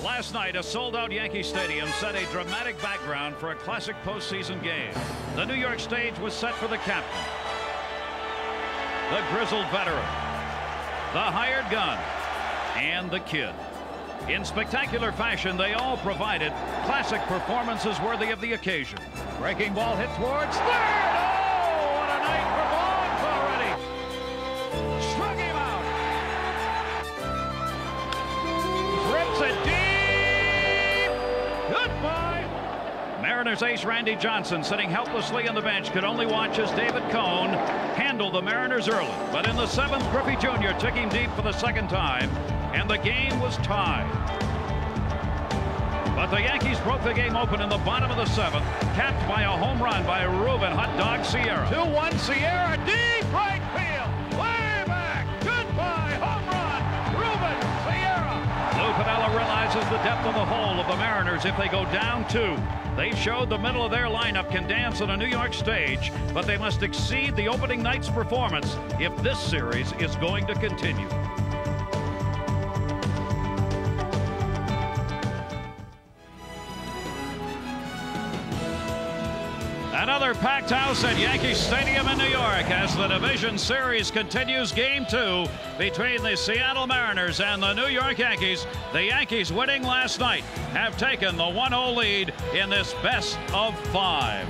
Last night, a sold-out Yankee Stadium set a dramatic background for a classic postseason game. The New York stage was set for the captain, the grizzled veteran, the hired gun, and the kid. In spectacular fashion, they all provided classic performances worthy of the occasion. Breaking ball hit towards third. Oh, what a night for Bonds already. Struck him out. Rips it deep. Goodbye. Mariners ace Randy Johnson, sitting helplessly on the bench, could only watch as David Cone handled the Mariners early. But in the seventh, Griffey Jr. took him deep for the second time, and the game was tied. But the Yankees broke the game open in the bottom of the seventh, capped by a home run by Ruben Hot Dog Sierra. 2-1 Sierra, deep right field, way back. Goodbye, home run, Ruben Sierra. Lou Piniella realizes the depth of the hole of the Mariners if they go down 2. They showed the middle of their lineup can dance on a New York stage, but they must exceed the opening night's performance if this series is going to continue. Another packed house at Yankee Stadium in New York as the division series continues. Game 2 between the Seattle Mariners and the New York Yankees. The Yankees, winning last night, have taken the 1-0 lead in this best of 5.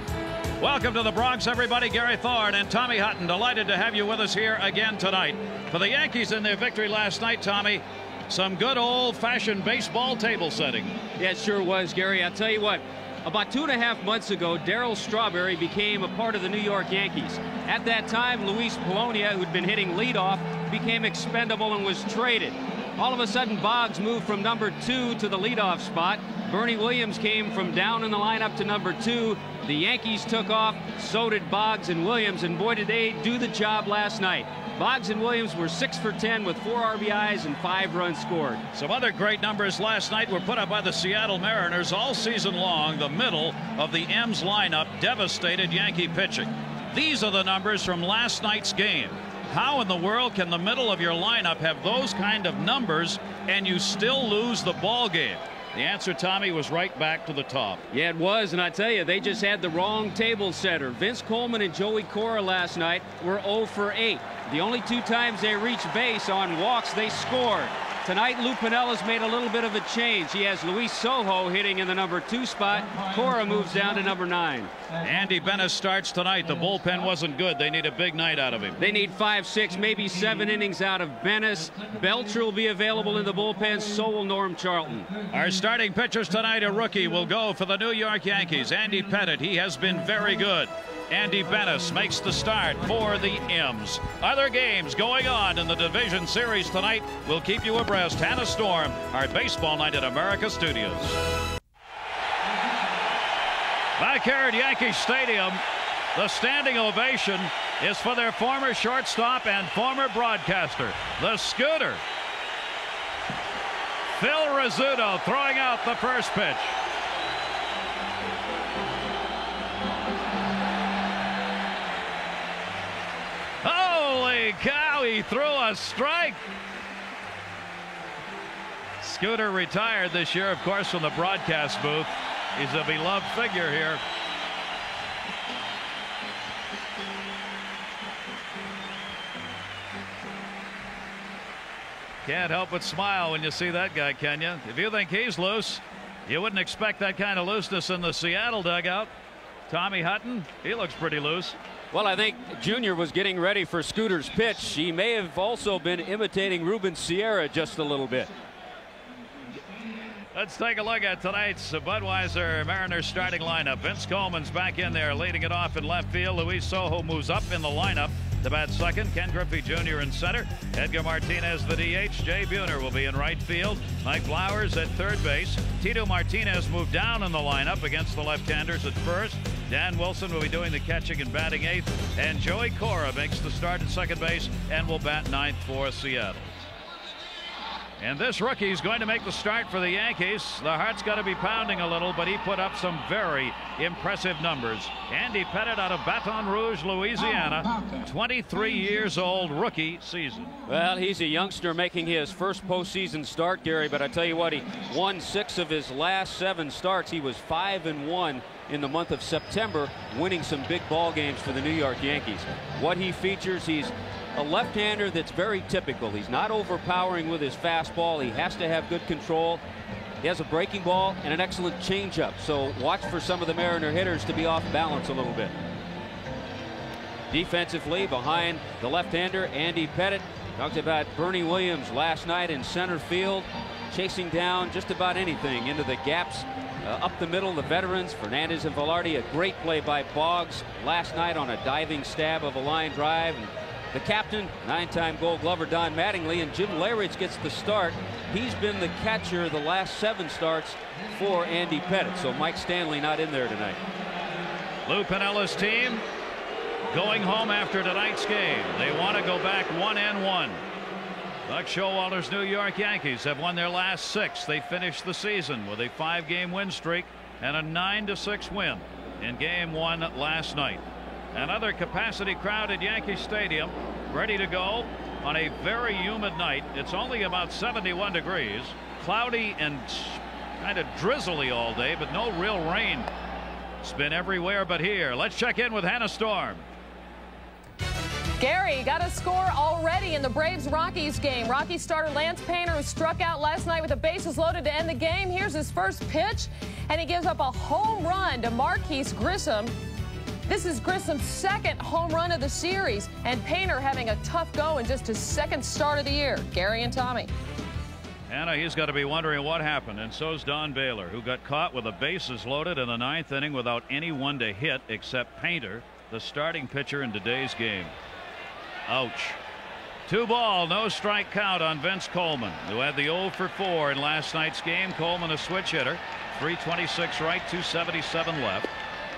Welcome to the Bronx, everybody. Gary Thorne and Tommy Hutton, delighted to have you with us here again tonight. For the Yankees in their victory last night, Tommy, some good old-fashioned baseball table setting. Yeah, it sure was, Gary. I'll tell you what. About 2.5 months ago, Darryl Strawberry became a part of the New York Yankees. At that time, Luis Polonia, who'd been hitting leadoff, became expendable and was traded. All of a sudden, Boggs moved from number 2 to the leadoff spot. Bernie Williams came from down in the lineup to number 2. The Yankees took off, so did Boggs and Williams, and boy, did they do the job last night. Boggs and Williams were 6 for 10 with 4 RBIs and 5 runs scored. Some other great numbers last night were put up by the Seattle Mariners all season long. The middle of the M's lineup devastated Yankee pitching. These are the numbers from last night's game. How in the world can the middle of your lineup have those kind of numbers and you still lose the ball game? The answer, Tommy, was right back to the top. Yeah, it was, and I tell you, they just had the wrong table setter. Vince Coleman and Joey Cora last night were 0 for 8. The only 2 times they reached base on walks, they scored. Tonight, Lou Piniella's made a little bit of a change. He has Luis Sojo hitting in the number 2 spot. Cora moves down to number 9. Andy Bennis starts tonight. The bullpen wasn't good. They need a big night out of him. They need 5, 6, maybe 7 innings out of Bennis. Belcher will be available in the bullpen. So will Norm Charlton. Our starting pitchers tonight, a rookie, will go for the New York Yankees. Andy Pettitte. He has been very good. Andy Bennis makes the start for the M's. Other games going on in the division series tonight. We'll keep you abreast. Hannah Storm, our baseball night at America Studios. Back here at Yankee Stadium, the standing ovation is for their former shortstop and former broadcaster, the Scooter. Phil Rizzuto throwing out the first pitch. Holy cow, he threw a strike. Scooter retired this year, of course, from the broadcast booth. He's a beloved figure here. Can't help but smile when you see that guy, can you? If you think he's loose, you wouldn't expect that kind of looseness in the Seattle dugout. Tommy Hutton, he looks pretty loose. Well, I think Junior was getting ready for Scooter's pitch. He may have also been imitating Ruben Sierra just a little bit. Let's take a look at tonight's Budweiser Mariners starting lineup. Vince Coleman's back in there, leading it off in left field. Luis Sojo moves up in the lineup to bat second. Ken Griffey Jr. in center. Edgar Martinez, the DH. Jay Buhner will be in right field. Mike Flowers at third base. Tito Martinez moved down in the lineup against the left-handers at first. Dan Wilson will be doing the catching and batting eighth. And Joey Cora makes the start at second base and will bat ninth for Seattle. And this rookie is going to make the start for the Yankees. The heart's got to be pounding a little, but he put up some very impressive numbers. Andy Pettitte out of Baton Rouge, Louisiana, 23 years old, rookie season. Well, he's a youngster making his first postseason start, Gary, but I tell you what, he won 6 of his last 7 starts. He was 5-1 in the month of September, winning some big ball games for the New York Yankees. What he features, he's a left-hander that's very typical. He's not overpowering with his fastball. He has to have good control. He has a breaking ball and an excellent changeup. So watch for some of the Mariner hitters to be off balance a little bit. Defensively, behind the left-hander, Andy Pettitte. Talked about Bernie Williams last night in center field, chasing down just about anything into the gaps. Up the middle, the veterans, Fernandez and Velarde. A great play by Boggs last night on a diving stab of a line drive. And the captain, 9-time Gold Glover Don Mattingly, and Jim Leyritz gets the start. He's been the catcher the last 7 starts for Andy Pettitte. So Mike Stanley not in there tonight. Lou Piniella's team going home after tonight's game. They want to go back 1-1. Buck Showalter's New York Yankees have won their last 6. They finished the season with a 5-game win streak and a 9-6 win in Game 1 last night. Another capacity crowd at Yankee Stadium, ready to go on a very humid night. It's only about 71 degrees, cloudy and kind of drizzly all day, but no real rain. It's been everywhere but here. Let's check in with Hannah Storm. Gary got a score already in the Braves-Rockies game. Rockies starter Lance Painter, who struck out last night with the bases loaded to end the game. Here's his first pitch, and he gives up a home run to Marquise Grissom. This is Grissom's 2nd home run of the series, and Painter having a tough go in just his 2nd start of the year. Gary and Tommy. Anna, he's got to be wondering what happened, and so's Don Baylor, who got caught with the bases loaded in the 9th inning without anyone to hit except Painter, the starting pitcher in today's game. Ouch. 2 ball, no strike count on Vince Coleman, who had the 0 for 4 in last night's game. Coleman, a switch hitter, 326 right, 277 left.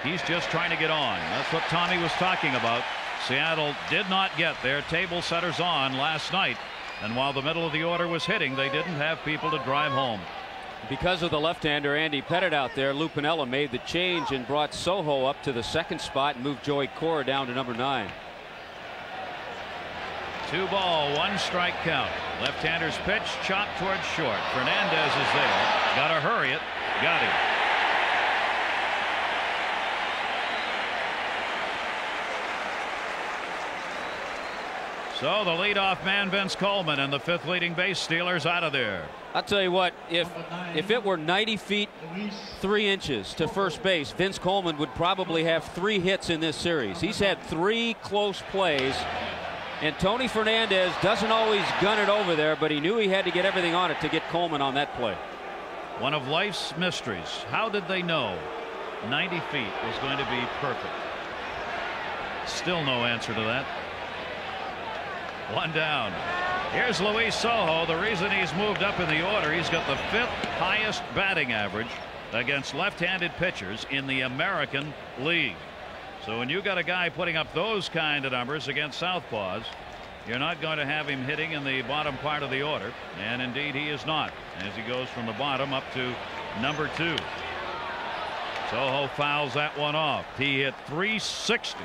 He's just trying to get on. That's what Tommy was talking about. Seattle did not get their table setters on last night, and while the middle of the order was hitting, they didn't have people to drive home. Because of the left-hander Andy Pettitte out there, Lou Piniella made the change and brought Soho up to the 2nd spot and moved Joey Cora down to number 9. 2 ball, 1 strike count. Left-hander's pitch chopped towards short. Fernandez is there. Got to hurry it. Got him. So the leadoff man, Vince Coleman, and the 5th leading base stealers out of there. I'll tell you what, if it were 90 feet 3 inches to first base, Vince Coleman would probably have 3 hits in this series. He's had 3 close plays, and Tony Fernandez doesn't always gun it over there, but he knew he had to get everything on it to get Coleman on that play. One of life's mysteries. How did they know 90 feet was going to be perfect? Still no answer to that. 1 down. Here's Luis Soho. The reason he's moved up in the order, he's got the 5th highest batting average against left-handed pitchers in the American League. So when you got a guy putting up those kind of numbers against southpaws, you're not going to have him hitting in the bottom part of the order, and indeed he is not, as he goes from the bottom up to number 2. Soho fouls that one off. He hit .360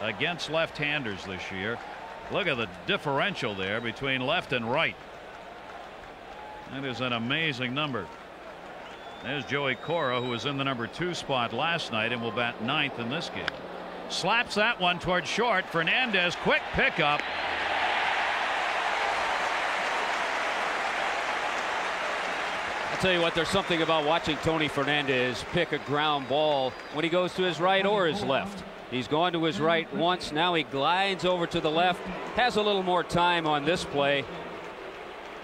against left-handers this year. Look at the differential there between left and right. That is an amazing number. There's Joey Cora, who was in the number 2 spot last night and will bat 9th in this game. Slaps that one towards short. Fernandez, quick pickup. I'll tell you what, there's something about watching Tony Fernandez pick a ground ball when he goes to his right or his left. He's gone to his right once. Now he glides over to the left. Has a little more time on this play.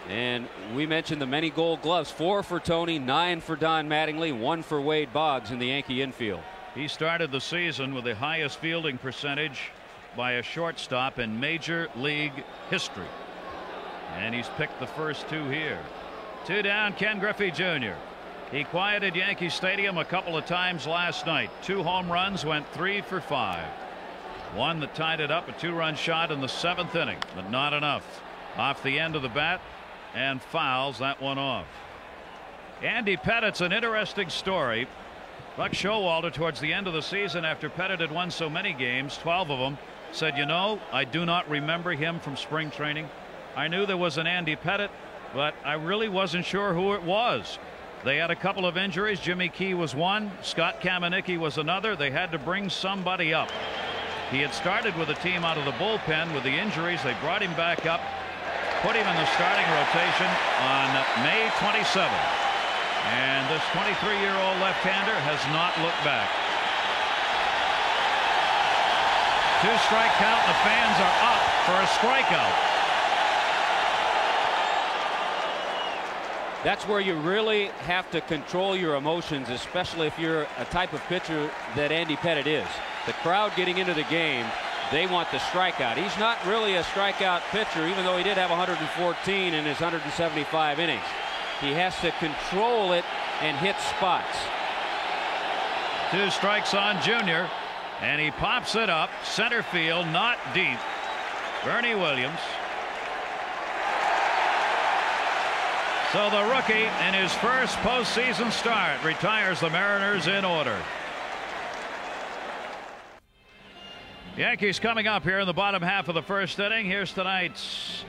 And we mentioned the many Gold Gloves. 4 for Tony, 9 for Don Mattingly, 1 for Wade Boggs in the Yankee infield. He started the season with the highest fielding percentage by a shortstop in Major League history. And he's picked the first 2 here. 2 down, Ken Griffey Jr. He quieted Yankee Stadium a couple of times last night. 2 home runs, went 3 for 5. One that tied it up, a 2-run shot in the 7th inning, but not enough. Off the end of the bat, and fouls that one off. Andy Pettit's an interesting story. Buck Showalter, towards the end of the season, after Pettit had won so many games, 12 of them, said, you know, I do not remember him from spring training. I knew there was an Andy Pettit, but I really wasn't sure who it was. They had a couple of injuries. Jimmy Key was one. Scott Kamenicki was another. They had to bring somebody up. He had started with a team out of the bullpen. With the injuries, they brought him back up, put him in the starting rotation on May 27th. And this 23-year-old left-hander has not looked back. 2-strike count. The fans are up for a strikeout. That's where you really have to control your emotions, especially if you're a type of pitcher that Andy Pettit is. The crowd getting into the game, they want the strikeout. He's not really a strikeout pitcher, even though he did have 114 in his 175 innings. He has to control it and hit spots. 2 strikes on Junior, and he pops it up center field, not deep. Bernie Williams. So the rookie, in his first postseason start, retires the Mariners in order. Yankees coming up here in the bottom half of the first inning. Here's tonight's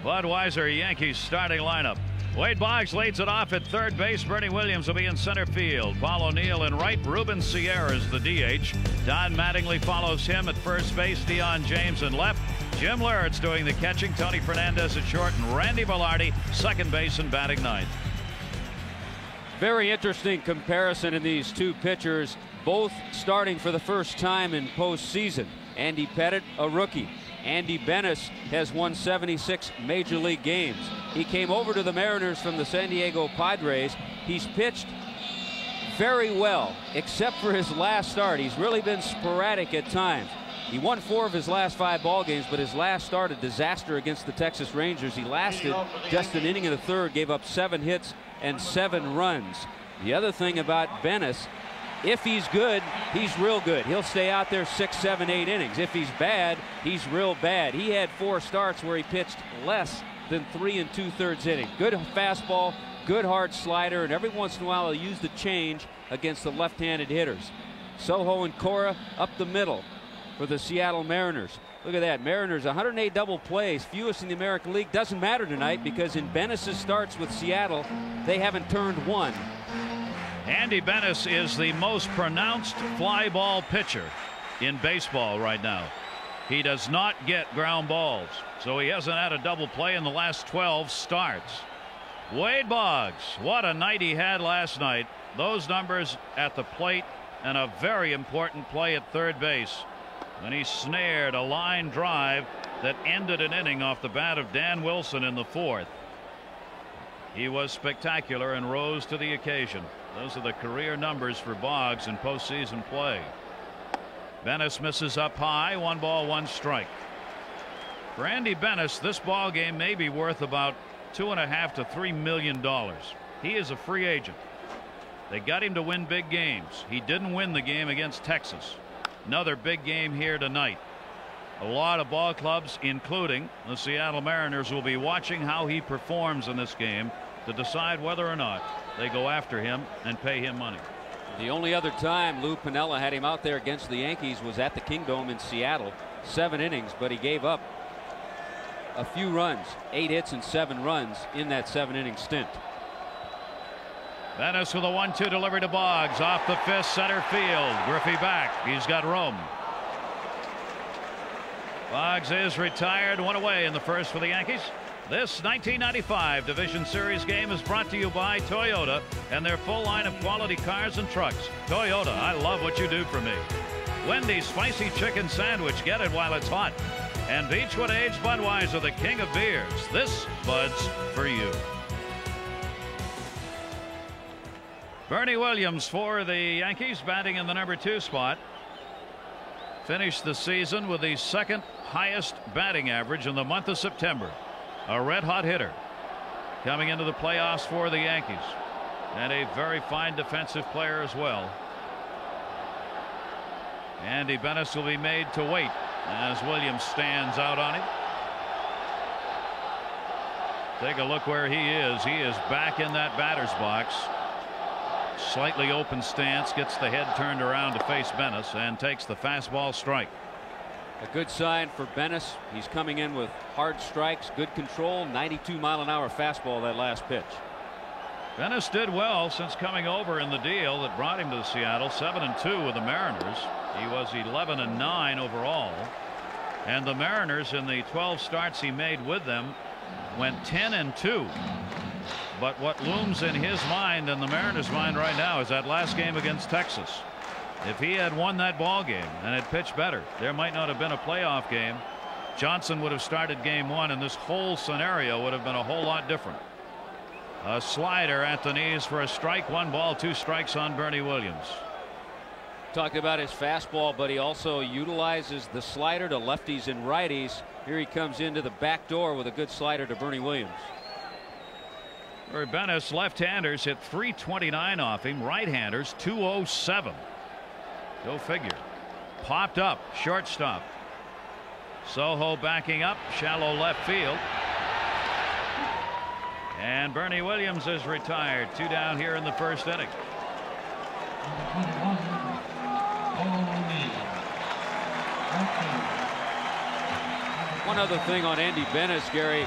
Budweiser Yankees starting lineup. Wade Boggs leads it off at third base. Bernie Williams will be in center field. Paul O'Neill in right. Ruben Sierra is the DH. Don Mattingly follows him at first base. Deion James in left. Jim Luriett's doing the catching. Tony Fernandez at short, and Randy Velarde second base and batting ninth. Very interesting comparison in these two pitchers, both starting for the first time in postseason. Andy Pettit, a rookie. Andy Benes has won 76 major league games. He came over to the Mariners from the San Diego Padres. He's pitched very well, except for his last start. He's really been sporadic at times. He won 4 of his last 5 ball games, but his last start, a disaster against the Texas Rangers. He lasted just an inning and a third, gave up 7 hits and 7 runs. The other thing about Benes, if he's good, he's real good. He'll stay out there 6, 7, 8 innings. If he's bad, he's real bad. He had 4 starts where he pitched less than 3 2/3 innings. Good fastball, good hard slider, and every once in a while he'll use the change against the left-handed hitters. Soho and Cora up the middle for the Seattle Mariners. Look at that. Mariners 108 double plays, fewest in the American League. Doesn't matter tonight because in Benes' starts with Seattle, they haven't turned 1. Andy Benes is the most pronounced fly ball pitcher in baseball right now. He does not get ground balls, so he hasn't had a double play in the last 12 starts. Wade Boggs, what a night he had last night. Those numbers at the plate, and a very important play at third base when he snared a line drive that ended an inning off the bat of Dan Wilson in the 4th. He was spectacular and rose to the occasion. Those are the career numbers for Boggs in postseason play. Benes misses up high. 1 ball, 1 strike. For Andy Benes, this ball game may be worth about $2.5 to $3 million. He is a free agent. They got him to win big games. He didn't win the game against Texas. Another big game here tonight. A lot of ball clubs, including the Seattle Mariners, will be watching how he performs in this game to decide whether or not they go after him and pay him money. The only other time Lou Piniella had him out there against the Yankees was at the Kingdome in Seattle. 7 innings, but he gave up a few runs, 8 hits and 7 runs in that 7-inning stint. Benes with a 1-2 delivery to Boggs off the fist, center field. Griffey back. He's got room. Boggs is retired. 1 away in the first for the Yankees. This 1995 Division Series game is brought to you by Toyota and their full line of quality cars and trucks. Toyota, I love what you do for me. Wendy's spicy chicken sandwich. Get it while it's hot. And Beechwood Aged Budweiser, the king of beers. This Bud's for you. Bernie Williams for the Yankees, batting in the number 2 spot. Finished the season with the 2nd highest batting average in the month of September. A red-hot hitter coming into the playoffs for the Yankees, and a very fine defensive player as well. Andy Benes will be made to wait as Williams stands out on him. Take a look where he is. He is back in that batter's box. Slightly open stance, gets the head turned around to face Bennis and takes the fastball strike. A good sign for Bennis. He's coming in with hard strikes, good control, 92-mile-an-hour fastball that last pitch. Bennis did well since coming over in the deal that brought him to Seattle. 7-2 with the Mariners. He was 11-9 overall. And the Mariners, in the 12 starts he made with them, went 10-2. But what looms in his mind and the Mariners' mind right now is that last game against Texas. If he had won that ball game and had pitched better, there might not have been a playoff game. Johnson would have started game 1, and this whole scenario would have been a whole lot different. A slider at the knees for a strike. 1 ball, 2 strikes on Bernie Williams. Talked about his fastball, but he also utilizes the slider to lefties and righties. Here he comes into the back door with a good slider to Bernie Williams. For Bennis, left-handers hit 329 off him. Right-handers 207. Go figure. Popped up, shortstop. Soho backing up, shallow left field. And Bernie Williams is retired. 2 down here in the first inning. One other thing on Andy Bennis, Gary.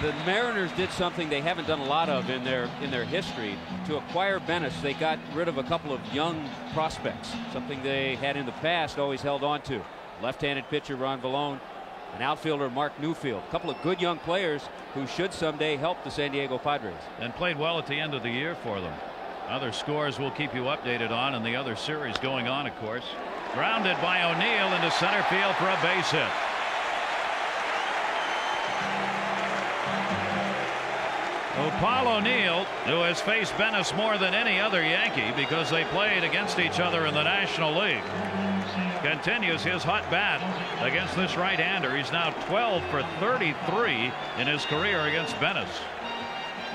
The Mariners did something they haven't done a lot of in their history. To acquire Bennis, they got rid of a couple of young prospects, something they had in the past always held on to. Left-handed pitcher Ron Vallone, an outfielder Mark Newfield, a couple of good young players who should someday help the San Diego Padres. And played well at the end of the year for them. Other scores we'll keep you updated on, and the other series going on, of course. Grounded by O'Neill into center field for a base hit. Paul O'Neill, who has faced Bennis more than any other Yankee because they played against each other in the National League, continues his hot bat against this right-hander. He's now 12 for 33 in his career against Bennis.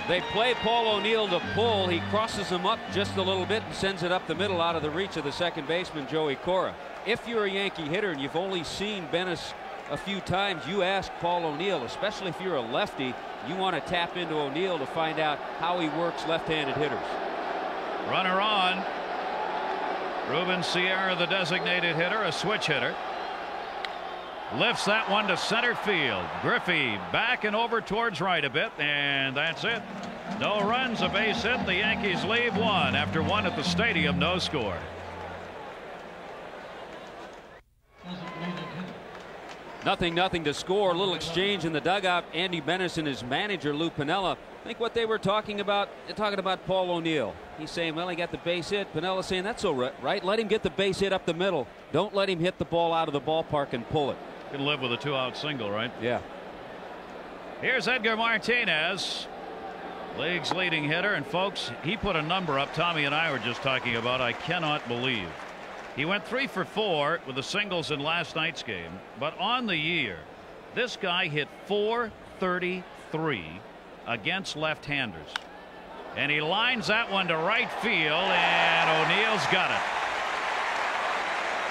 They play Paul O'Neill to pull. He crosses him up just a little bit and sends it up the middle out of the reach of the second baseman Joey Cora. If you're a Yankee hitter and you've only seen Bennis a few times, you ask Paul O'Neill, especially if you're a lefty, you want to tap into O'Neill to find out how he works left-handed hitters. Runner on. Ruben Sierra, the designated hitter, a switch hitter. Lifts that one to center field. Griffey back and over towards right a bit, and that's it. No runs, a base hit. The Yankees leave 1 after 1 at the stadium. No score. Nothing to score. A little exchange in the dugout. Andy Bennis and his manager Lou Piniella. I think what they were talking about, they're talking about Paul O'Neill. He's saying, well, he got the base hit. Piniella saying, that's all right. Let him get the base hit up the middle. Don't let him hit the ball out of the ballpark and pull it. Can live with a 2-out single, right? Yeah. Here's Edgar Martinez, league's leading hitter. And folks, he put a number up Tommy and I were just talking about. I cannot believe. He went 3 for 4 with the singles in last night's game. But on the year, this guy hit .433 against left-handers. And he lines that one to right field, and O'Neill's got it.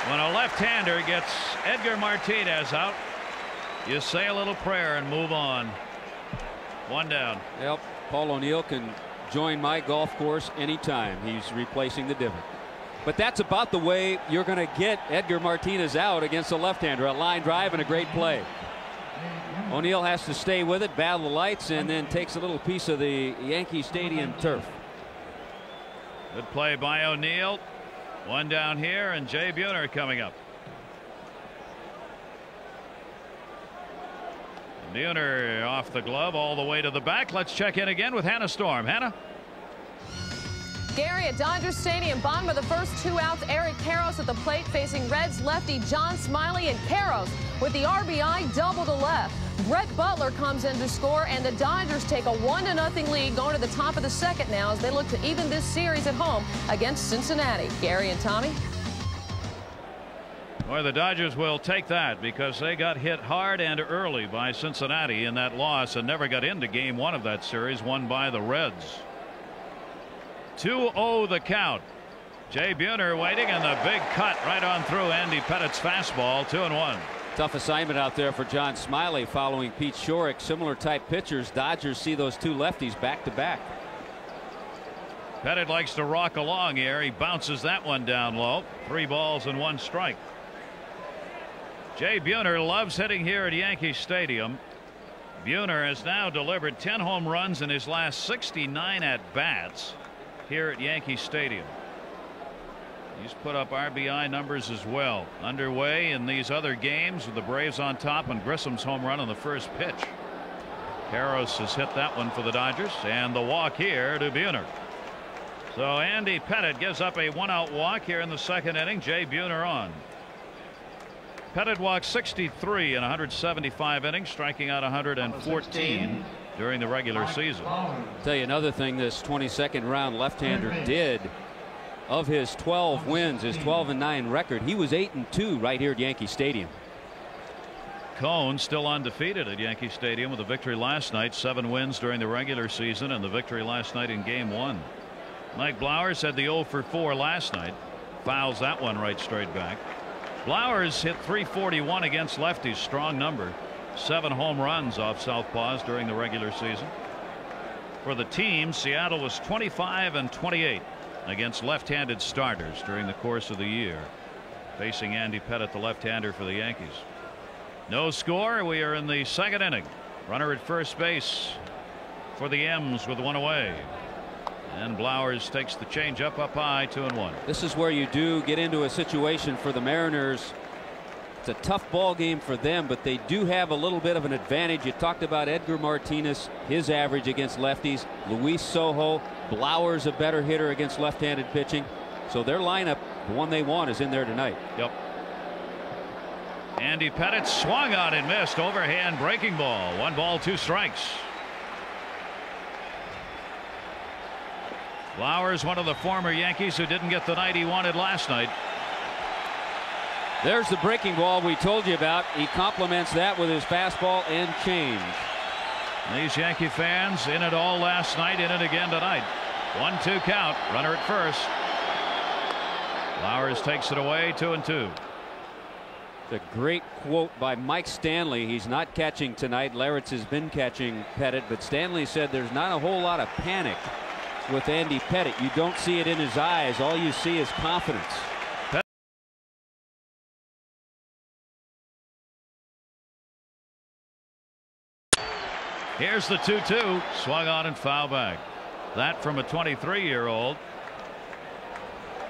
When a left-hander gets Edgar Martinez out, you say a little prayer and move on. 1 down. Yep. Paul O'Neill can join my golf course anytime. He's replacing the divot. But that's about the way you're going to get Edgar Martinez out against a left-hander. A line drive and a great play. O'Neill has to stay with it, battle the lights, and then takes a little piece of the Yankee Stadium turf. Good play by O'Neill. 1 down here, and Jay Buhner coming up. Buhner off the glove all the way to the back. Let's check in again with Hannah Storm. Hannah. Gary, at Dodger Stadium, bottom of the first 2 outs, Eric Karros at the plate facing Reds lefty John Smiley, and Karros with the RBI double to left. Brett Butler comes in to score, and the Dodgers take a 1-0 lead going to the top of the second now as they look to even this series at home against Cincinnati. Gary and Tommy. Well, the Dodgers will take that because they got hit hard and early by Cincinnati in that loss and never got into game 1 of that series, won by the Reds. 2-0 the count. Jay Buhner waiting, and the big cut right on through Andy Pettit's fastball. 2-1. Tough assignment out there for John Smiley following Pete Shorrock. Similar type pitchers. Dodgers see those two lefties back to back. Pettit likes to rock along here. He bounces that one down low. 3 balls and 1 strike. Jay Buhner loves hitting here at Yankee Stadium. Buhner has now delivered 10 home runs in his last 69 at bats here at Yankee Stadium. He's put up RBI numbers as well. Underway in these other games with the Braves on top and Grissom's home run on the first pitch. Karros has hit that one for the Dodgers, and the walk here to Buhner. So Andy Pettit gives up a 1-out walk here in the 2nd inning. Jay Buhner on. Pettit walked 63 in 175 innings, striking out 114 during the regular season. I'll tell you another thing this 22nd round left-hander did. Of his 12 wins, his 12-9 record, he was 8-2 right here at Yankee Stadium. Cone still undefeated at Yankee Stadium with a victory last night. 7 wins during the regular season and the victory last night in Game 1. Mike Blowers had the 0 for 4 last night. Fouls that one right straight back. Blowers hit .341 against lefties. Strong number. 7 home runs off southpaws during the regular season. For the team, Seattle was 25-28 against left-handed starters during the course of the year. Facing Andy Pettit, the left-hander for the Yankees. No score. We are in the 2nd inning. Runner at first base for the M's with 1 away. And Blowers takes the changeup up high, 2-1. This is where you do get into a situation for the Mariners. It's a tough ball game for them, but they do have a little bit of an advantage. You talked about Edgar Martinez, his average against lefties. Luis Sojo, Blowers a better hitter against left-handed pitching. So their lineup, the one they want, is in there tonight. Yep. Andy Pettit swung on and missed. Overhand breaking ball. 1 ball, 2 strikes. Blowers, one of the former Yankees who didn't get the night he wanted last night. There's the breaking ball we told you about. He complements that with his fastball and change. These Yankee fans in it all last night, in it again tonight. 1-2 count. Runner at first. Blowers takes it away. 2-2. It's a great quote by Mike Stanley. He's not catching tonight. Larritz has been catching Pettit, but Stanley said there's not a whole lot of panic with Andy Pettit. You don't see it in his eyes. All you see is confidence. Here's the 2-2. Swung on and foul back. That from a 23-year-old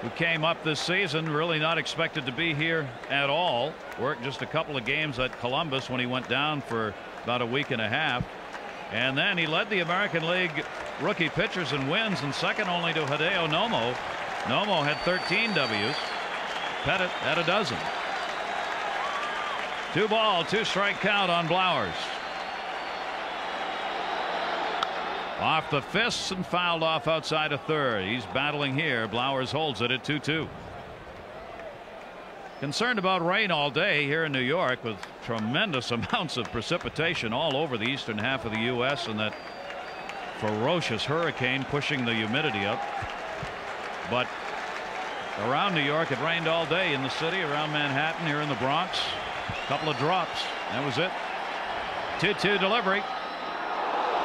who came up this season really not expected to be here at all. Worked just a couple of games at Columbus when he went down for about a week and a half. And then he led the American League rookie pitchers in wins, and second only to Hideo Nomo. Nomo had 13 Ws. Pettit had a dozen. 2 ball, 2 strike count on Blowers. Off the fists and fouled off outside of third. He's battling here. Blowers holds it at 2-2. Concerned about rain all day here in New York with tremendous amounts of precipitation all over the eastern half of the U.S. and that ferocious hurricane pushing the humidity up. But around New York, it rained all day in the city, around Manhattan, here in the Bronx. A couple of drops. That was it. 2-2 delivery.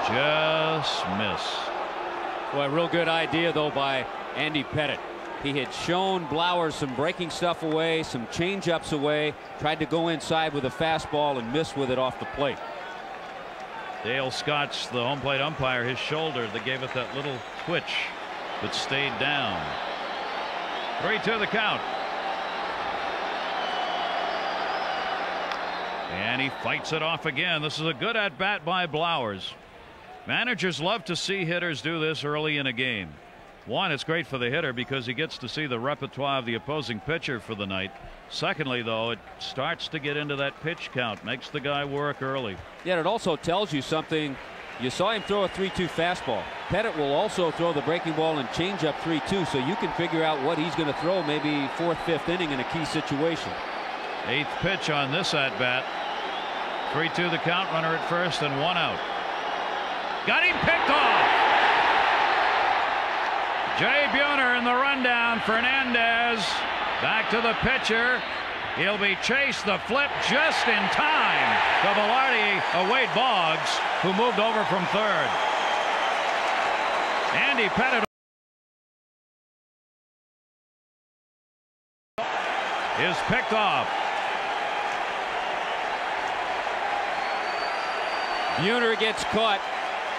Just miss. Well, a real good idea, though, by Andy Pettit. He had shown Blowers some breaking stuff away, some change-ups away, tried to go inside with a fastball and miss with it off the plate. Dale Scott's the home plate umpire. His shoulder that gave it that little twitch but stayed down. 3-2 the count. And he fights it off again. This is a good at-bat by Blowers. Managers love to see hitters do this early in a game. One, it's great for the hitter because he gets to see the repertoire of the opposing pitcher for the night. Secondly, though, it starts to get into that pitch count, makes the guy work early. Yeah, it also tells you something. You saw him throw a 3-2 fastball. Pettit will also throw the breaking ball and change up 3-2, so you can figure out what he's going to throw maybe 4th, 5th inning in a key situation. 8th pitch on this at bat. 3-2 the count, runner at first and 1 out. Got him picked off. Jay Buhner in the rundown. Fernandez back to the pitcher. He'll be chased. The flip just in time to Velarde, Wade Boggs, who moved over from third. Andy Pettit is picked off. Buhner gets caught.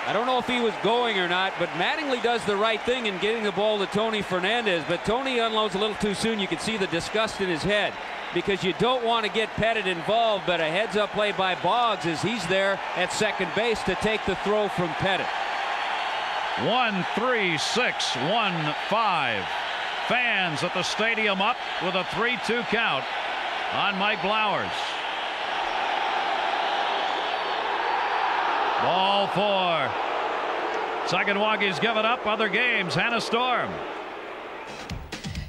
I don't know if he was going or not, but Mattingly does the right thing in getting the ball to Tony Fernandez, but Tony unloads a little too soon. You can see the disgust in his head because you don't want to get Pettit involved, but a heads-up play by Boggs as he's there at second base to take the throw from Pettit. 1-3-6, 1-5. Fans at the stadium up with a 3-2 count on Mike Blowers. Ball 4. Saganwagi's given up other games. Hannah Storm.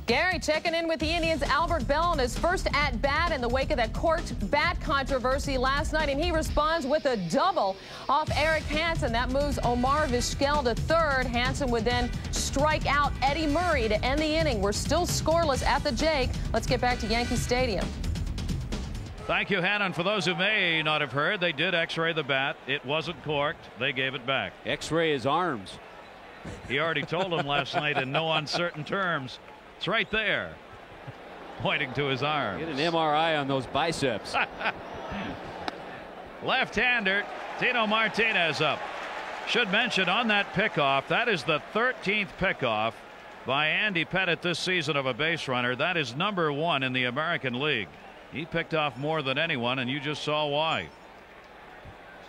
Gary checking in with the Indians' Albert Bell on his first at-bat in the wake of that corked bat controversy last night, and he responds with a double off Eric Hansen. That moves Omar Vizquel to third. Hansen would then strike out Eddie Murray to end the inning. We're still scoreless at the Jake. Let's get back to Yankee Stadium. Thank you, Hannah. And for those who may not have heard, they did x-ray the bat. It wasn't corked. They gave it back. X-ray his arms. He already told him last night in no uncertain terms. It's right there, pointing to his arms. Get an MRI on those biceps. Left-hander Tino Martinez up. Should mention on that pickoff, that is the 13th pickoff by Andy Pettit this season of a base runner. That is number 1 in the American League. He picked off more than anyone, and you just saw why.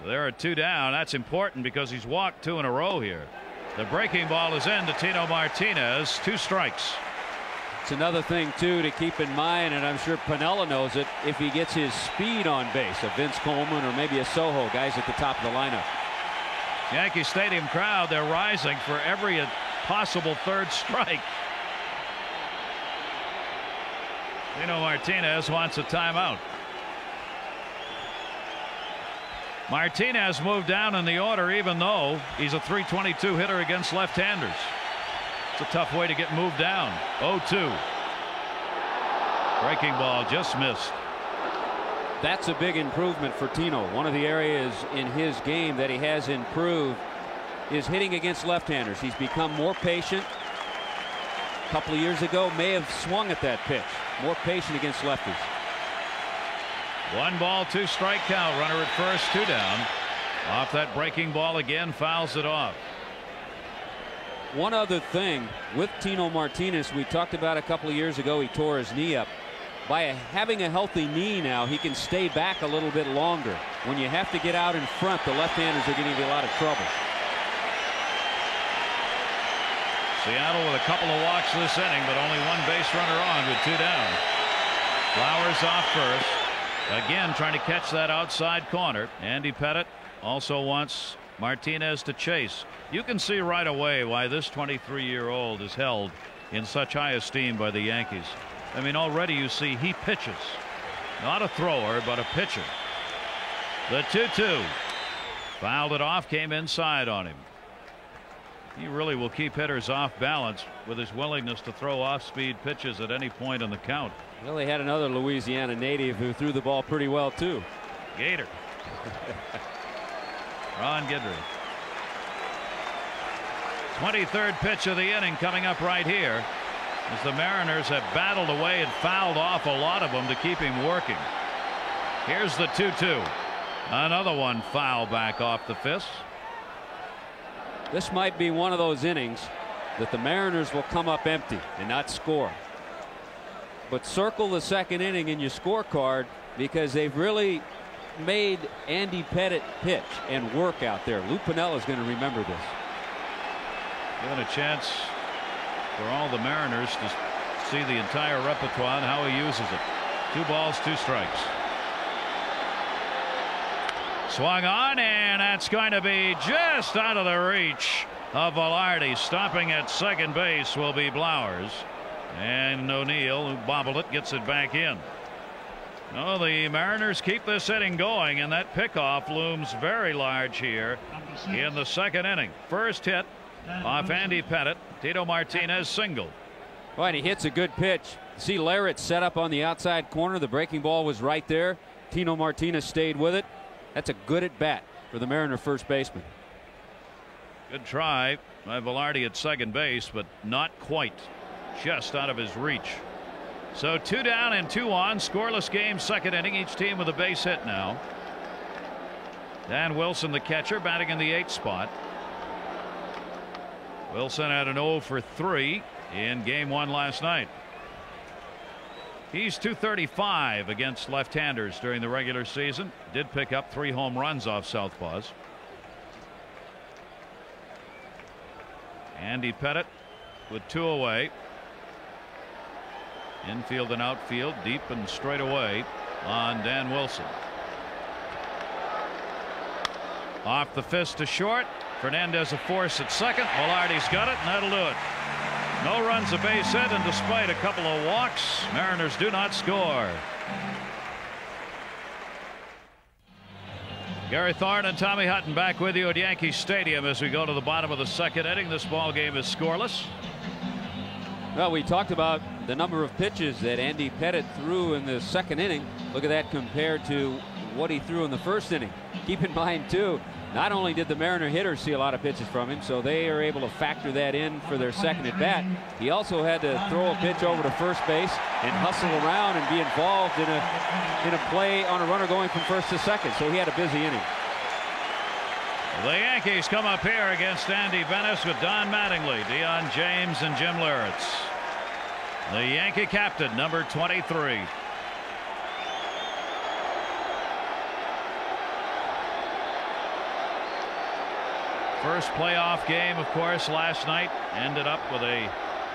So there are 2 down. That's important because he's walked 2 in a row here. The breaking ball is in to Tino Martinez. 2 strikes. It's another thing, too, to keep in mind, and I'm sure Piniella knows it, if he gets his speed on base, a Vince Coleman or maybe a Soho, guys at the top of the lineup. Yankee Stadium crowd, they're rising for every possible third strike. Tino Martinez wants a timeout. Martinez moved down in the order even though he's a .322 hitter against left-handers. It's a tough way to get moved down. 0-2. Breaking ball just missed. That's a big improvement for Tino. One of the areas in his game that he has improved is hitting against left-handers. He's become more patient. A couple of years ago may have swung at that pitch. More patient against lefties. 1 ball, 2 strike count. Runner at first, 2 down. Off that breaking ball again, fouls it off. One other thing with Tino Martinez, we talked about a couple of years ago, he tore his knee up. By having a healthy knee now, he can stay back a little bit longer. When you have to get out in front, the left-handers are getting into a lot of trouble. Seattle with a couple of walks this inning, but only 1 base runner on with 2 down. Flowers off first. Again trying to catch that outside corner. Andy Pettit also wants Martinez to chase. You can see right away why this 23-year-old is held in such high esteem by the Yankees. I mean, already you see he pitches. Not a thrower, but a pitcher. The 2-2. Fouled it off, came inside on him. He really will keep hitters off balance with his willingness to throw off-speed pitches at any point in the count. Well, they had another Louisiana native who threw the ball pretty well, too. Gator. Ron Guidry. 23rd pitch of the inning coming up right here as the Mariners have battled away and fouled off a lot of them to keep him working. Here's the 2-2. Another one foul back off the fist. This might be one of those innings that the Mariners will come up empty and not score. But circle the second inning in your scorecard because they've really made Andy Pettit pitch and work out there. Lou Piniella is going to remember this. Given a chance for all the Mariners to see the entire repertoire and how he uses it. 2 balls, 2 strikes. Swung on, and that's going to be just out of the reach of Velarde. Stopping at second base will be Blowers. And O'Neill, who bobbled it, gets it back in. Oh, the Mariners keep this inning going, and that pickoff looms very large here in the second inning. First hit off Andy Pettit. Tito Martinez single. Well, and he hits a good pitch. See Larrett set up on the outside corner. The breaking ball was right there. Tino Martinez stayed with it. That's a good at bat for the Mariner first baseman. Good try by Velarde at second base, but not quite. Just out of his reach. So 2 down and 2 on. Scoreless game, second inning. Each team with a base hit now. Dan Wilson, the catcher, batting in the 8th spot. Wilson had an 0 for 3 in game 1 last night. He's .235 against left-handers during the regular season. Did pick up 3 home runs off southpaws. Andy Pettit with 2 away. Infield and outfield, deep and straight away on Dan Wilson. Off the fist to short. Fernandez a force at second. Velarde's got it, and that'll do it. No runs, a base hit, and despite a couple of walks, Mariners do not score. Gary Thorne and Tommy Hutton back with you at Yankee Stadium as we go to the bottom of the second inning. This ball game is scoreless. Well, we talked about the number of pitches that Andy Pettit threw in the second inning. Look at that compared to what he threw in the first inning. Keep in mind, too, not only did the Mariner hitters see a lot of pitches from him, so they are able to factor that in for their second at bat. He also had to throw a pitch over to first base and hustle around and be involved in a play on a runner going from first to second. So he had a busy inning. The Yankees come up here against Andy Benes with Don Mattingly, Dion James, and Jim Leyritz. The Yankee captain, number 23. First playoff game, of course, last night. Ended up with a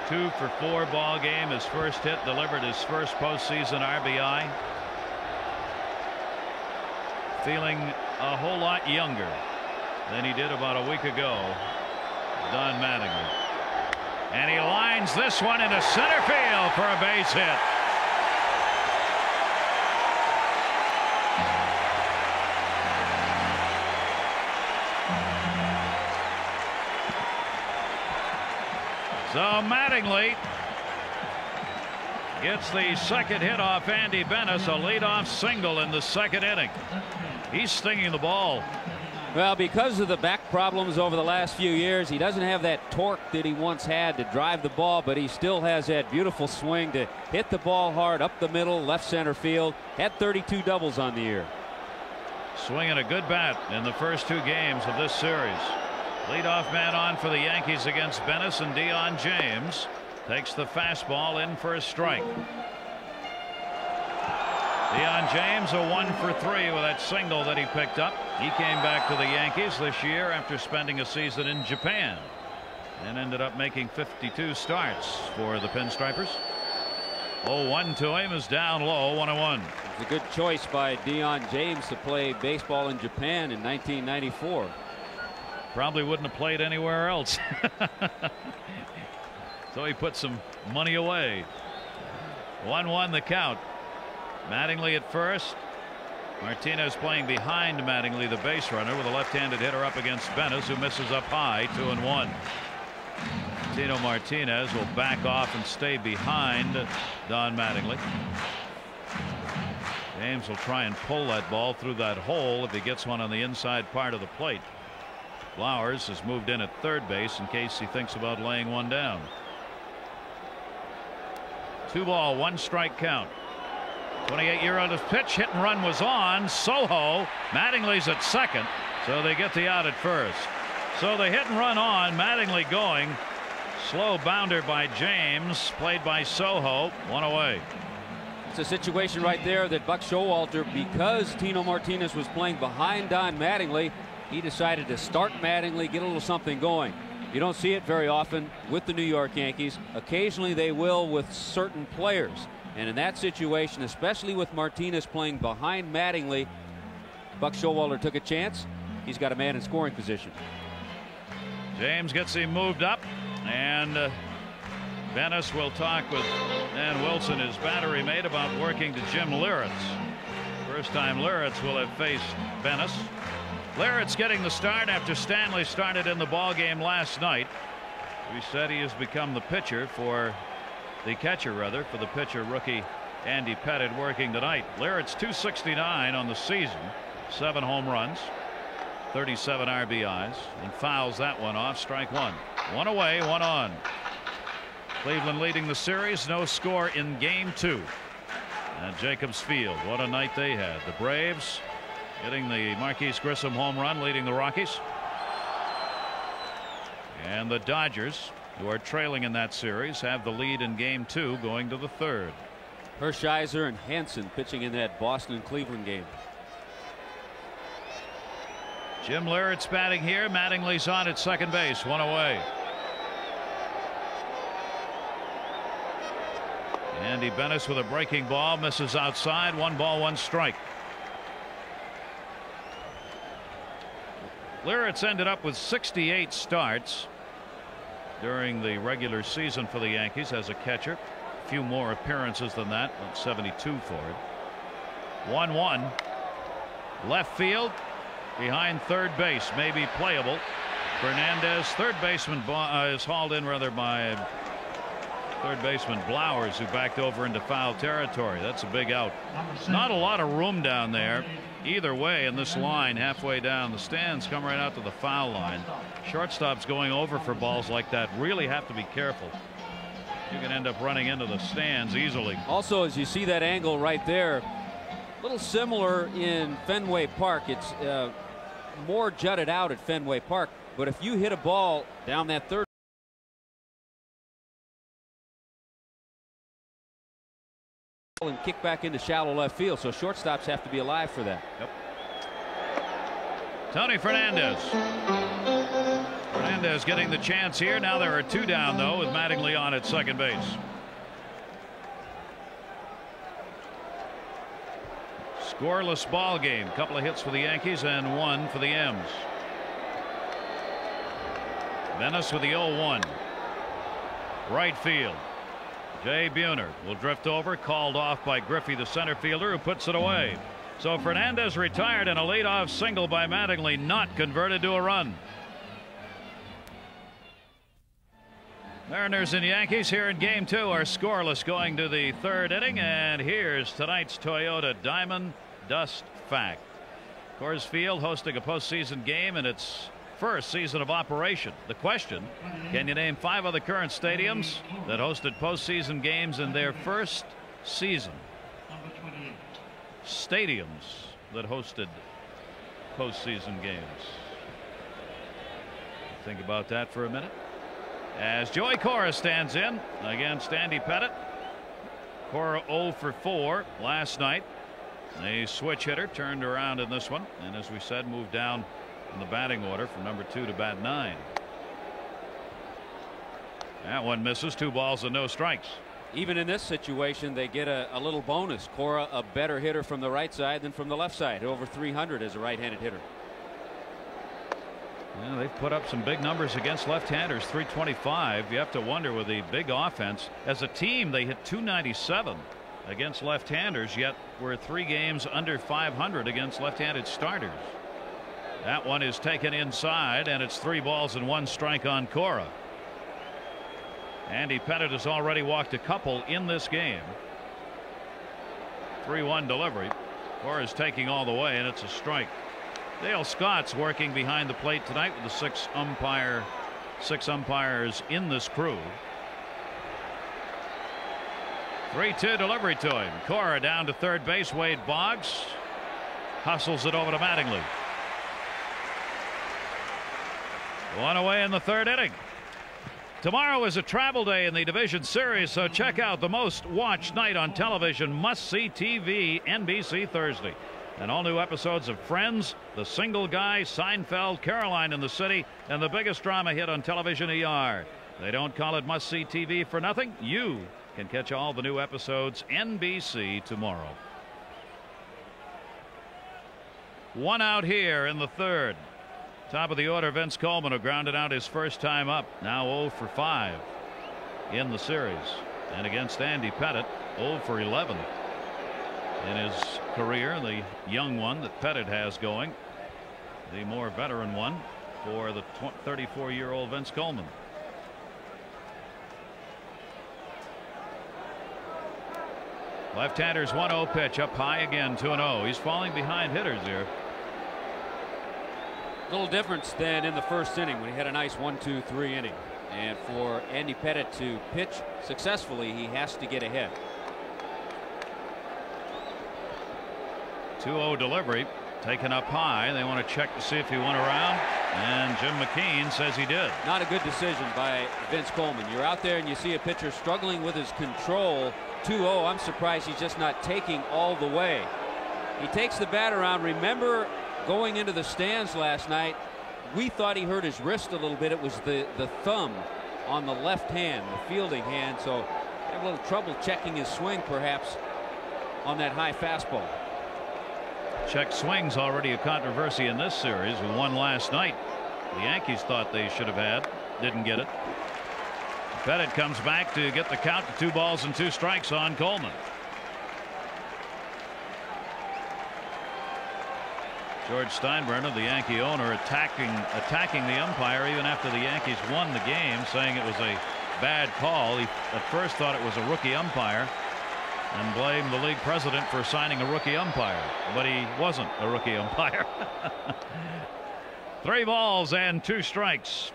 2-for-4 ball game. His first hit delivered his first postseason RBI. Feeling a whole lot younger than he did about a week ago. Don Mattingly. And he lines this one into center field for a base hit. So Mattingly gets the second hit off Andy Benes, a leadoff single in the second inning. He's stinging the ball. Well, because of the back problems over the last few years, he doesn't have that torque that he once had to drive the ball, but he still has that beautiful swing to hit the ball hard up the middle, left center field. Had 32 doubles on the year. Swinging a good bat in the first 2 games of this series. Leadoff man on for the Yankees against Benes, and Dion James takes the fastball in for a strike. Dion James a 1 for 3 with that single that he picked up. He came back to the Yankees this year after spending a season in Japan and ended up making 52 starts for the Pinstripers. 0-1 to him is down low, 1-1. It's a good choice by Dion James to play baseball in Japan in 1994. Probably wouldn't have played anywhere else. So he put some money away. 1-1 the count. Mattingly at first. Martinez playing behind Mattingly, the base runner, with a left-handed hitter up against Benes, who misses up high. 2-1. Tino Martinez will back off and stay behind Don Mattingly. James will try and pull that ball through that hole if he gets one on the inside part of the plate. Flowers has moved in at third base in case he thinks about laying one down. 2 ball, 1 strike count. 28-year-old pitch, hit and run was on. Soho, Mattingly's at second, so they get the out at first. So the hit and run on, Mattingly going. Slow bounder by James, played by Soho, 1 away. It's a situation right there that Buck Showalter, because Tino Martinez was playing behind Don Mattingly, he decided to start Mattingly, get a little something going. You don't see it very often with the New York Yankees. Occasionally they will with certain players. And in that situation, especially with Martinez playing behind Mattingly, Buck Showalter took a chance. He's got a man in scoring position. James gets him moved up, and Benes will talk with Dan Wilson, his battery mate, about working to Jim Leyritz. First time Leyritz will have faced Benes. Leyritz getting the start after Stanley started in the ball game last night. We said he has become the pitcher for the catcher rather, for the pitcher rookie Andy Pettitte working tonight. Lehret's .269 on the season, 7 home runs, 37 RBIs, and fouls that one off. Strike one. One away, one on. Cleveland leading the series. No score in game 2 at Jacobs Field. What a night they had. The Braves getting the Marquise Grissom home run, leading the Rockies. And the Dodgers, who are trailing in that series, have the lead in game 2 going to the 3rd. Hershiser and Hansen pitching in that Boston-Cleveland game. Jim Lehret's batting here. Mattingly's on at second base. One away. Andy Bennis with a breaking ball, misses outside. 1 ball, 1 strike. Lehret's ended up with 68 starts during the regular season for the Yankees as a catcher. A few more appearances than that, 72 for it. 1-1. Left field behind third base, may be playable. Fernandez, third baseman, is hauled in rather by third baseman Blowers, who backed over into foul territory. That's a big out. Not a lot of room down there either way in this line. Halfway down the stands, come right out to the foul line. Shortstops going over for balls like that really have to be careful. You can end up running into the stands easily. Also, as you see that angle right there, a little similar in Fenway Park. It's more jutted out at Fenway Park, but if you hit a ball down that third and kick back into shallow left field, so shortstops have to be alive for that. Yep. Tony Fernandez. Fernandez getting the chance here. Now there are 2 down though, with Mattingly on at second base. Scoreless ball game. Couple of hits for the Yankees and 1 for the M's. Bennis with the 0-1. Right field. Jay Buhner will drift over, called off by Griffey, the center fielder, who puts it away. So Fernandez retired in a leadoff single by Mattingly, not converted to a run. Mariners and Yankees here in game 2 are scoreless going to the 3rd inning, and here's tonight's Toyota Diamond Dust Fact. Coors Field hosting a postseason game in its first season of operation. The question: can you name 5 other current stadiums that hosted postseason games in their first season? Stadiums that hosted postseason games. Think about that for a minute as Joey Cora stands in against Andy Pettitte. Cora 0 for 4 last night. A switch hitter, turned around in this one, and as we said, moved down in the batting order from number 2 to bat 9. That one misses. 2 balls and no strikes. Even in this situation, they get a little bonus. Cora, a better hitter from the right side than from the left side, over 300 as a right-handed hitter. Yeah, they've put up some big numbers against left-handers. 325. You have to wonder, with the big offense, as a team they hit 297 against left-handers, yet we're 3 games under 500 against left-handed starters. That one is taken inside, and it's 3 balls and 1 strike on Cora. Andy Pettitte has already walked a couple in this game. 3-1 delivery. Cora's taking all the way, and it's a strike. Dale Scott's working behind the plate tonight with the 6 umpires in this crew. 3-2 delivery to him. Cora down to third base. Wade Boggs hustles it over to Mattingly. 1 away in the 3rd inning. Tomorrow is a travel day in the division series, so check out the most watched night on television, must-see TV, NBC Thursday. And all new episodes of Friends, The Single Guy, Seinfeld, Caroline in the City, and the biggest drama hit on television, ER. They don't call it must-see TV for nothing. You can catch all the new episodes NBC tomorrow. 1 out here in the 3rd. Top of the order, Vince Coleman, who grounded out his first time up, now 0 for 5 in the series. And against Andy Pettitte, 0 for 11 in his career, the young one that Pettitte has going, the more veteran one for the 34-year-old Vince Coleman. Left-hander's 1-0 pitch up high again, 2-0. He's falling behind hitters here. Little difference than in the first inning when he had a nice 1-2-3 inning. And for Andy Pettitte to pitch successfully, he has to get ahead. 2-0 delivery taken up high. They want to check to see if he went around, and Jim McKean says he did. Not a good decision by Vince Coleman. You're out there and you see a pitcher struggling with his control. 2-0. I'm surprised he's just not taking all the way. He takes the bat around. Remember, going into the stands last night, we thought he hurt his wrist a little bit. It was the thumb on the left hand, the fielding hand. So he had a little trouble checking his swing, perhaps, on that high fastball. Check swings already a controversy in this series. We won last night. The Yankees thought they should have had, didn't get it. Pettitte comes back to get the count to 2 balls and 2 strikes on Coleman. George Steinbrenner, the Yankee owner, attacking the umpire even after the Yankees won the game, saying it was a bad call. He at first thought it was a rookie umpire and blamed the league president for signing a rookie umpire, but he wasn't a rookie umpire. 3 balls and 2 strikes.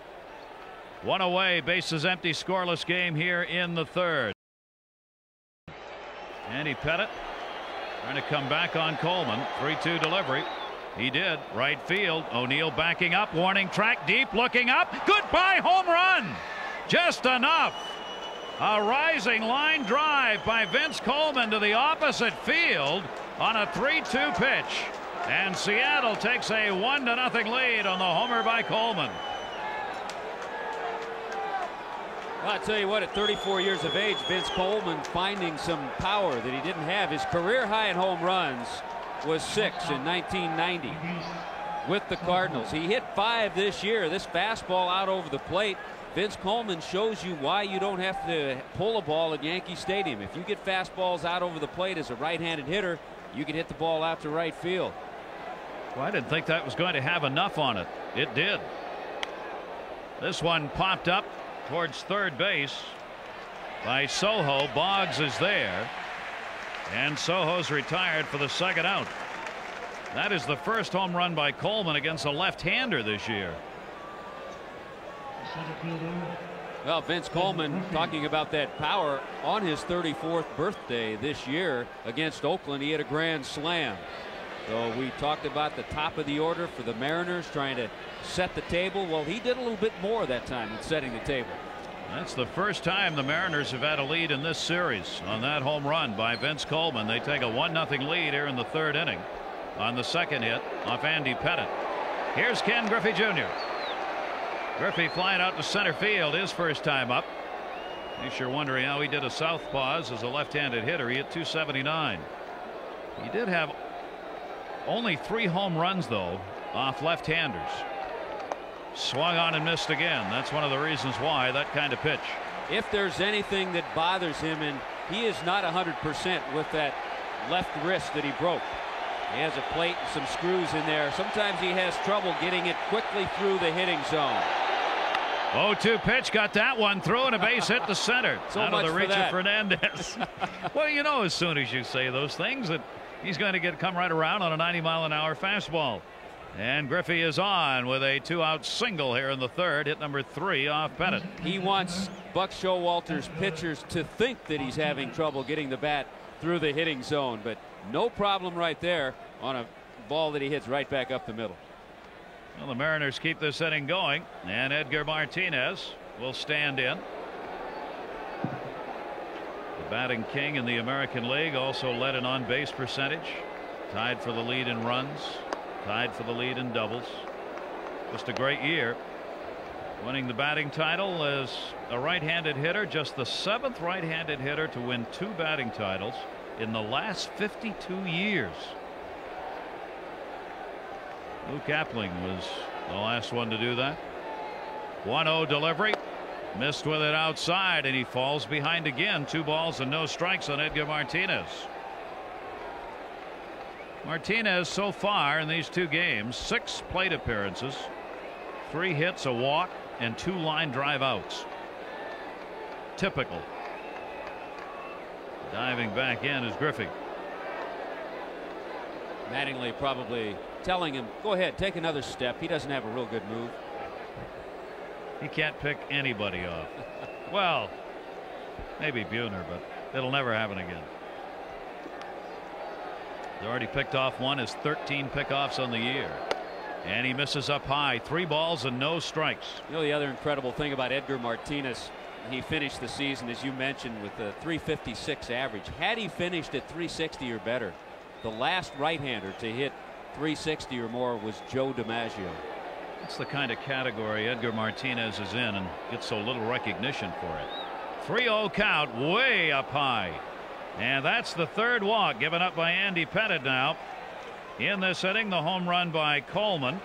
1 away, bases empty, scoreless game here in the third. Andy Pettitte trying to come back on Coleman. 3-2 delivery. He did. Right field. O'Neill backing up. Warning track deep. Looking up. Goodbye home run. Just enough. A rising line drive by Vince Coleman to the opposite field on a 3-2 pitch. And Seattle takes a 1-0 lead on the homer by Coleman. Well, I tell you what, at 34 years of age, Vince Coleman finding some power that he didn't have. His career high in home runs was 6 in 1990 with the Cardinals. He hit 5 this year. This fastball out over the plate. Vince Coleman shows you why you don't have to pull a ball at Yankee Stadium. If you get fastballs out over the plate as a right-handed hitter, you can hit the ball out to right field. Well, I didn't think that was going to have enough on it. It did. This one popped up towards third base by Soho. Boggs is there, and Soho's retired for the second out. That is the first home run by Coleman against a left-hander this year. Well, Vince Coleman talking about that power on his 34th birthday this year against Oakland. He had a grand slam. So we talked about the top of the order for the Mariners trying to set the table. Well, he did a little bit more that time in setting the table. That's the first time the Mariners have had a lead in this series on that home run by Vince Coleman. They take a 1-0 lead here in the third inning on the second hit off Andy Pettitte. Here's Ken Griffey Jr. Griffey flying out to center field his first time up. If you're wondering how he did a southpaw as a left-handed hitter, he hit .279. He did have only 3 home runs though off left-handers. Swung on and missed again. That's one of the reasons why that kind of pitch. If there's anything that bothers him, and he is not 100% with that left wrist that he broke. He has a plate and some screws in there. Sometimes he has trouble getting it quickly through the hitting zone. 0-2 pitch, got that one through, and a base hit to center. So out much of the reach for of Fernandez. Well, you know, as soon as you say those things, that he's going to come right around on a 90-mile-an-hour fastball. And Griffey is on with a 2-out single here in the third. Hit number 3 off Pettitte. He wants Buck Showalter's pitchers to think that he's having trouble getting the bat through the hitting zone, but no problem right there on a ball that he hits right back up the middle. Well, the Mariners keep this inning going, and Edgar Martinez will stand in. The batting king in the American League, also led in on-base percentage, tied for the lead in runs, tied for the lead in doubles. Just a great year. Winning the batting title as a right-handed hitter, just the 7th right-handed hitter to win 2 batting titles in the last 52 years. Lou Kapling was the last one to do that. 1-0 delivery, missed with it outside, and he falls behind again. 2 balls and no strikes on Edgar Martinez. Martinez so far in these 2 games, 6 plate appearances, 3 hits, a walk, and 2 line drive outs. Typical. Diving back in is Griffey. Mattingly probably telling him, go ahead, take another step. He doesn't have a real good move. He can't pick anybody off. Well, maybe Buhner, but it'll never happen again. He's already picked off one. His 13 pickoffs on the year. And he misses up high. 3 balls and no strikes. You know, the other incredible thing about Edgar Martinez, he finished the season, as you mentioned, with a 356 average. Had he finished at 360 or better, the last right-hander to hit 360 or more was Joe DiMaggio. That's the kind of category Edgar Martinez is in and gets so little recognition for it. 3-0 count, way up high. And that's the 3rd walk given up by Andy Pettitte now. In this inning, the home run by Coleman,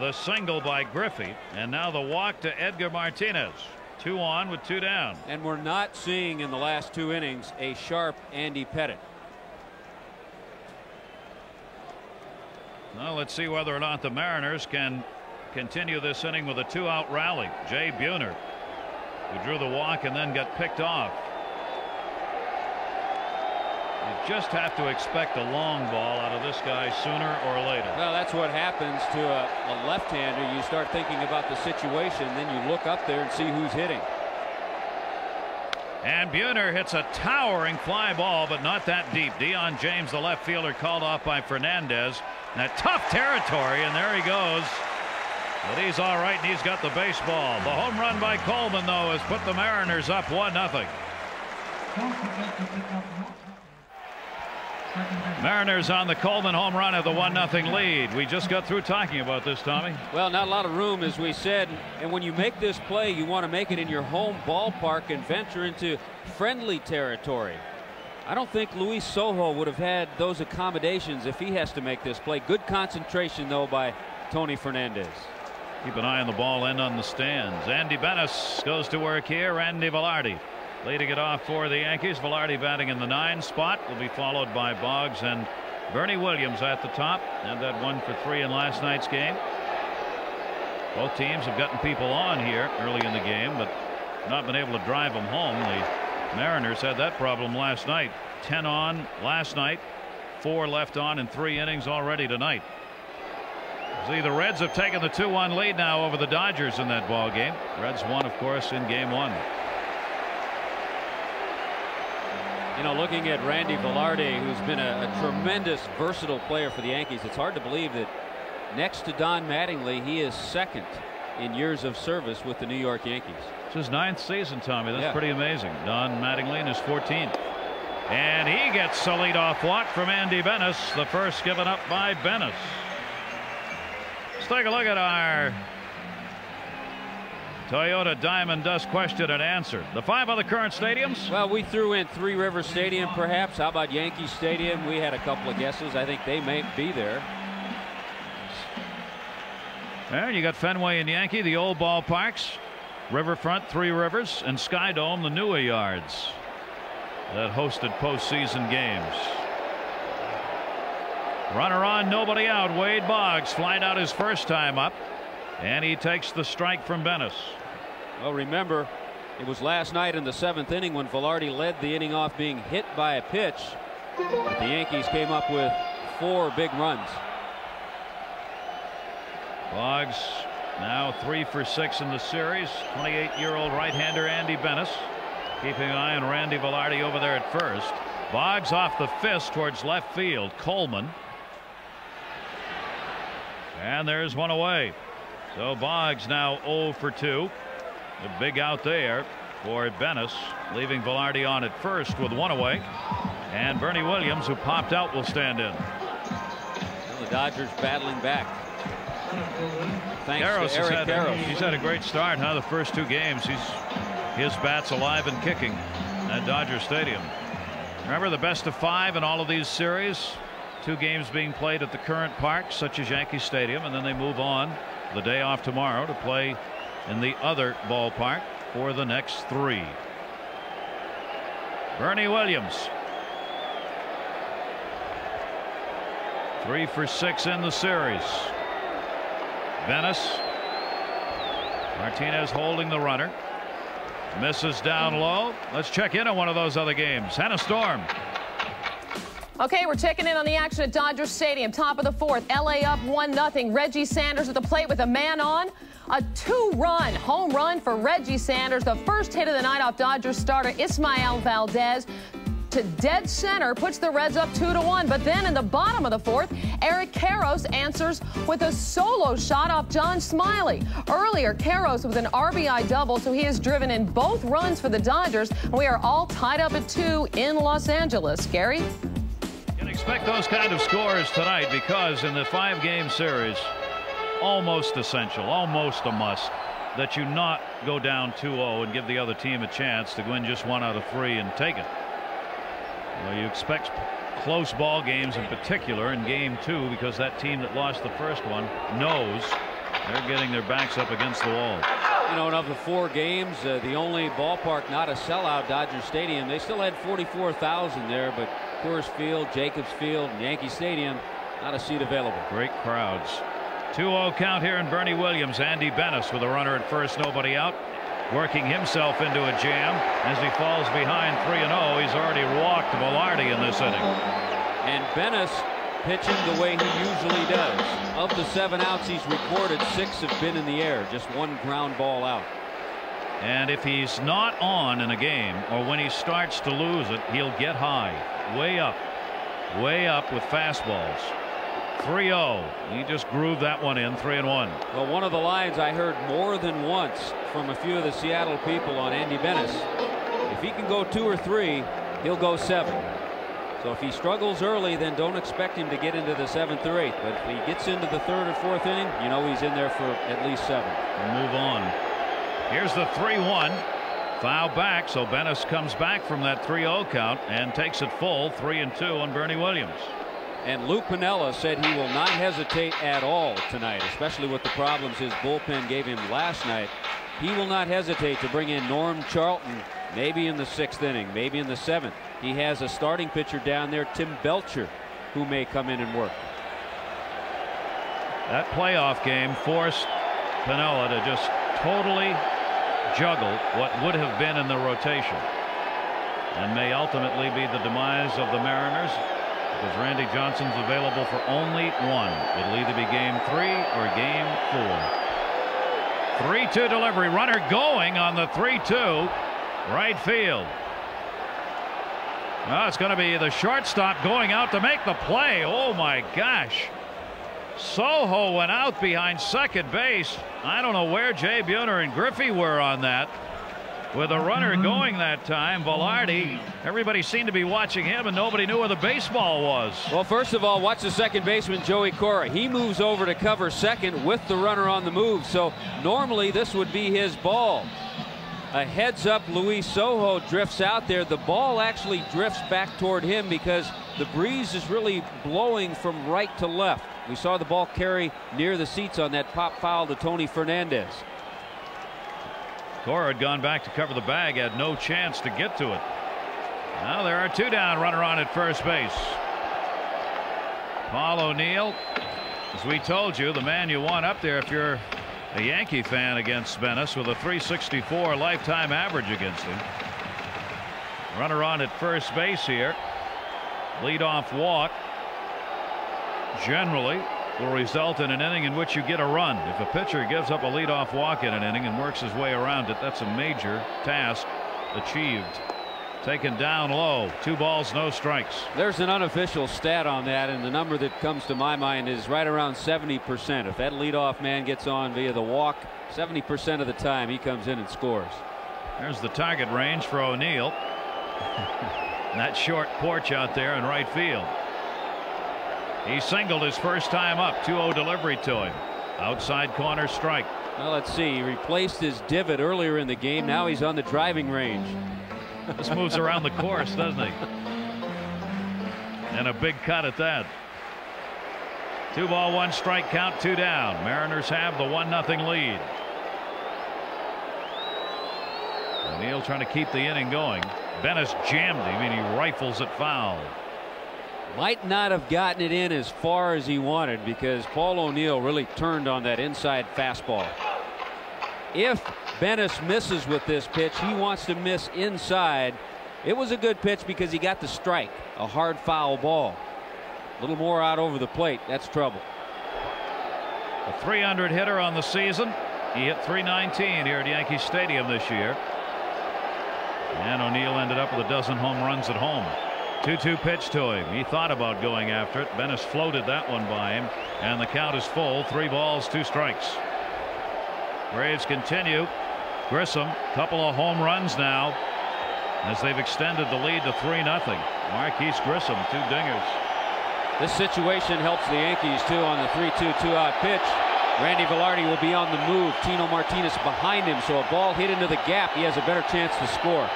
the single by Griffey, and now the walk to Edgar Martinez. 2 on with 2 down. And we're not seeing in the last 2 innings a sharp Andy Pettitte. Well, let's see whether or not the Mariners can continue this inning with a 2-out rally. Jay Buhner, who drew the walk and then got picked off. You just have to expect a long ball out of this guy sooner or later. Well, that's what happens to a left-hander. You start thinking about the situation, then you look up there and see who's hitting. And Buhner hits a towering fly ball, but not that deep. Dion James, the left fielder, called off by Fernandez. Now, tough territory, and there he goes. But he's all right, and he's got the baseball. The home run by Coleman, though, has put the Mariners up 1-0. Mariners on the Coleman home run of the 1-0 lead. We just got through talking about this, Tommy. Well, not a lot of room, as we said, and when you make this play, you want to make it in your home ballpark and venture into friendly territory. I don't think Luis Sojo would have had those accommodations if he has to make this play. Good concentration, though, by Tony Fernandez. Keep an eye on the ball and on the stands. Andy Benes goes to work here. Randy Velarde leading it off for the Yankees. Velarde batting in the 9 spot, will be followed by Boggs and Bernie Williams at the top. Had that 1 for 3 in last night's game. Both teams have gotten people on here early in the game, but not been able to drive them home. The Mariners had that problem last night. 10 on last night, 4 left on in 3 innings already tonight. See, the Reds have taken the 2-1 lead now over the Dodgers in that ball game. Reds won, of course, in game 1. You know, looking at Randy Velarde, who's been a tremendous versatile player for the Yankees, it's hard to believe that next to Don Mattingly, he is 2nd in years of service with the New York Yankees. It's his 9th season, Tommy. That's pretty amazing. Don Mattingly in his 14th. And he gets a leadoff walk from Andy Benes, the first given up by Benes. Let's take a look at our Toyota Diamond Dust question and answer. The 5 other current stadiums. Well, we threw in Three River Stadium, perhaps. How about Yankee Stadium? We had a couple of guesses. I think they may be there. Well, you got Fenway and Yankee, the old ballparks, Riverfront, Three Rivers, and Sky Dome, the newer yards that hosted postseason games. Runner on, nobody out. Wade Boggs flying out his first time up, and he takes the strike from Benes. Well, remember, it was last night in the 7th inning when Velarde led the inning off being hit by a pitch. But the Yankees came up with 4 big runs. Boggs now 3 for 6 in the series. 28-year-old right-hander Andy Benes keeping an eye on Randy Velarde over there at first. Boggs off the fist towards left field. Coleman. And there's one away. So Boggs now 0 for 2. A big out there for Benes, leaving Velarde on at first with 1 away. And Bernie Williams, who popped out, will stand in. Well, the Dodgers battling back. Thanks to Eric Karros. He's had a great start, huh? The first 2 games, his bat's alive and kicking at Dodger Stadium. Remember, the best of 5 in all of these series. 2 games being played at the current park, such as Yankee Stadium, and then they move on the day off tomorrow to play in the other ballpark for the next 3. Bernie Williams, 3 for 6 in the series. Benes, Martinez holding the runner. Misses down low. Let's check in on one of those other games. Hannah Storm. Okay, we're checking in on the action at Dodger Stadium. Top of the fourth, LA up 1-0. Reggie Sanders at the plate with a man on. A 2-run home run for Reggie Sanders. The first hit of the night off Dodgers starter Ismael Valdez to dead center, puts the Reds up 2-1. But then in the bottom of the fourth, Eric Karros answers with a solo shot off John Smiley. Earlier, Karros with an RBI double, so he has driven in both runs for the Dodgers. We are all tied up at 2 in Los Angeles. Gary? Expect those kind of scores tonight, because in the 5-game series, almost essential, almost a must, that you not go down 2-0 and give the other team a chance to win just 1 out of 3 and take it. Well, you expect close ball games, in particular in game 2, because that team that lost the first one knows they're getting their backs up against the wall. You know, and of the 4 games, the only ballpark not a sellout, Dodger Stadium, they still had 44,000 there, but Coors Field, Jacobs Field, and Yankee Stadium, not a seat available. Great crowds. 2-0 count here in Bernie Williams. Andy Bennis with a runner at first, nobody out, working himself into a jam as he falls behind 3-0. He's already walked Velarde in this inning. And Bennis pitching the way he usually does. Of the 7 outs he's recorded, 6 have been in the air, just 1 ground ball out. And if he's not on in a game, or when he starts to lose it, he'll get high, way up with fastballs. 3-0. He just grooved that one in. 3-1. Well, one of the lines I heard more than once from a few of the Seattle people on Andy Bennis, if he can go 2 or 3, he'll go 7. So if he struggles early, then don't expect him to get into the 7th or 8th. But if he gets into the 3rd or 4th inning, you know he's in there for at least 7. We'll move on. Here's the 3-1. Foul back, so Bennis comes back from that 3-0 count and takes it full. 3-2 on Bernie Williams. And Lou Piniella said he will not hesitate at all tonight, especially with the problems his bullpen gave him last night. He will not hesitate to bring in Norm Charlton, maybe in the 6th inning, maybe in the 7th. He has a starting pitcher down there, Tim Belcher, who may come in and work. That playoff game forced Piniella to just totally juggle what would have been in the rotation, and may ultimately be the demise of the Mariners, because Randy Johnson's available for only 1. It'll either be game 3 or game 4. 3-2 delivery, runner going on the 3-2, right field. Well, it's going to be the shortstop going out to make the play. Oh my gosh. Soho went out behind second base. I don't know where Jay Buhner and Griffey were on that. With a runner going that time, Velarde, everybody seemed to be watching him, and nobody knew where the baseball was. Well, first of all, watch the second baseman, Joey Cora. He moves over to cover second with the runner on the move. So normally this would be his ball. A heads up, Luis Soho drifts out there. The ball actually drifts back toward him because the breeze is really blowing from right to left. We saw the ball carry near the seats on that pop foul to Tony Fernandez. Cora had gone back to cover the bag, had no chance to get to it. Now there are 2 down, runner on at first base. Paul O'Neill, as we told you, the man you want up there if you're a Yankee fan against Bennis, with a 364 lifetime average against him. Runner on at first base here. Leadoff walk generally will result in an inning in which you get a run. If a pitcher gives up a leadoff walk in an inning and works his way around it, that's a major task achieved. Taken down low. 2 balls, no strikes. There's an unofficial stat on that, and the number that comes to my mind is right around 70%. If that leadoff man gets on via the walk, 70% of the time he comes in and scores. There's the target range for O'Neill. That short porch out there in right field. He singled his first time up. 2-0 delivery to him. Outside corner strike. Well, let's see. He replaced his divot earlier in the game. Now he's on the driving range. This moves around the course, doesn't he? And a big cut at that. 2 ball, 1 strike count, 2 down. Mariners have the 1-0 lead. O'Neill trying to keep the inning going. Bennis jammed him and he rifles it foul. Might not have gotten it in as far as he wanted because Paul O'Neill really turned on that inside fastball. if Bennis misses with this pitch, he wants to miss inside. It was a good pitch because he got the strike, a hard foul ball. A little more out over the plate. That's trouble. A 300 hitter on the season. He hit 319 here at Yankee Stadium this year. And O'Neill ended up with a dozen home runs at home. 2-2 pitch to him. He thought about going after it. Bennis floated that one by him. And the count is full. 3 balls, 2 strikes. Braves continue. Grissom, couple of home runs now as they've extended the lead to 3-0. Marquise Grissom, 2 dingers. This situation helps the Yankees too on the 3-2 2-out pitch. Randy Velarde will be on the move. Tino Martinez behind him, so a ball hit into the gap, he has a better chance to score.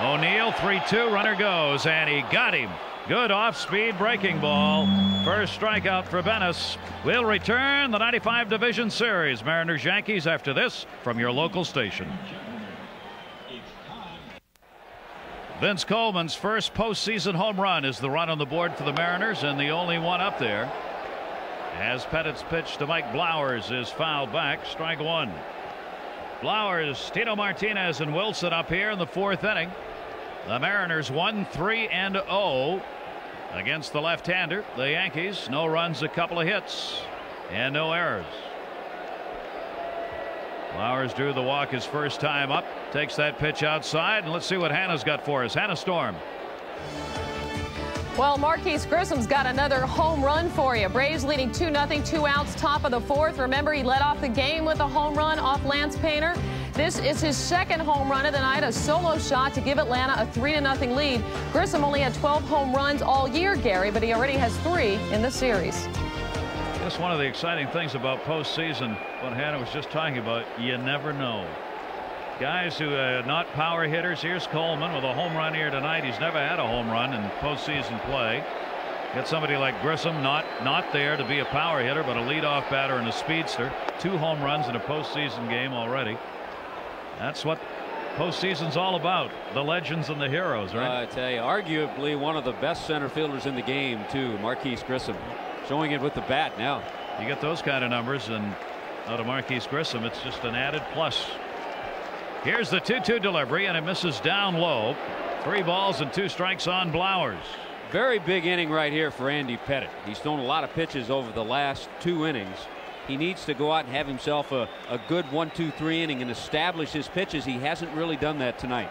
O'Neill, 3-2, runner goes, and he got him. Good off-speed breaking ball. First strikeout for Bennis. We'll return the 95 Division Series. Mariners Yankees after this from your local station. Vince Coleman's first postseason home run is the run on the board for the Mariners, and the only one up there. As Pettit's pitch to Mike Blowers is fouled back. Strike 1. Blowers, Tino Martinez, and Wilson up here in the 4th inning. The Mariners 1-3-0 against the left-hander. The Yankees, no runs, a couple of hits, and no errors. Flowers drew the walk his first time up. Takes that pitch outside, and let's see what Hannah's got for us. Hannah Storm. Well, Marquise Grissom's got another home run for you. Braves leading 2-0, 2 outs, top of the 4th. Remember, he led off the game with a home run off Lance Painter. This is his 2nd home run of the night, a solo shot to give Atlanta a 3-0 lead. Grissom only had 12 home runs all year, Gary, but he already has 3 in the series. That's one of the exciting things about postseason, what Hannah was just talking about. You never know. Guys who are not power hitters. Here's Coleman with a home run here tonight. He's never had a home run in postseason play. Get somebody like Grissom, not there to be a power hitter, but a leadoff batter and a speedster. 2 home runs in a postseason game already. That's what postseason's all about. The legends and the heroes, right? I tell you, arguably one of the best center fielders in the game, too, Marquise Grissom. Showing it with the bat now. You get those kind of numbers, and out of Marquise Grissom, it's just an added plus. Here's the 2-2 delivery, and it misses down low. 3 balls and 2 strikes on Blowers. Very big inning right here for Andy Pettitte. He's thrown a lot of pitches over the last 2 innings. He needs to go out and have himself a good 1-2-3 inning and establish his pitches. He hasn't really done that tonight.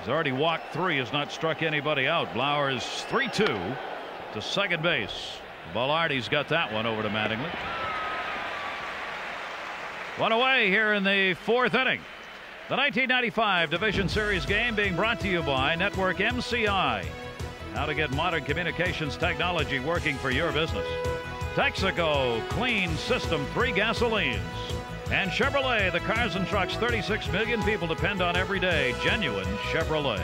He's already walked 3, has not struck anybody out. Blowers 3-2 to second base. Velarde's got that one over to Mattingly. 1 away here in the 4th inning. The 1995 Division Series game being brought to you by Network MCI. How to get modern communications technology working for your business. Texaco Clean System 3 gasolines. And Chevrolet, the cars and trucks 36 million people depend on every day. Genuine Chevrolet.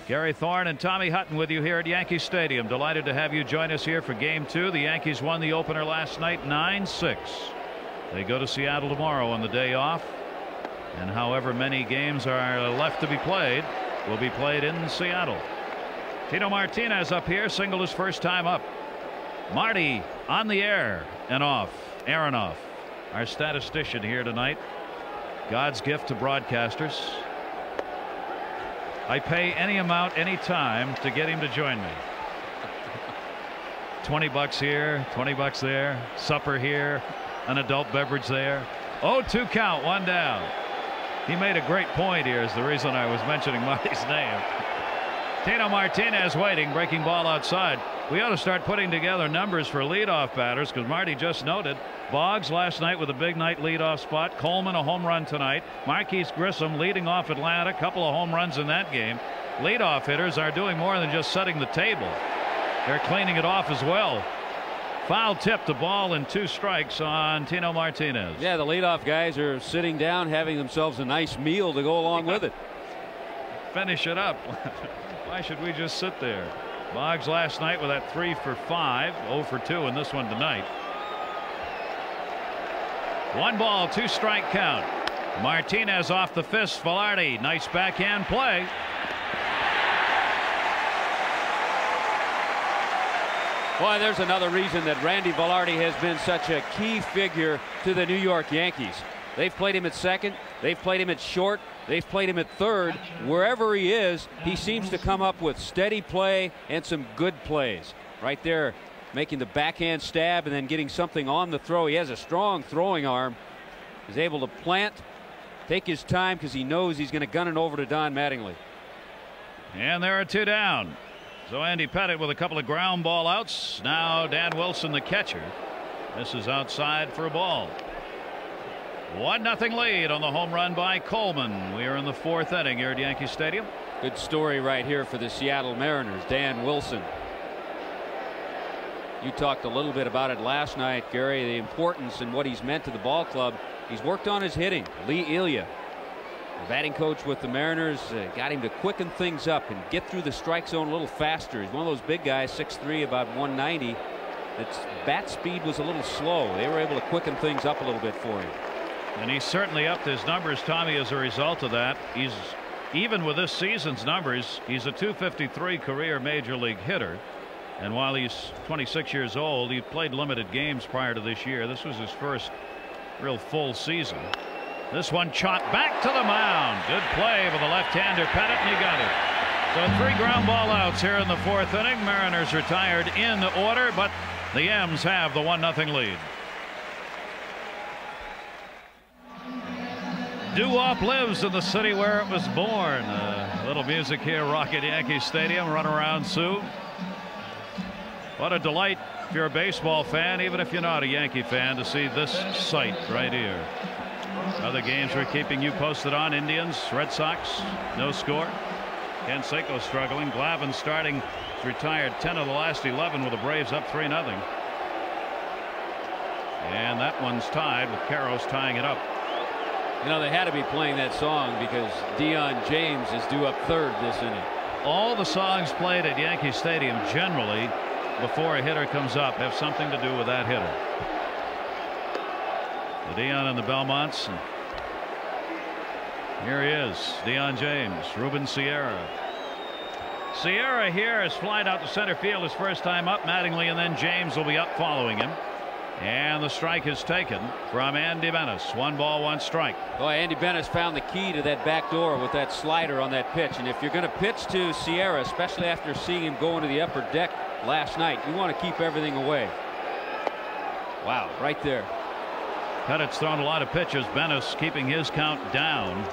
Gary Thorne and Tommy Hutton with you here at Yankee Stadium. Delighted to have you join us here for Game 2. The Yankees won the opener last night 9-6. They go to Seattle tomorrow on the day off. And however many games are left to be played will be played in Seattle. Tino Martinez up here, singled his first time up. Marty on the air and off. Aronoff, our statistician here tonight. God's gift to broadcasters. I pay any amount, any time to get him to join me. $20 here, $20 there, supper here, an adult beverage there. 0-2 count, 1 down. He made a great point here, is the reason I was mentioning Marty's name. Tino Martinez waiting, breaking ball outside. We ought to start putting together numbers for leadoff batters, because Marty just noted Boggs last night with a big night leadoff spot. Coleman a home run tonight. Marquise Grissom leading off Atlanta, a couple of home runs in that game. Leadoff hitters are doing more than just setting the table. They're cleaning it off as well. Foul tip, the ball and 2 strikes on Tino Martinez. Yeah, the leadoff guys are sitting down having themselves a nice meal to go along with it. Finish it up. Why should we just sit there? Boggs last night with that 3 for 5, 0 for 2 in this one tonight. 1 ball, 2 strike count. Martinez off the fist. Velarde, nice backhand play. Boy, there's another reason that Randy Velarde has been such a key figure to the New York Yankees. They've played him at second. They've played him at short. They've played him at third. Wherever he is, he seems to come up with steady play and some good plays. Right there, making the backhand stab and then getting something on the throw. He has a strong throwing arm. He's able to plant, take his time because he knows he's going to gun it over to Don Mattingly. And there are 2 down. So Andy Pettit with a couple of ground ball outs. Now Dan Wilson, the catcher. This is outside for a ball. 1-0 lead on the home run by Coleman. We are in the 4th inning here at Yankee Stadium. Good story right here for the Seattle Mariners. Dan Wilson. You talked a little bit about it last night, Gary, the importance and what he's meant to the ball club. He's worked on his hitting. Lee Elia, the batting coach with the Mariners, got him to quicken things up and get through the strike zone a little faster. He's one of those big guys, 6'3", about 190. Its bat speed was a little slow. They were able to quicken things up a little bit for him. And he's certainly upped his numbers, Tommy, as a result of that. He's, even with this season's numbers, he's a .253 career major league hitter. And while he's 26 years old, he played limited games prior to this year. This was his first real full season. This one chopped back to the mound. Good play with the left-hander Pettit, and he got it. So 3 ground ball outs here in the 4th inning. Mariners retired in order, but the M's have the 1-0 lead. Doo-wop lives in the city where it was born. A little music here, Rocket Yankee Stadium, Run Around Sue. What a delight if you're a baseball fan, even if you're not a Yankee fan, to see this sight right here. Other games we're keeping you posted on: Indians, Red Sox, no score. Ken Seiko struggling. Glavine starting. He's retired 10 of the last 11 with the Braves up 3-0. And that one's tied with Caros tying it up. You know, they had to be playing that song because Dion James is due up 3rd this inning. All the songs played at Yankee Stadium generally before a hitter comes up have something to do with that hitter. The Dion and the Belmonts. And here he is, Dion James, Ruben Sierra. Sierra here has flied out to center field his first time up. Mattingly and then James will be up following him. And the strike is taken from Andy Benes. 1 ball, 1 strike. Boy, Andy Benes found the key to that back door with that slider on that pitch. And if you're going to pitch to Sierra, especially after seeing him go into the upper deck last night, you want to keep everything away. Wow, right there. Pettit's thrown a lot of pitches. Benes keeping his count down.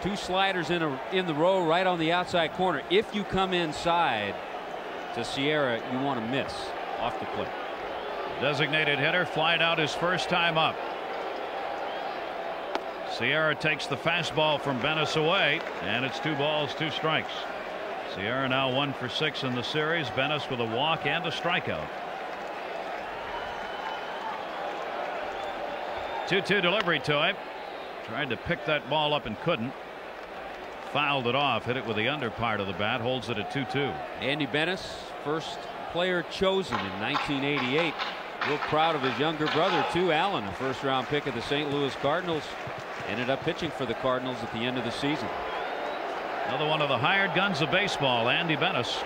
2 sliders in the row right on the outside corner. If you come inside to Sierra, you want to miss off the plate. Designated hitter flied out his first time up. Sierra takes the fastball from Benes away, and it's 2 balls, 2 strikes. Sierra now 1 for 6 in the series. Benes with a walk and a strikeout. 2-2 delivery to him. Tried to pick that ball up and couldn't. Fouled it off, hit it with the under part of the bat, holds it at 2-2. Andy Benes, first player chosen in 1988. Real proud of his younger brother too, Allen, a first-round pick of the St. Louis Cardinals. Ended up pitching for the Cardinals at the end of the season. Another one of the hired guns of baseball, Andy Benes,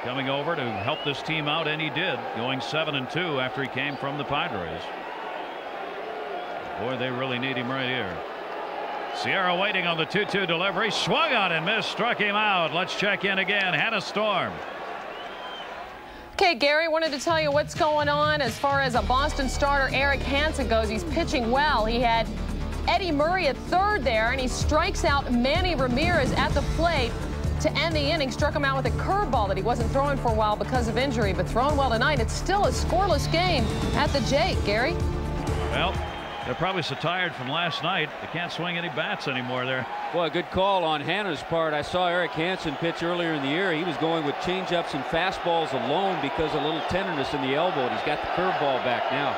coming over to help this team out, and he did, going 7-2 after he came from the Padres. Boy, they really need him right here. Sierra waiting on the 2-2 delivery, swung on and missed, struck him out. Let's check in again. Hannah Storm. Okay, Gary, wanted to tell you what's going on as far as a Boston starter, Eric Hansen, goes. He's pitching well. He had Eddie Murray at 3rd there, and he strikes out Manny Ramirez at the plate to end the inning. Struck him out with a curveball that he wasn't throwing for a while because of injury, but throwing well tonight. It's still a scoreless game at the Jake, Gary. Well, they're probably so tired from last night they can't swing any bats anymore there. Boy, a good call on Hannah's part. I saw Eric Hansen pitch earlier in the year. He was going with changeups and fastballs alone because of a little tenderness in the elbow. And he's got the curveball back now.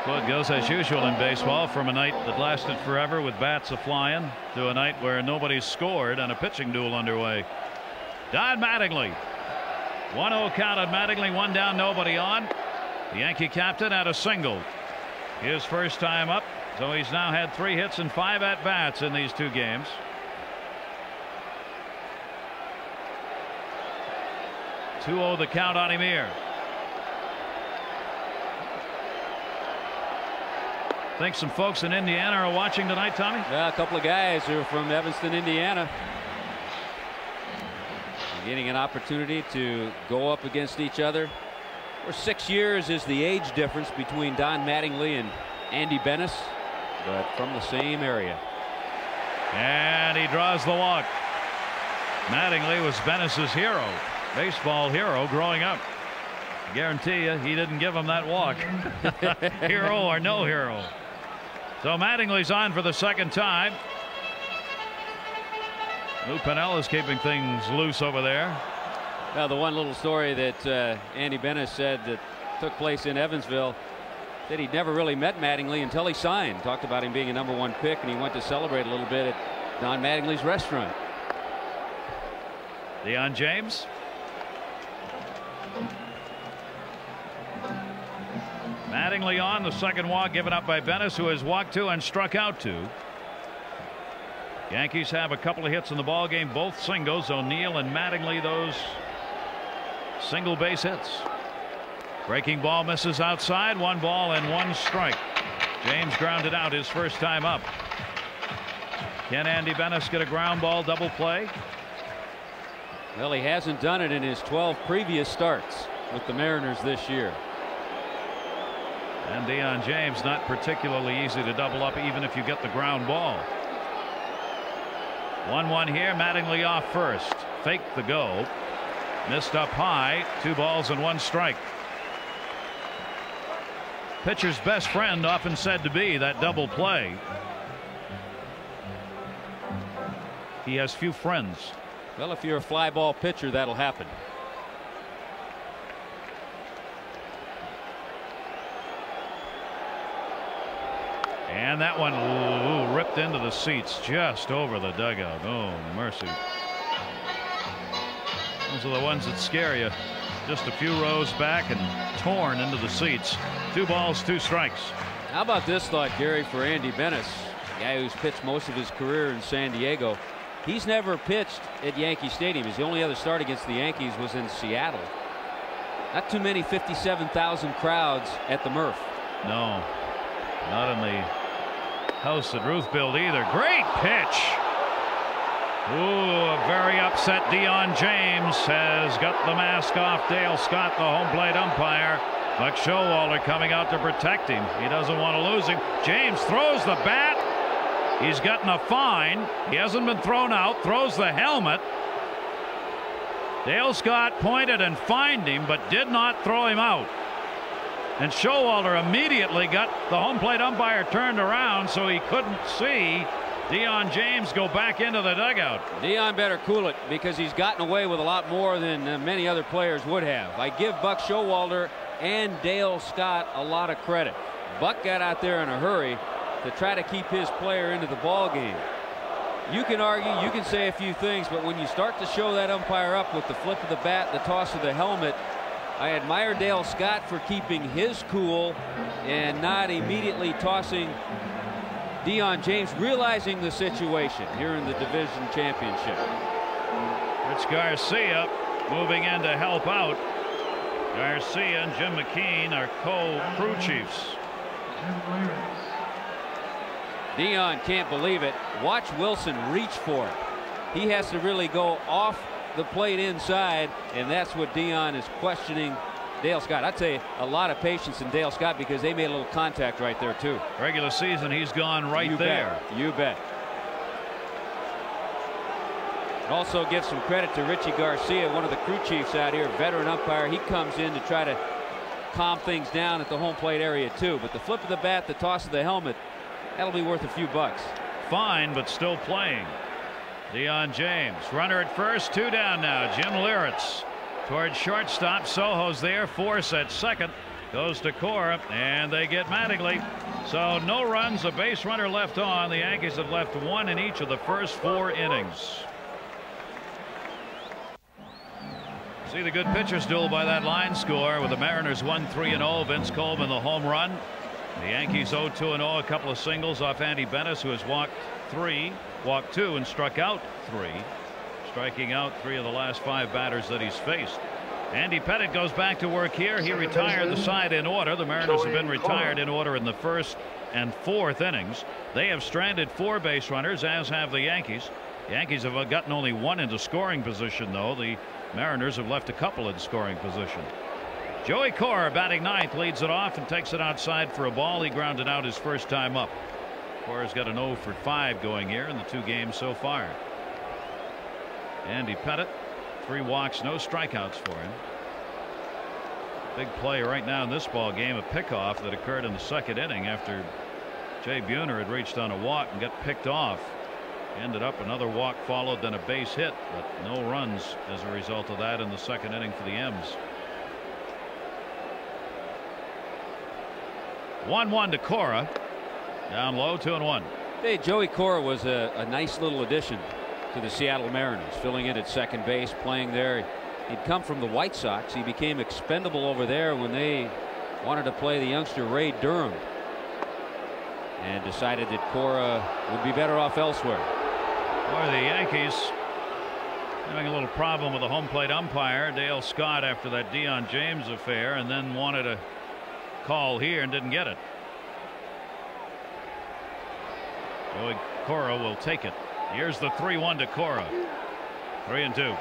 So it goes as usual in baseball, from a night that lasted forever with bats a-flying to a night where nobody scored and a pitching duel underway. Don Mattingly. 1-0 count on Mattingly, 1 down, nobody on. The Yankee captain had a single. His first time up, so he's now had 3 hits and 5 at-bats in these 2 games. 2-0 the count on him here. Think some folks in Indiana are watching tonight, Tommy? Yeah, a couple of guys who are from Evanston, Indiana. Getting an opportunity to go up against each other. For 6 years is the age difference between Don Mattingly and Andy Bennis, but from the same area. And he draws the walk. Mattingly was Bennis's hero, baseball hero growing up. I guarantee you he didn't give him that walk. Hero or no hero. So Mattingly's on for the second time. Lou Piniella is keeping things loose over there. Well, the one little story that Andy Bennis said that took place in Evansville, that he'd never really met Mattingly until he signed. Talked about him being a #1 pick, and he went to celebrate a little bit at Don Mattingly's restaurant. Dion James. Mattingly on the second walk given up by Bennis, who has walked 2 and struck out 2. Yankees have a couple of hits in the ball game, both singles. O'Neill and Mattingly, those single base hits. Breaking ball misses outside. 1 ball and 1 strike. James grounded out his first time up. Can Andy Bennis get a ground ball double play? Well, he hasn't done it in his 12 previous starts with the Mariners this year. And Dion James not particularly easy to double up even if you get the ground ball. 1-1 here. Mattingly off first. Faked the go. Missed up high. 2 balls and 1 strike. Pitcher's best friend often said to be that double play. He has few friends. Well, if you're a fly ball pitcher, that'll happen. And that one ripped into the seats just over the dugout. Oh, mercy. Those are the ones that scare you. Just a few rows back and torn into the seats. 2 balls, 2 strikes. How about this thought, Gary, for Andy Bennis, a guy who's pitched most of his career in San Diego. He's never pitched at Yankee Stadium. His only other start against the Yankees was in Seattle. Not too many 57,000 crowds at the Murph. No, not in the house that Ruth built either. Great pitch. Ooh, a very upset Dion James has got the mask off. Dale Scott, the home plate umpire. Buck Showalter coming out to protect him. He doesn't want to lose him. James throws the bat. He's gotten a fine. He hasn't been thrown out. Throws the helmet. Dale Scott pointed and fined him, but did not throw him out. And Showalter immediately got the home plate umpire turned around so he couldn't see Dion James go back into the dugout. Dion better cool it because he's gotten away with a lot more than many other players would have. I give Buck Showalter and Dale Scott a lot of credit. Buck got out there in a hurry to try to keep his player into the ball game. You can argue, you can say a few things, but when you start to show that umpire up with the flip of the bat, the toss of the helmet, I admire Dale Scott for keeping his cool and not immediately tossing Dion James, realizing the situation here in the division championship. Rich Garcia moving in to help out. Garcia and Jim McKean are co-crew chiefs. Dion can't believe it. Watch Wilson reach for it. He has to really go off the plate inside, and that's what Dion is questioning Dale Scott. I'd say a lot of patience in Dale Scott because they made a little contact right there too. Regular season, he's gone right there. You bet. Also give some credit to Richie Garcia, one of the crew chiefs out here, veteran umpire. He comes in to try to calm things down at the home plate area too. But the flip of the bat, the toss of the helmet, that'll be worth a few bucks. Fine, but still playing. Dion James, runner at first, 2 down now. Jim Liritz towards shortstop. Soho's there. Force at second. Goes to Cora, and they get Mattingly. So no runs, a base runner left on. The Yankees have left 1 in each of the first 4 innings. See the good pitchers duel by that line score with the Mariners 1-3-0. Vince Coleman the home run. The Yankees 0-2-0, a couple of singles off Andy Bennis, who has walked 2 and struck out 3, striking out 3 of the last 5 batters that he's faced. Andy Pettitte goes back to work here. He retired the side in order. The Mariners have been retired in order in the first and fourth innings. They have stranded 4 base runners, as have the Yankees. The Yankees have gotten only 1 into scoring position, though. The Mariners have left a couple in scoring position. Joey Cora, batting ninth, leads it off and takes it outside for a ball. He grounded out his first time up. Cora's got an 0 for 5 going here in the 2 games so far. Andy Pettitte, 3 walks, no strikeouts for him. Big play right now in this ball game, a pickoff that occurred in the second inning after Jay Buhner had reached on a walk and got picked off. Ended up another walk followed, then a base hit, but no runs as a result of that in the second inning for the M's. 1-1 to Cora. Down low, 2-1. Hey, Joey Cora was a nice little addition to the Seattle Mariners, filling in at second base, playing there. He'd come from the White Sox. He became expendable over there when they wanted to play the youngster Ray Durham, and decided that Cora would be better off elsewhere. Boy, the Yankees having a little problem with the home plate umpire, Dale Scott, after that Deion James affair, and then wanted a call here and didn't get it. Joey Cora will take it. Here's the 3-1 to Cora. 3-2.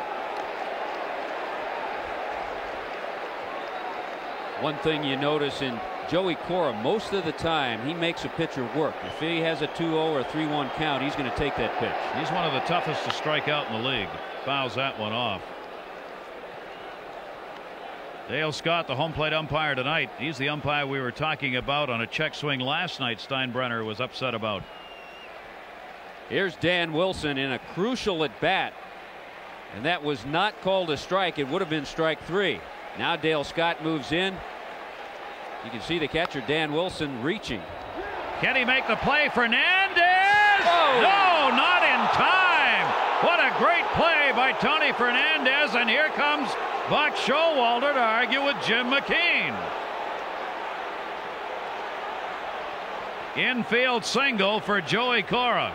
One thing you notice in Joey Cora, most of the time he makes a pitcher work. If he has a 2-0 or a 3-1 count, he's going to take that pitch. He's one of the toughest to strike out in the league. Fouls that one off. Dale Scott, the home plate umpire tonight. He's the umpire we were talking about on a check swing last night. Steinbrenner was upset about. Here's Dan Wilson in a crucial at bat, and that was not called a strike. It would have been strike 3. Now Dale Scott moves in. You can see the catcher Dan Wilson reaching. Can he make the play? Fernandez! Oh. No, not in time. What a great play by Tony Fernandez, and here comes Buck Showalter to argue with Jim McKean. Infield single for Joey Cora.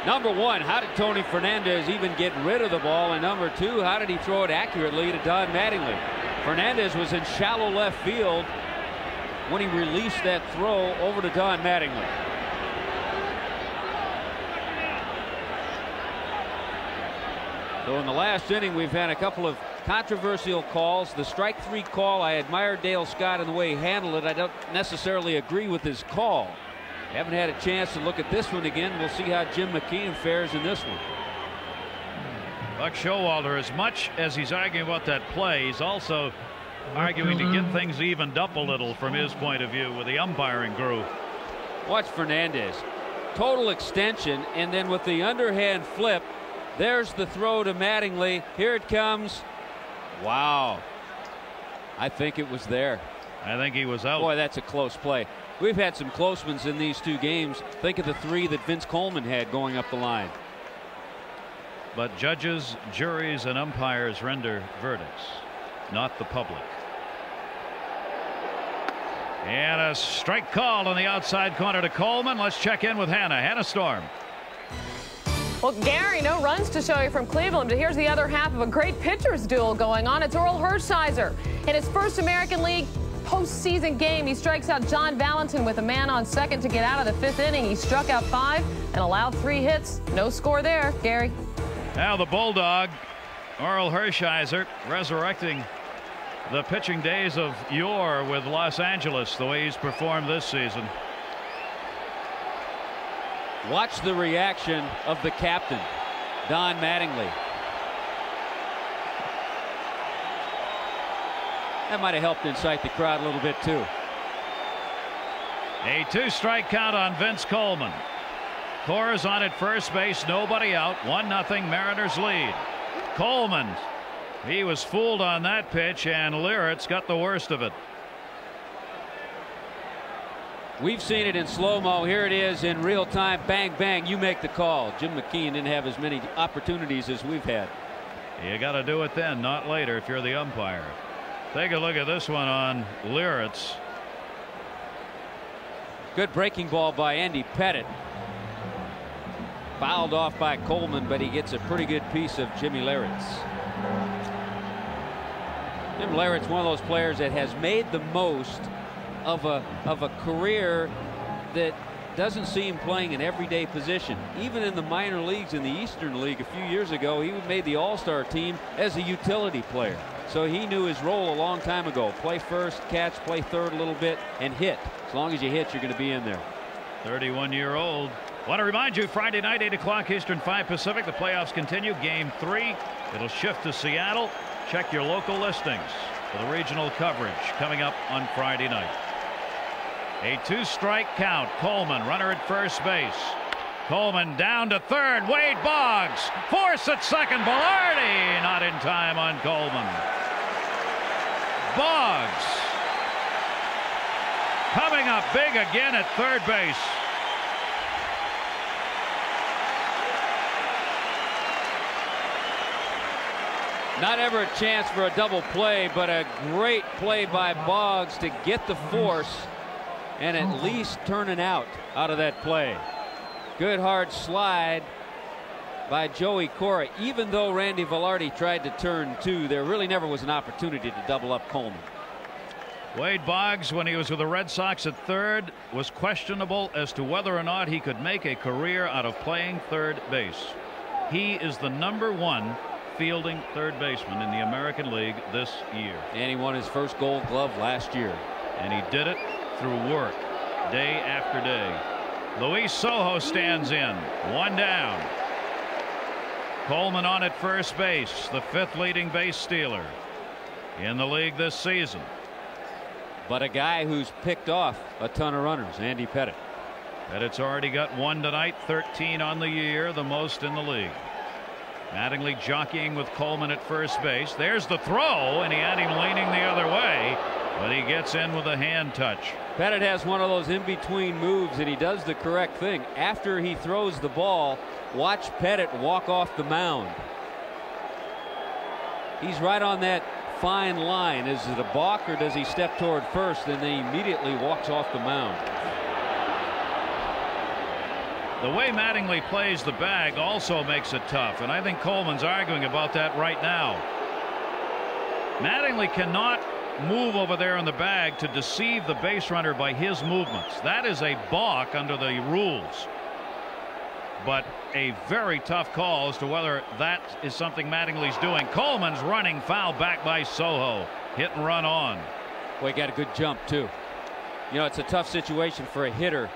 Number one, how did Tony Fernandez even get rid of the ball? And number two, how did he throw it accurately to Don Mattingly? Fernandez was in shallow left field when he released that throw over to Don Mattingly. So in the last inning, we've had a couple of controversial calls. The strike 3 call, I admire Dale Scott in the way he handled it. I don't necessarily agree with his call. Haven't had a chance to look at this one again. We'll see how Jim McKean fares in this one. Buck Showalter, as much as he's arguing about that play, he's also arguing to get things evened up a little from his point of view with the umpiring crew. Watch Fernandez. Total extension, and then with the underhand flip, there's the throw to Mattingly. Here it comes. Wow. I think it was there. I think he was out. Boy, that's a close play. We've had some close ones in these 2 games. Think of the 3 that Vince Coleman had going up the line. But judges, juries, and umpires render verdicts, not the public. And a strike call on the outside corner to Coleman. Let's check in with Hannah. Hannah Storm. Well, Gary, no runs to show you from Cleveland, but here's the other half of a great pitchers duel going on. It's Orel Hershiser. In his first American League postseason game, he strikes out John Valentin with a man on second to get out of the 5th inning. He struck out 5 and allowed 3 hits. No score there, Gary. Now the Bulldog, Orel Hershiser, resurrecting the pitching days of yore with Los Angeles, the way he's performed this season. Watch the reaction of the captain, Don Mattingly. That might have helped incite the crowd a little bit too. A 2-strike count on Vince Coleman. Cora's on at first base, nobody out. 1-0 Mariners lead. Coleman, he was fooled on that pitch, and Liritz got the worst of it. We've seen it in slow-mo. Here it is in real time. Bang, bang, you make the call. Jim McKean didn't have as many opportunities as we've had. You got to do it then, not later, if you're the umpire. Take a look at this one on Liritz. Good breaking ball by Andy Pettitte. fouled off by Coleman, but he gets a pretty good piece of Jimmy Leyritz. Jim Leyritz, one of those players that has made the most of a career that doesn't see him playing an everyday position. Even in the minor leagues in the Eastern League a few years ago, he made the All-Star team as a utility player. So he knew his role a long time ago. Play first, catch, play third a little bit, and hit. As long as you hit, you're going to be in there. 31-year-old. Want to remind you, Friday night, 8 o'clock Eastern, 5 Pacific. The playoffs continue. Game 3. It'll shift to Seattle. Check your local listings for the regional coverage coming up on Friday night. A 2-strike count. Coleman, runner at first base. Coleman down to third. Wade Boggs. Force at second. Velarde not in time on Coleman. Boggs coming up big again at third base. Not ever a chance for a double play, but a great play by Boggs to get the force and at least turn an out of that play. Good hard slide by Joey Cora. Even though Randy Velarde tried to turn two, there really never was an opportunity to double up Coleman. Wade Boggs, when he was with the Red Sox at third, was questionable as to whether or not he could make a career out of playing third base. He is the #1 fielding third baseman in the American League this year. And he won his first Gold Glove last year. And he did it through work day after day. Luis Sojo stands in. 1 down. Coleman on at first base, the 5th leading base stealer in the league this season. But a guy who's picked off a ton of runners, Andy Pettitte. Pettitte's already got 1 tonight, 13 on the year, the most in the league. Mattingly jockeying with Coleman at first base. There's the throw, and he had him leaning the other way, but he gets in with a hand touch. Pettitte has one of those in-between moves, and he does the correct thing. After he throws the ball, watch Pettitte walk off the mound. He's right on that fine line. Is it a balk, or does he step toward first and then he immediately walks off the mound? The way Mattingly plays the bag also makes it tough, and I think Coleman's arguing about that right now. Mattingly cannot move over there in the bag to deceive the base runner by his movements. That is a balk under the rules. But a very tough call as to whether that is something Mattingly's doing. Coleman's running foul back by Sojo. Hit and run on. Boy, he got a good jump too. You know, it's a tough situation for a hitter.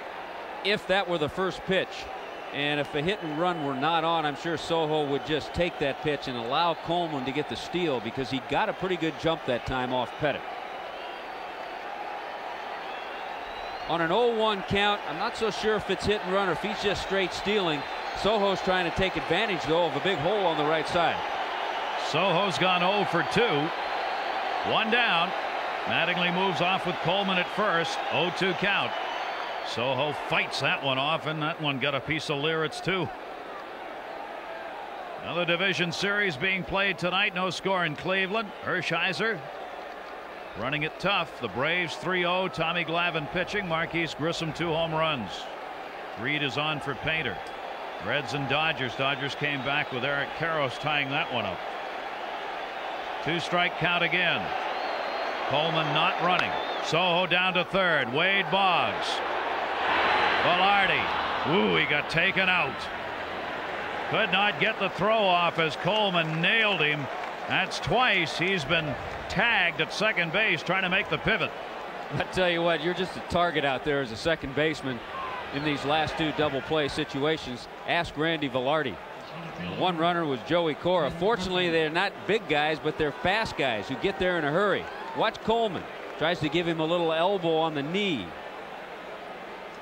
If that were the first pitch, and if the hit and run were not on, I'm sure Sojo would just take that pitch and allow Coleman to get the steal, because he got a pretty good jump that time off Pettitte. On an 0-1 count, I'm not so sure if it's hit and run or if he's just straight stealing. Sojo's trying to take advantage, though, of a big hole on the right side. Sojo's gone 0 for 2. 1 down. Mattingly moves off with Coleman at first. 0-2 count. Sojo fights that one off, and that one got a piece of Leyritz too. Another division series being played tonight. No score in Cleveland. Hershiser running it tough. The Braves 3-0. Tommy Glavine pitching. Marquise Grissom 2 home runs. Reed is on for Painter. Reds and Dodgers. Dodgers came back with Eric Karros tying that one up. 2-strike count again. Coleman not running. Sojo down to third. Wade Boggs. Velarde. Ooh, he got taken out. Could not get the throw off as Coleman nailed him. That's twice he's been tagged at second base trying to make the pivot. I tell you what, you're just a target out there as a second baseman in these last 2 double play situations. Ask Randy Velarde. The one runner was Joey Cora. Fortunately, they're not big guys, but they're fast guys who get there in a hurry. Watch Coleman. Tries to give him a little elbow on the knee.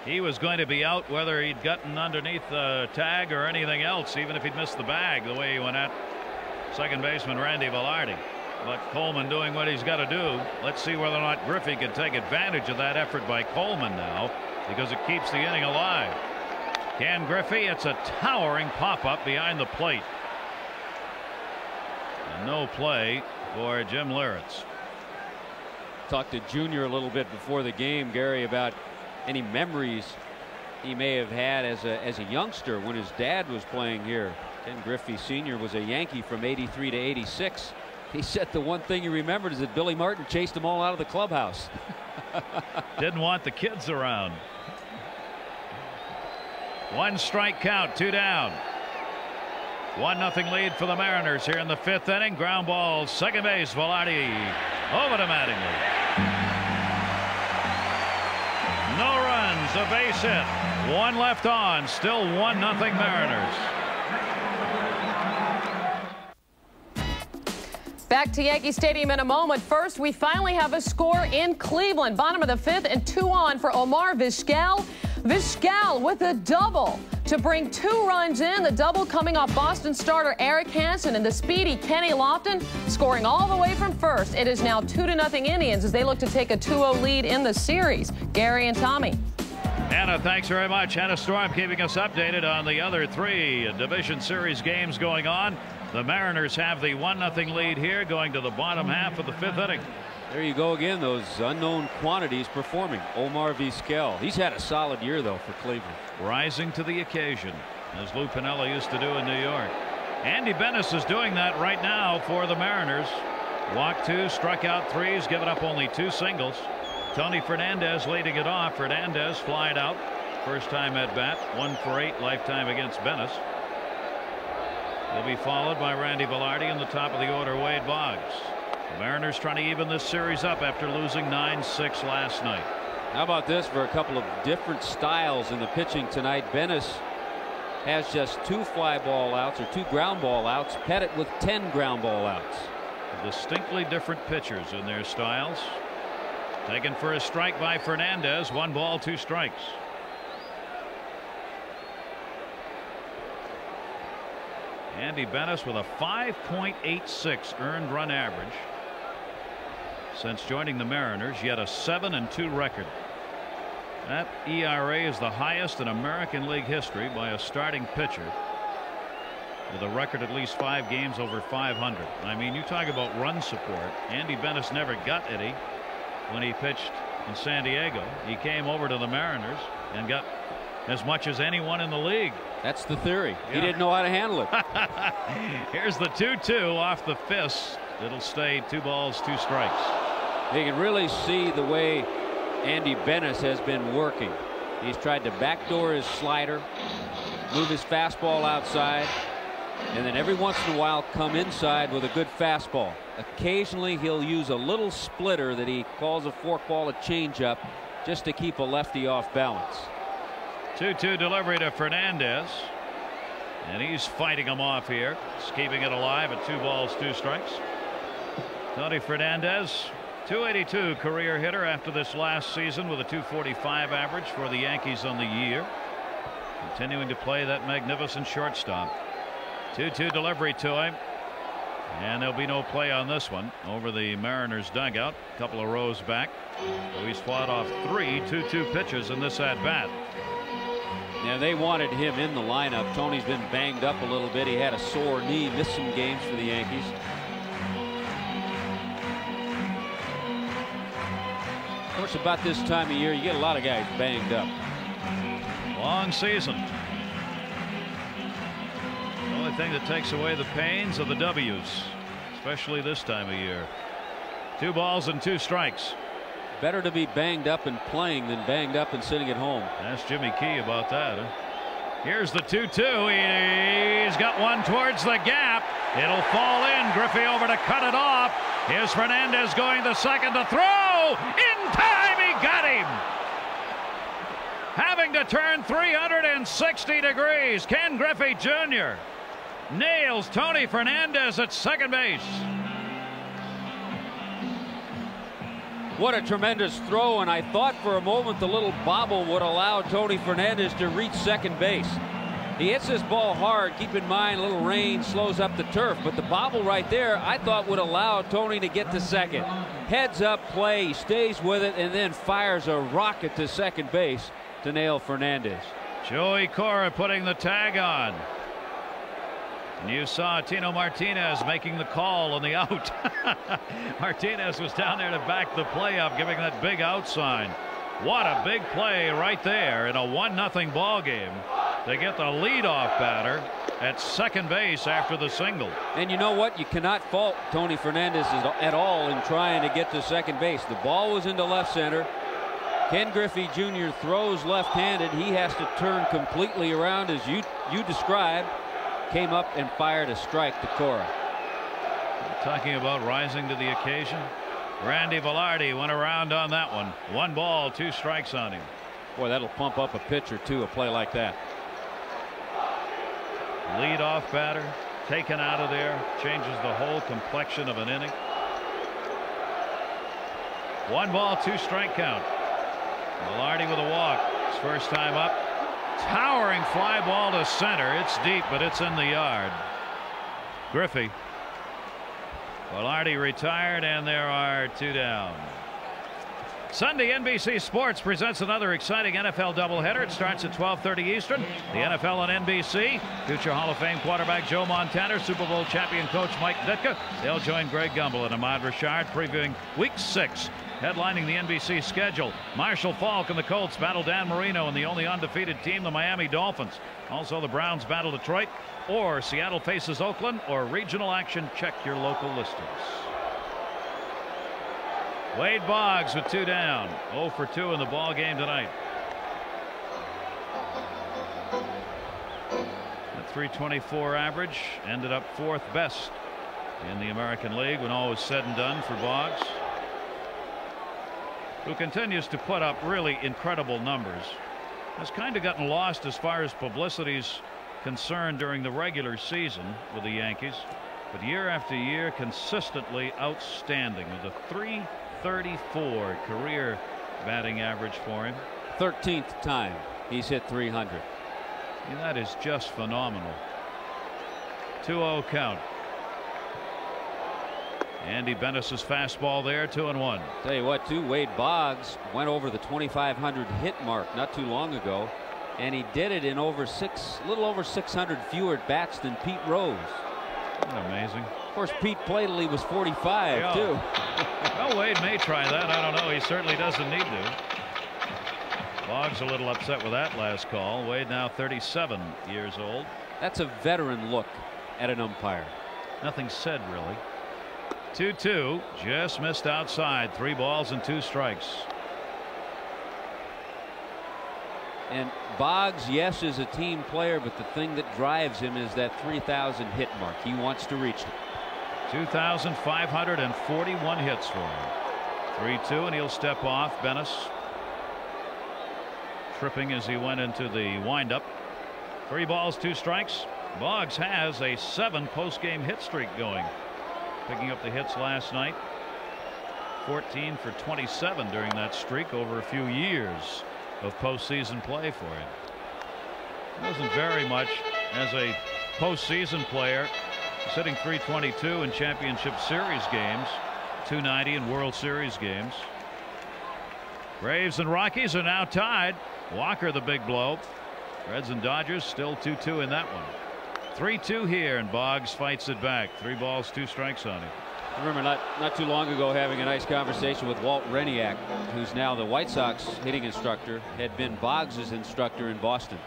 He was going to be out whether he'd gotten underneath the tag or anything else, even if he'd missed the bag, the way he went at second baseman Randy Velarde. But Coleman doing what he's got to do. Let's see whether or not Griffey can take advantage of that effort by Coleman now, because it keeps the inning alive. Can Griffey? It's a towering pop-up behind the plate. And no play for Jim Leyritz. Talked to Junior a little bit before the game, Gary, about any memories he may have had as a youngster when his dad was playing here. Ken Griffey Sr. was a Yankee from '83 to '86. He said the one thing he remembered is that Billy Martin chased them all out of the clubhouse. Didn't want the kids around. 1 strike count, 2 down. 1-0 lead for the Mariners here in the 5th inning. Ground ball, second base, Velarde over to Mattingly. No runs, a base hit. 1 left on, still 1-0 Mariners. Back to Yankee Stadium in a moment. First, we finally have a score in Cleveland. Bottom of the 5th and 2 on for Omar Vizquel. Vizquel with a double to bring 2 runs in. The double coming off Boston starter Eric Hansen and the speedy Kenny Lofton scoring all the way from first. It is now 2-0 Indians as they look to take a 2-0 lead in the series. Gary and Tommy. Anna, thanks very much. Anna Storm keeping us updated on the other 3 division series games going on. The Mariners have the 1-0 lead here going to the bottom half of the 5th inning. There you go again, those unknown quantities performing. Omar Vizquel. He's had a solid year, though, for Cleveland. Rising to the occasion, as Lou Piniella used to do in New York. Andy Benes is doing that right now for the Mariners. Walked 2, struck out 3, he's given up only 2 singles. Tony Fernandez leading it off. Fernandez flied out. First time at bat. 1 for 8 lifetime against Benes. He'll be followed by Randy Velarde in the top of the order, Wade Boggs. The Mariners trying to even this series up after losing 9-6 last night. How about this for a couple of different styles in the pitching tonight? Benes has just 2 fly ball outs or 2 ground ball outs. Pettit with 10 ground ball outs. Distinctly different pitchers in their styles. Taken for a strike by Fernandez. 1 ball, 2 strikes. Andy Benes with a 5.86 earned run average since joining the Mariners, yet a 7-2 record. That ERA is the highest in American League history by a starting pitcher with a record at least 5 games over 500. I mean, you talk about run support. Andy Benes never got any when he pitched in San Diego. He came over to the Mariners and got as much as anyone in the league. That's the theory. Yeah. He didn't know how to handle it. Here's the 2-2 off the fist. It'll stay 2 balls, 2 strikes. You can really see the way Andy Benes has been working. He's tried to backdoor his slider, move his fastball outside, and then every once in a while come inside with a good fastball. Occasionally he'll use a little splitter that he calls a forkball, a changeup, just to keep a lefty off balance. 2-2 delivery to Fernandez, and he's fighting him off here. He's keeping it alive at 2 balls, 2 strikes. Tony Fernandez, 282 career hitter after this last season with a 245 average for the Yankees on the year. Continuing to play that magnificent shortstop. 2-2 delivery to him, and there'll be no play on this one over the Mariners dugout. A couple of rows back. So he's fought off 3 2-2 pitches in this at bat. Now they wanted him in the lineup. Tony's been banged up a little bit. He had a sore knee, missed some games for the Yankees. Of course, about this time of year, you get a lot of guys banged up. Long season. The only thing that takes away the pains are the W's, especially this time of year. 2 balls and 2 strikes. Better to be banged up and playing than banged up and sitting at home. Ask Jimmy Key about that. Here's the 2-2. He's got one towards the gap. It'll fall in. Griffey over to cut it off. Here's Fernandez going to second to throw. In time, he got him. Having to turn 360 degrees, Ken Griffey Jr. nails Tony Fernandez at second base. What a tremendous throw, and I thought for a moment the little bobble would allow Tony Fernandez to reach second base. He hits this ball hard. Keep in mind, a little rain slows up the turf, but the bobble right there I thought would allow Tony to get to second. Heads up play, he stays with it, and then fires a rocket to second base to nail Fernandez. Joey Cora putting the tag on. And you saw Tino Martinez making the call on the out. Martinez was down there to back the play up, giving that big out sign. What a big play right there in a 1-0 ball game to get the leadoff batter at second base after the single. And you know what? You cannot fault Tony Fernandez at all in trying to get to second base. The ball was into left center. Ken Griffey Jr. throws left-handed. He has to turn completely around, as you described. Came up and fired a strike to Cora. Talking about rising to the occasion. Randy Velarde went around on that one. 1 ball, 2 strikes on him. Boy, that'll pump up a pitcher too, a play like that. Leadoff batter taken out of there, changes the whole complexion of an inning. 1 ball, 2 strike count. Velarde with a walk. His first time up. Towering fly ball to center. It's deep, but it's in the yard. Griffey. Velarde retired, and there are 2 down. Sunday, NBC Sports presents another exciting NFL doubleheader. It starts at 12:30 Eastern. The NFL on NBC. Future Hall of Fame quarterback Joe Montana, Super Bowl champion coach Mike Ditka. They'll join Greg Gumbel and Ahmad Rashad previewing Week 6. Headlining the NBC schedule, Marshall Faulk and the Colts battle Dan Marino and the only undefeated team, the Miami Dolphins. Also, the Browns battle Detroit, or Seattle faces Oakland, or regional action. Check your local listings. Wade Boggs with 2 down. 0 for 2 in the ball game tonight. At .324 average, ended up 4th best in the American League when all was said and done for Boggs, who continues to put up really incredible numbers. Has kind of gotten lost as far as publicity's concerned during the regular season with the Yankees, but year after year consistently outstanding with a .334 career batting average for him. 13th time he's hit 300. And that is just phenomenal. 2-0 count. Andy Bennis's fastball there, 2-1. Tell you what, too, Wade Boggs went over the 2,500 hit mark not too long ago, and he did it in a little over 600 fewer at bats than Pete Rose. Isn't that amazing? Of course, Pete played till he was 45 too. Well, Wade may try that. I don't know. He certainly doesn't need to. Boggs a little upset with that last call. Wade now 37 years old. That's a veteran look at an umpire. Nothing said, really. 2-2, just missed outside. 3 balls and 2 strikes. And Boggs, yes, is a team player, but the thing that drives him is that 3,000 hit mark. He wants to reach it. 2,541 hits for him. 3-2, and he'll step off. Bennis tripping as he went into the windup. 3 balls, 2 strikes. Boggs has a 7 post-game hit streak going. Picking up the hits last night. 14 for 27 during that streak over a few years of postseason play for him. It wasn't very much as a postseason player, sitting .322 in championship series games, .290 in World Series games. Braves and Rockies are now tied. Walker the big blow. Reds and Dodgers still 2-2 in that one. 3-2 here, and Boggs fights it back. 3 balls, 2 strikes on him. I remember not too long ago having a nice conversation with Walt Reniak, who's now the White Sox hitting instructor, had been Boggs's instructor in Boston.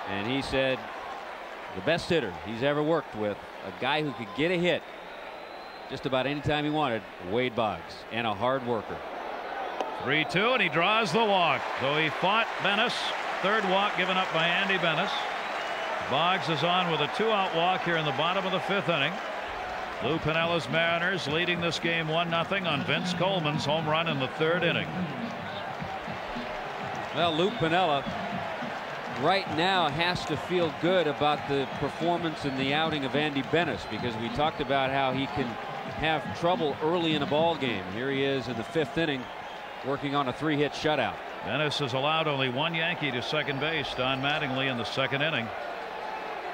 And he said the best hitter he's ever worked with, a guy who could get a hit just about any time he wanted, Wade Boggs, and a hard worker. 3-2, and he draws the walk. So he fought Bennis. 3rd walk given up by Andy Bennis. Boggs is on with a 2-out walk here in the bottom of the 5th inning. Lou Pinella's Mariners leading this game 1-0 on Vince Coleman's home run in the 3rd inning. Well, Lou Piniella right now has to feel good about the performance and the outing of Andy Bennis, because we talked about how he can have trouble early in a ball game. Here he is in the 5th inning working on a 3-hit shutout. Bennis has allowed only 1 Yankee to second base, Don Mattingly, in the 2nd inning.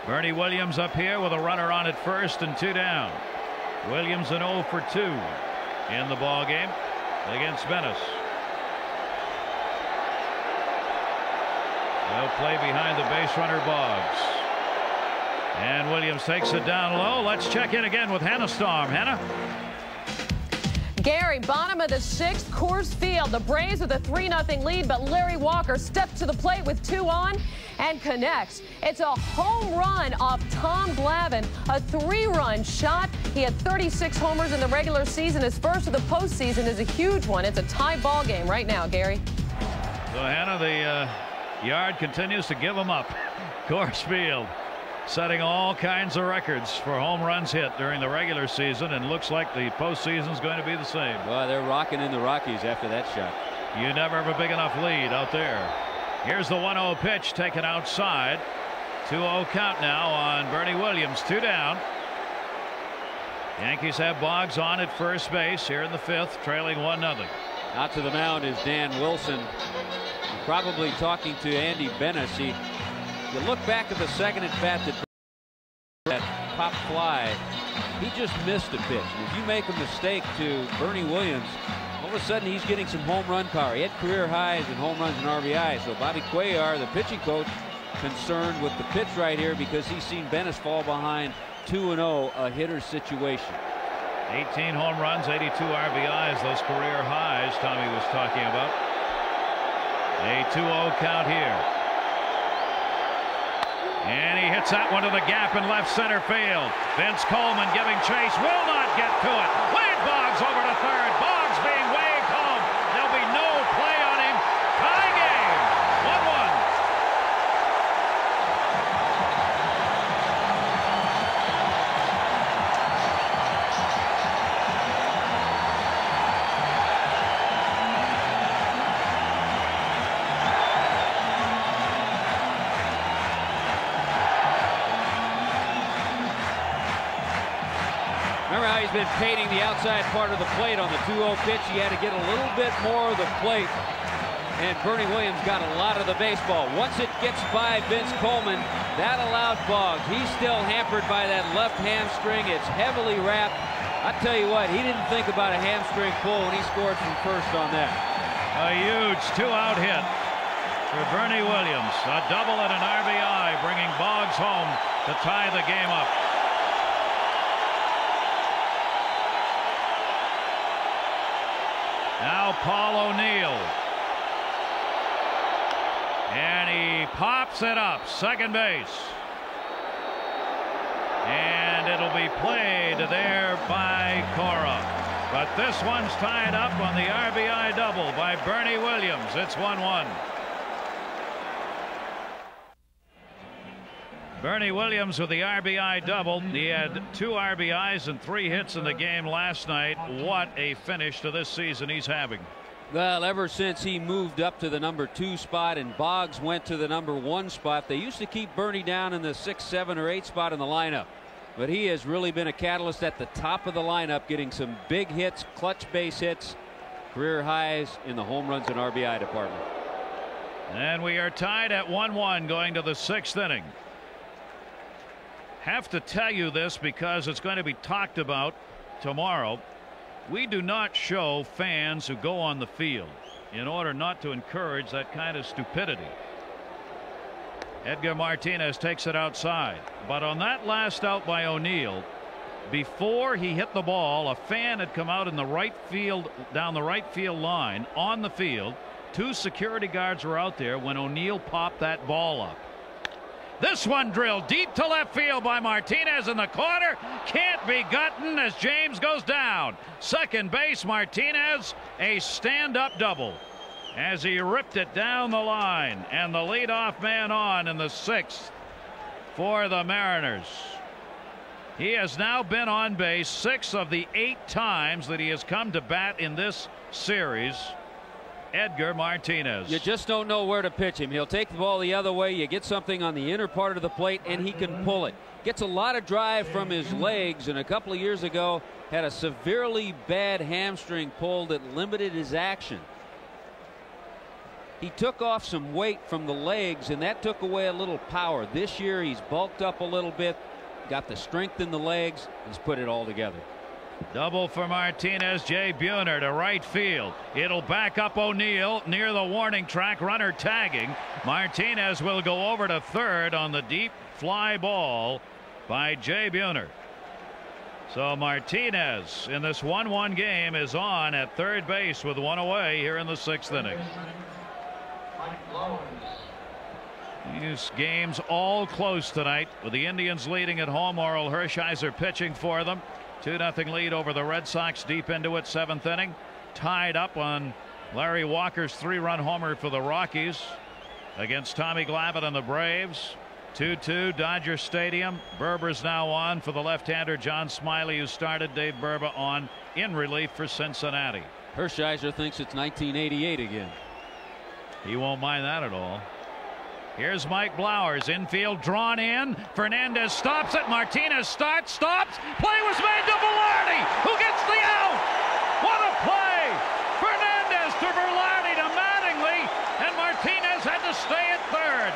Bernie Williams up here with a runner on at first and 2 down. Williams an 0 for 2 in the ball game against Bennis. They'll play behind the base runner Boggs. And Williams takes it down low. Let's check in again with Hannah Storm. Hannah. Gary, bottom of the 6th, Coors Field. The Braves with a 3-0 lead, but Larry Walker steps to the plate with 2 on and connects. It's a home run off Tom Glavine, a 3-run shot. He had 36 homers in the regular season. His first of the postseason is a huge one. It's a tie ball game right now, Gary. So Hannah, the yard continues to give them up. Coors Field setting all kinds of records for home runs hit during the regular season, and looks like the postseason is going to be the same. Well, they're rocking in the Rockies after that shot. You never have a big enough lead out there. Here's the 1-0 pitch taken outside. 2-0 count now on Bernie Williams. 2 down. Yankees have Boggs on at first base here in the 5th, trailing 1-0. Out to the mound is Dan Wilson, probably talking to Andy Bennis. You look back at the second at bat that pop fly, he just missed a pitch. And if you make a mistake to Bernie Williams, all of a sudden he's getting some home run power. He had career highs in home runs and RBI. So Bobby Cuellar, the pitching coach, concerned with the pitch right here because he's seen Bennis fall behind 2-0, a hitter's situation. 18 home runs, 82 RBIs, those career highs Tommy was talking about. A 2-0 count here. And he hits that one to the gap in left center field. Vince Coleman giving chase, will not get to it. Wade Boggs over to third. Boggs being waved home. There'll be no play on him. Tie game. 1-1. Remember how he's been painting the outside part of the plate on the 2-0 pitch? He had to get a little bit more of the plate, and Bernie Williams got a lot of the baseball. Once it gets by Vince Coleman, that allowed Boggs. He's still hampered by that left hamstring. It's heavily wrapped. I tell you what, he didn't think about a hamstring pull when he scored from first on that. A huge 2-out hit for Bernie Williams. A double and an RBI, bringing Boggs home to tie the game up. Now Paul O'Neill. And he pops it up, second base. And it'll be played there by Cora. But this one's tied up on the RBI double by Bernie Williams. It's 1-1. Bernie Williams with the RBI double. He had 2 RBIs and 3 hits in the game last night. What a finish to this season he's having. Well, ever since he moved up to the number 2 spot and Boggs went to the number 1 spot, they used to keep Bernie down in the 6, 7, or 8 spot in the lineup. But he has really been a catalyst at the top of the lineup, getting some big hits, clutch base hits, career highs in the home runs and RBI department. And we are tied at 1-1 going to the 6th inning. Have to tell you this because it's going to be talked about tomorrow. We do not show fans who go on the field in order not to encourage that kind of stupidity. Edgar Martinez takes it outside, but on that last out by O'Neill, before he hit the ball, a fan had come out in the right field, down the right field line on the field. 2 security guards were out there when O'Neill popped that ball up. This one drilled deep to left field by Martinez in the corner. Can't be gotten as James goes down. Second base, Martinez, a stand-up double as he ripped it down the line, and the leadoff man on in the 6th for the Mariners. He has now been on base 6 of the 8 times that he has come to bat in this series. Edgar Martinez. You just don't know where to pitch him. He'll take the ball the other way. You get something on the inner part of the plate and he can pull it. Gets a lot of drive from his legs, and a couple of years ago had a severely bad hamstring pull that limited his action. He took off some weight from the legs and that took away a little power. This year he's bulked up a little bit, got the strength in the legs, he's put it all together. Double for Martinez. Jay Buhner to right field. It'll back up O'Neill near the warning track. Runner tagging. Martinez will go over to third on the deep fly ball by Jay Buhner. So Martinez in this 1-1 game is on at third base with one away here in the 6th inning. These games all close tonight with the Indians leading at home. Orel Hershiser pitching for them. 2-0 lead over the Red Sox deep into it, 7th inning. Tied up on Larry Walker's 3-run homer for the Rockies against Tommy Glavine and the Braves. 2-2 Dodger Stadium. Berber's now on for the left-hander John Smiley, who started. Dave Berber on in relief for Cincinnati. Hershiser thinks it's 1988 again. He won't mind that at all. Here's Mike Blowers, infield drawn in. Fernandez stops it. Martinez stops. Play was made to Velarde, who gets the out. What a play! Fernandez to Velarde to Mattingly, and Martinez had to stay at third.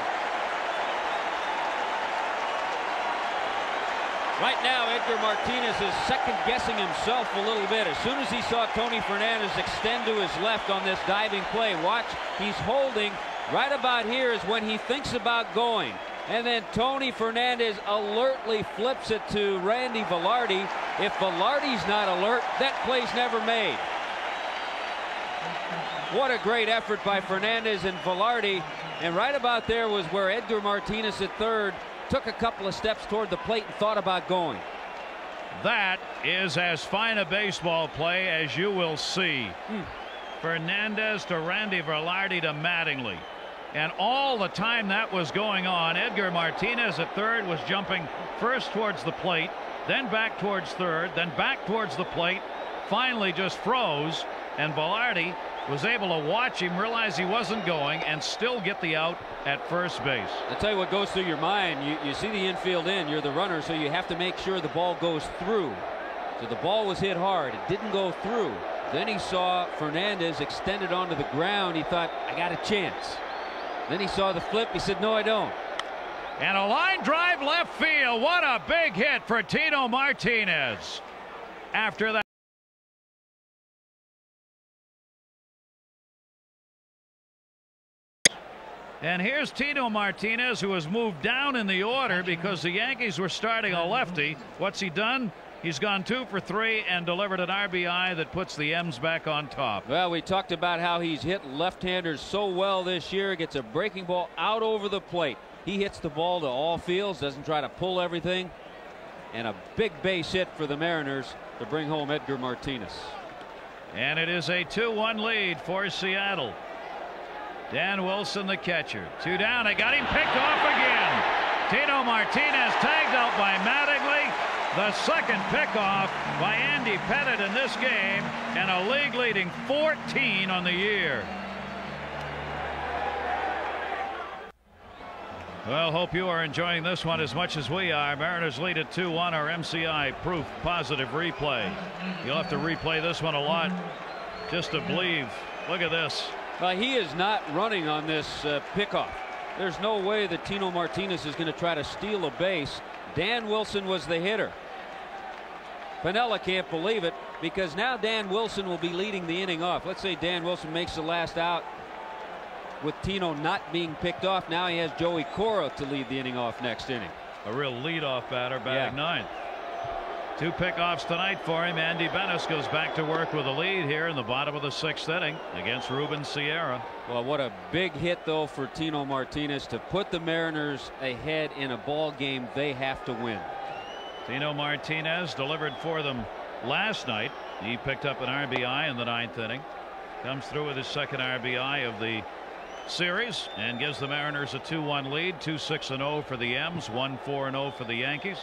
Right now, Edgar Martinez is second-guessing himself a little bit. As soon as he saw Tony Fernandez extend to his left on this diving play, watch, he's holding. Right about here is when he thinks about going. And then Tony Fernandez alertly flips it to Randy Velarde. If Velarde's not alert, that play's never made. What a great effort by Fernandez and Velarde. And right about there was where Edgar Martinez at third took a couple of steps toward the plate and thought about going. That is as fine a baseball play as you will see. Fernandez to Randy Velarde to Mattingly. And all the time that was going on, Edgar Martinez at third was jumping first towards the plate, then back towards third, then back towards the plate, finally just froze, and Velarde was able to watch him, realize he wasn't going, and still get the out at first base. I'll tell you what goes through your mind. You see the infield in, you're the runner, so you have to make sure the ball goes through. So the ball was hit hard. It didn't go through. Then he saw Fernandez extended onto the ground. He thought, I got a chance. Then he saw the flip. He said, no, I don't. And a line drive left field. What a big hit for Tino Martinez. After that. And here's Tino Martinez, who has moved down in the order because the Yankees were starting a lefty. What's he done? He's gone 2 for 3 and delivered an RBI that puts the M's back on top. Well, we talked about how he's hit left-handers so well this year. Gets a breaking ball out over the plate. He hits the ball to all fields, doesn't try to pull everything. And a big base hit for the Mariners to bring home Edgar Martinez. And it is a 2-1 lead for Seattle. Dan Wilson, the catcher. 2 down. They got him picked off again. Tino Martinez tagged out by Mattingly. The second pickoff by Andy Pettitte in this game, and a league-leading 14 on the year. Well, hope you are enjoying this one as much as we are. Mariners lead at 2-1. Our MCI proof positive replay. You'll have to replay this one a lot just to believe. Look at this. Well, he is not running on this pickoff. There's no way that Tino Martinez is going to try to steal a base. Dan Wilson was the hitter. Piniella can't believe it because now Dan Wilson will be leading the inning off. Let's say Dan Wilson makes the last out with Tino not being picked off. Now he has Joey Cora to lead the inning off next inning. A real leadoff batter batting ninth. 2 pickoffs tonight for him. Andy Benes goes back to work with a lead here in the bottom of the 6th inning against Ruben Sierra. Well, what a big hit though for Tino Martinez to put the Mariners ahead in a ball game they have to win. Tino Martinez delivered for them last night. He picked up an RBI in the 9th inning. Comes through with his second RBI of the series and gives the Mariners a 2-1 lead. 2-6-0 for the M's, 1-4-0 for the Yankees.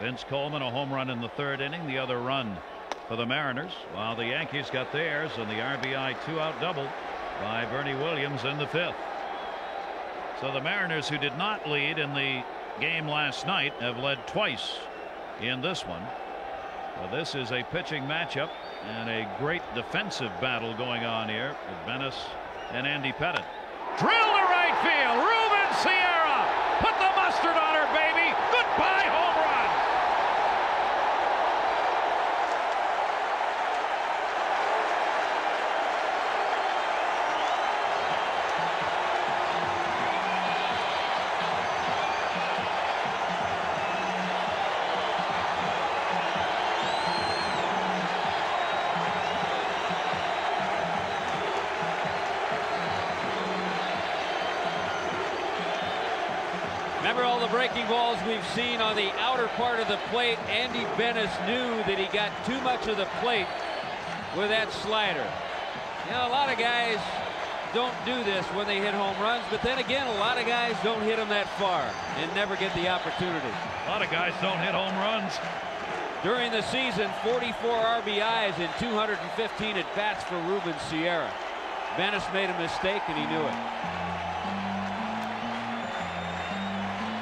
Vince Coleman a home run in the 3rd inning, the other run for the Mariners, while the Yankees got theirs and the RBI 2-out double by Bernie Williams in the 5th. So the Mariners, who did not lead in the game last night, have led twice in this one. Well, this is a pitching matchup and a great defensive battle going on here with Benes and Andy Pettitte. Drill to right field. Ruben Sierra put the mustard on her, baby. Goodbye home run. Remember all the breaking balls we've seen on the outer part of the plate. Andy Bennis knew that he got too much of the plate with that slider. You know, a lot of guys don't do this when they hit home runs, but then again, a lot of guys don't hit them that far and never get the opportunity. A lot of guys don't hit home runs. During the season, 44 RBIs and 215 at-bats for Ruben Sierra. Bennis made a mistake, and he knew it.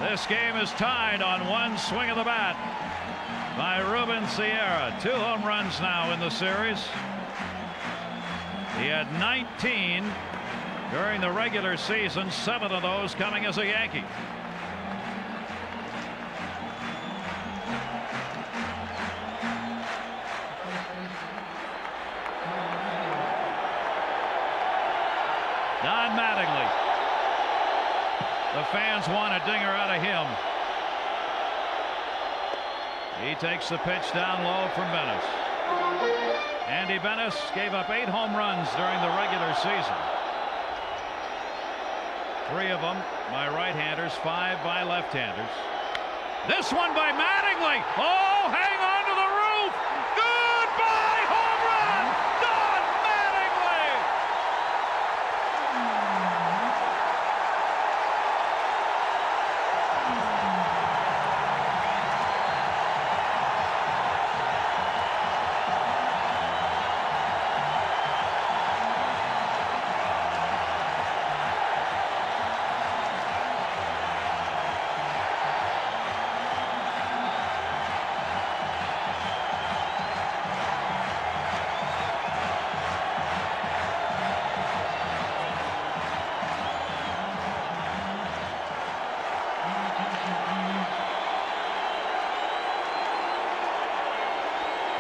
This game is tied on one swing of the bat by Ruben Sierra. 2 home runs now in the series. He had 19 during the regular season, 7 of those coming as a Yankee. Don Mattingly. The fans want a dinger out of him. He takes the pitch down low from Bennis. Andy Bennis gave up 8 home runs during the regular season. 3 of them by right-handers, 5 by left-handers. This one by Mattingly. Oh, hang on to the roof. Goodbye home run. Don Mattingly.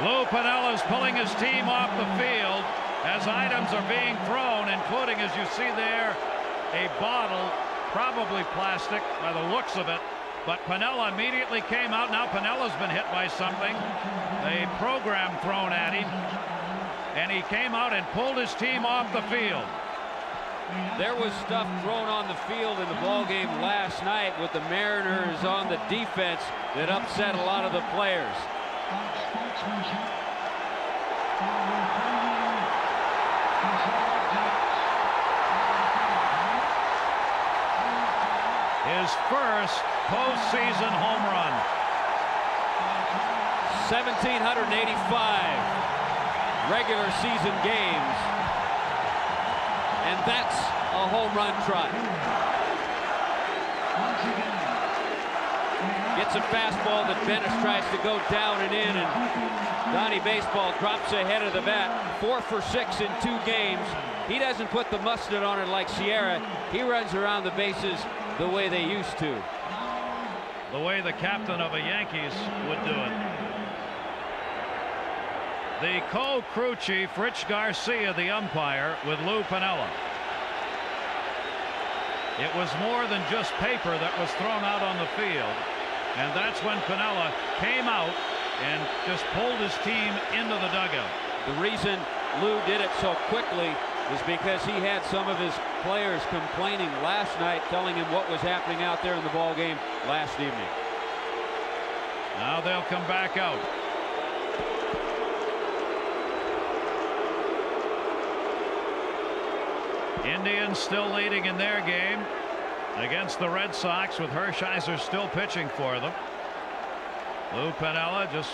Lou Piniella's pulling his team off the field as items are being thrown, including, as you see there, a bottle, probably plastic by the looks of it. But Piniella immediately came out. Now Piniella's been hit by something, a program thrown at him, and he came out and pulled his team off the field. There was stuff thrown on the field in the ball game last night with the Mariners on the defense that upset a lot of the players. His first postseason home run. 1,785 regular season games, and that's a home run trot. Gets a fastball that Bennis tries to go down and in, and Donnie Baseball drops ahead of the bat. 4 for 6 in 2 games. He doesn't put the mustard on it like Sierra. He runs around the bases the way they used to. The way the captain of a Yankees would do it. The co-crew chief, Rich Garcia, the umpire, with Lou Piniella. It was more than just paper that was thrown out on the field. And that's when Piniella came out and just pulled his team into the dugout. The reason Lou did it so quickly is because he had some of his players complaining last night, telling him what was happening out there in the ball game last evening. Now they'll come back out. Indians still leading in their game against the Red Sox, with Hershiser still pitching for them. Lou Piniella just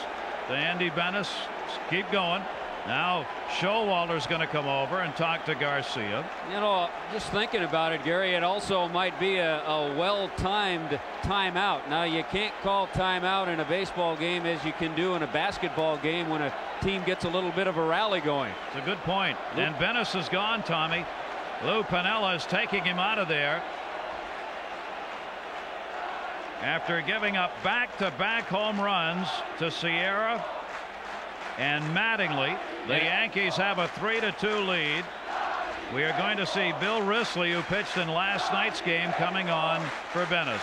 to Andy Bennis. Just keep going. Now Showalter's going to come over and talk to Garcia. You know, just thinking about it, Gary, it also might be a well-timed timeout. Now, you can't call timeout in a baseball game as you can do in a basketball game when a team gets a little bit of a rally going. It's a good point. And Bennis is gone, Tommy. Lou Piniella is taking him out of there after giving up back-to-back home runs to Sierra and Mattingly. The Yankees have a 3-2 lead. We are going to see Bill Risley, who pitched in last night's game, coming on for Bennis.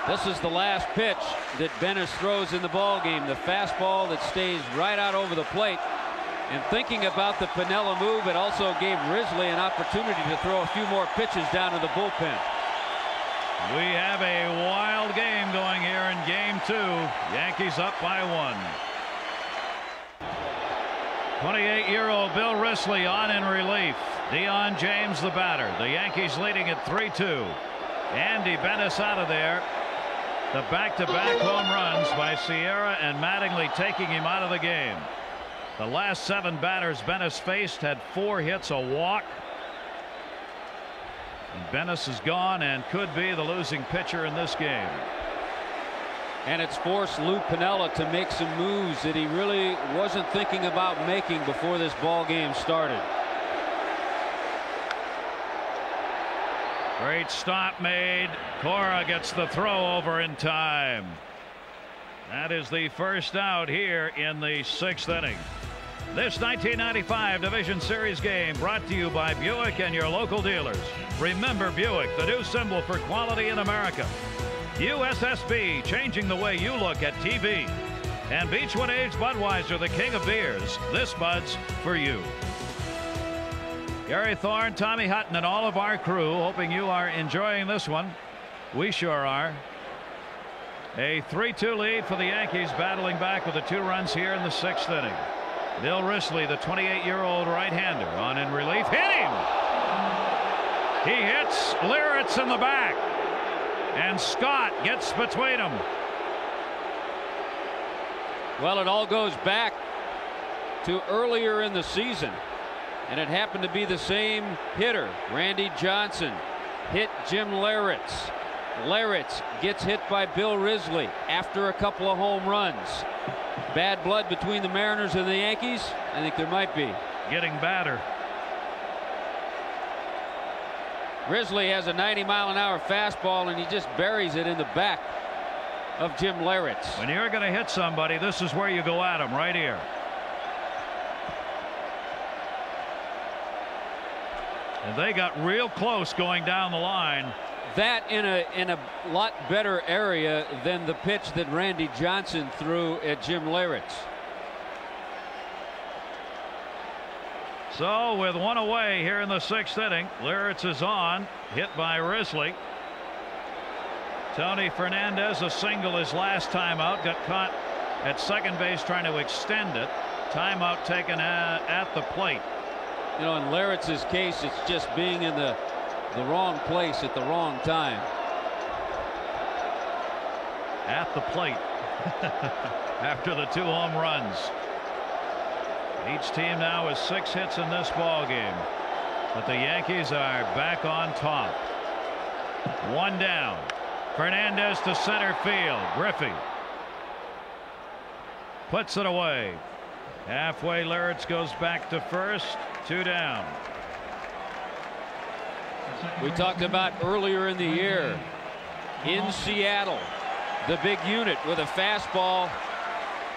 This is the last pitch that Bennis throws in the ball game. The fastball that stays right out over the plate. And thinking about the Piniella move, it also gave Risley an opportunity to throw a few more pitches down to the bullpen. We have a wild game going here in game 2. Yankees up by 1. 28-year-old Bill Risley on in relief. Dion James the batter. The Yankees leading at 3-2. Andy Bennis out of there. The back-to-back home runs by Sierra and Mattingly taking him out of the game. The last 7 batters Bennis faced had 4 hits, a walk. And Bennis is gone and could be the losing pitcher in this game. And it's forced Lou Piniella to make some moves that he really wasn't thinking about making before this ball game started. Great stop made. Cora gets the throw over in time. That is the first out here in the 6th inning. This 1995 Division Series game brought to you by Buick and your local dealers. Remember Buick, the new symbol for quality in America. USSB, changing the way you look at TV. And Beechwood Aged Budweiser, the king of beers. This Bud's for you. Gary Thorne, Tommy Hutton, and all of our crew, hoping you are enjoying this one. We sure are. A 3-2 lead for the Yankees, battling back with the 2 runs here in the 6th inning. Bill Risley, the 28-year-old right-hander, on in relief. Hit him! He hits Liritz in the back. And Scott gets between them. Well, it all goes back to earlier in the season. And it happened to be the same hitter. Randy Johnson hit Jim Liritz. Liritz gets hit by Bill Risley after a couple of home runs. Bad blood between the Mariners and the Yankees? I think there might be. Getting badder. Risley has a 90-mile-an-hour fastball, and he just buries it in the back of Jim Liritz. When you're going to hit somebody, this is where you go at them, right here. And they got real close going down the line. That in a lot better area than the pitch that Randy Johnson threw at Jim Liritz. So with 1 away here in the 6th inning, Liritz is on, hit by Risley. Tony Fernandez, a single his last time out, got caught at second base trying to extend it. Timeout taken at the plate. You know, in Liritz's case, it's just being in the wrong place at the wrong time. At the plate after the 2 home runs. Each team now has 6 hits in this ball game, but the Yankees are back on top. 1 down. Fernandez to center field. Griffey puts it away. Halfway, Liritz goes back to first. 2 down. We talked about earlier in the year in Seattle, the big unit with a fastball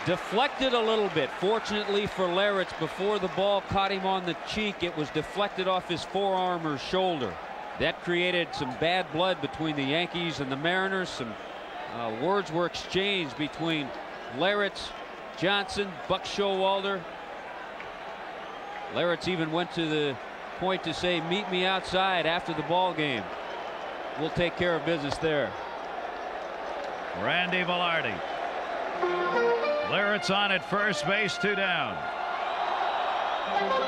deflected a little bit. Fortunately for Liritz, before the ball caught him on the cheek, it was deflected off his forearm or shoulder. That created some bad blood between the Yankees and the Mariners. Some words were exchanged between Liritz, Johnson, Buck Showalter. Liritz even went to the point to say, meet me outside after the ball game. We'll take care of business there. Randy Velarde. Liritz on at first base, 2 down.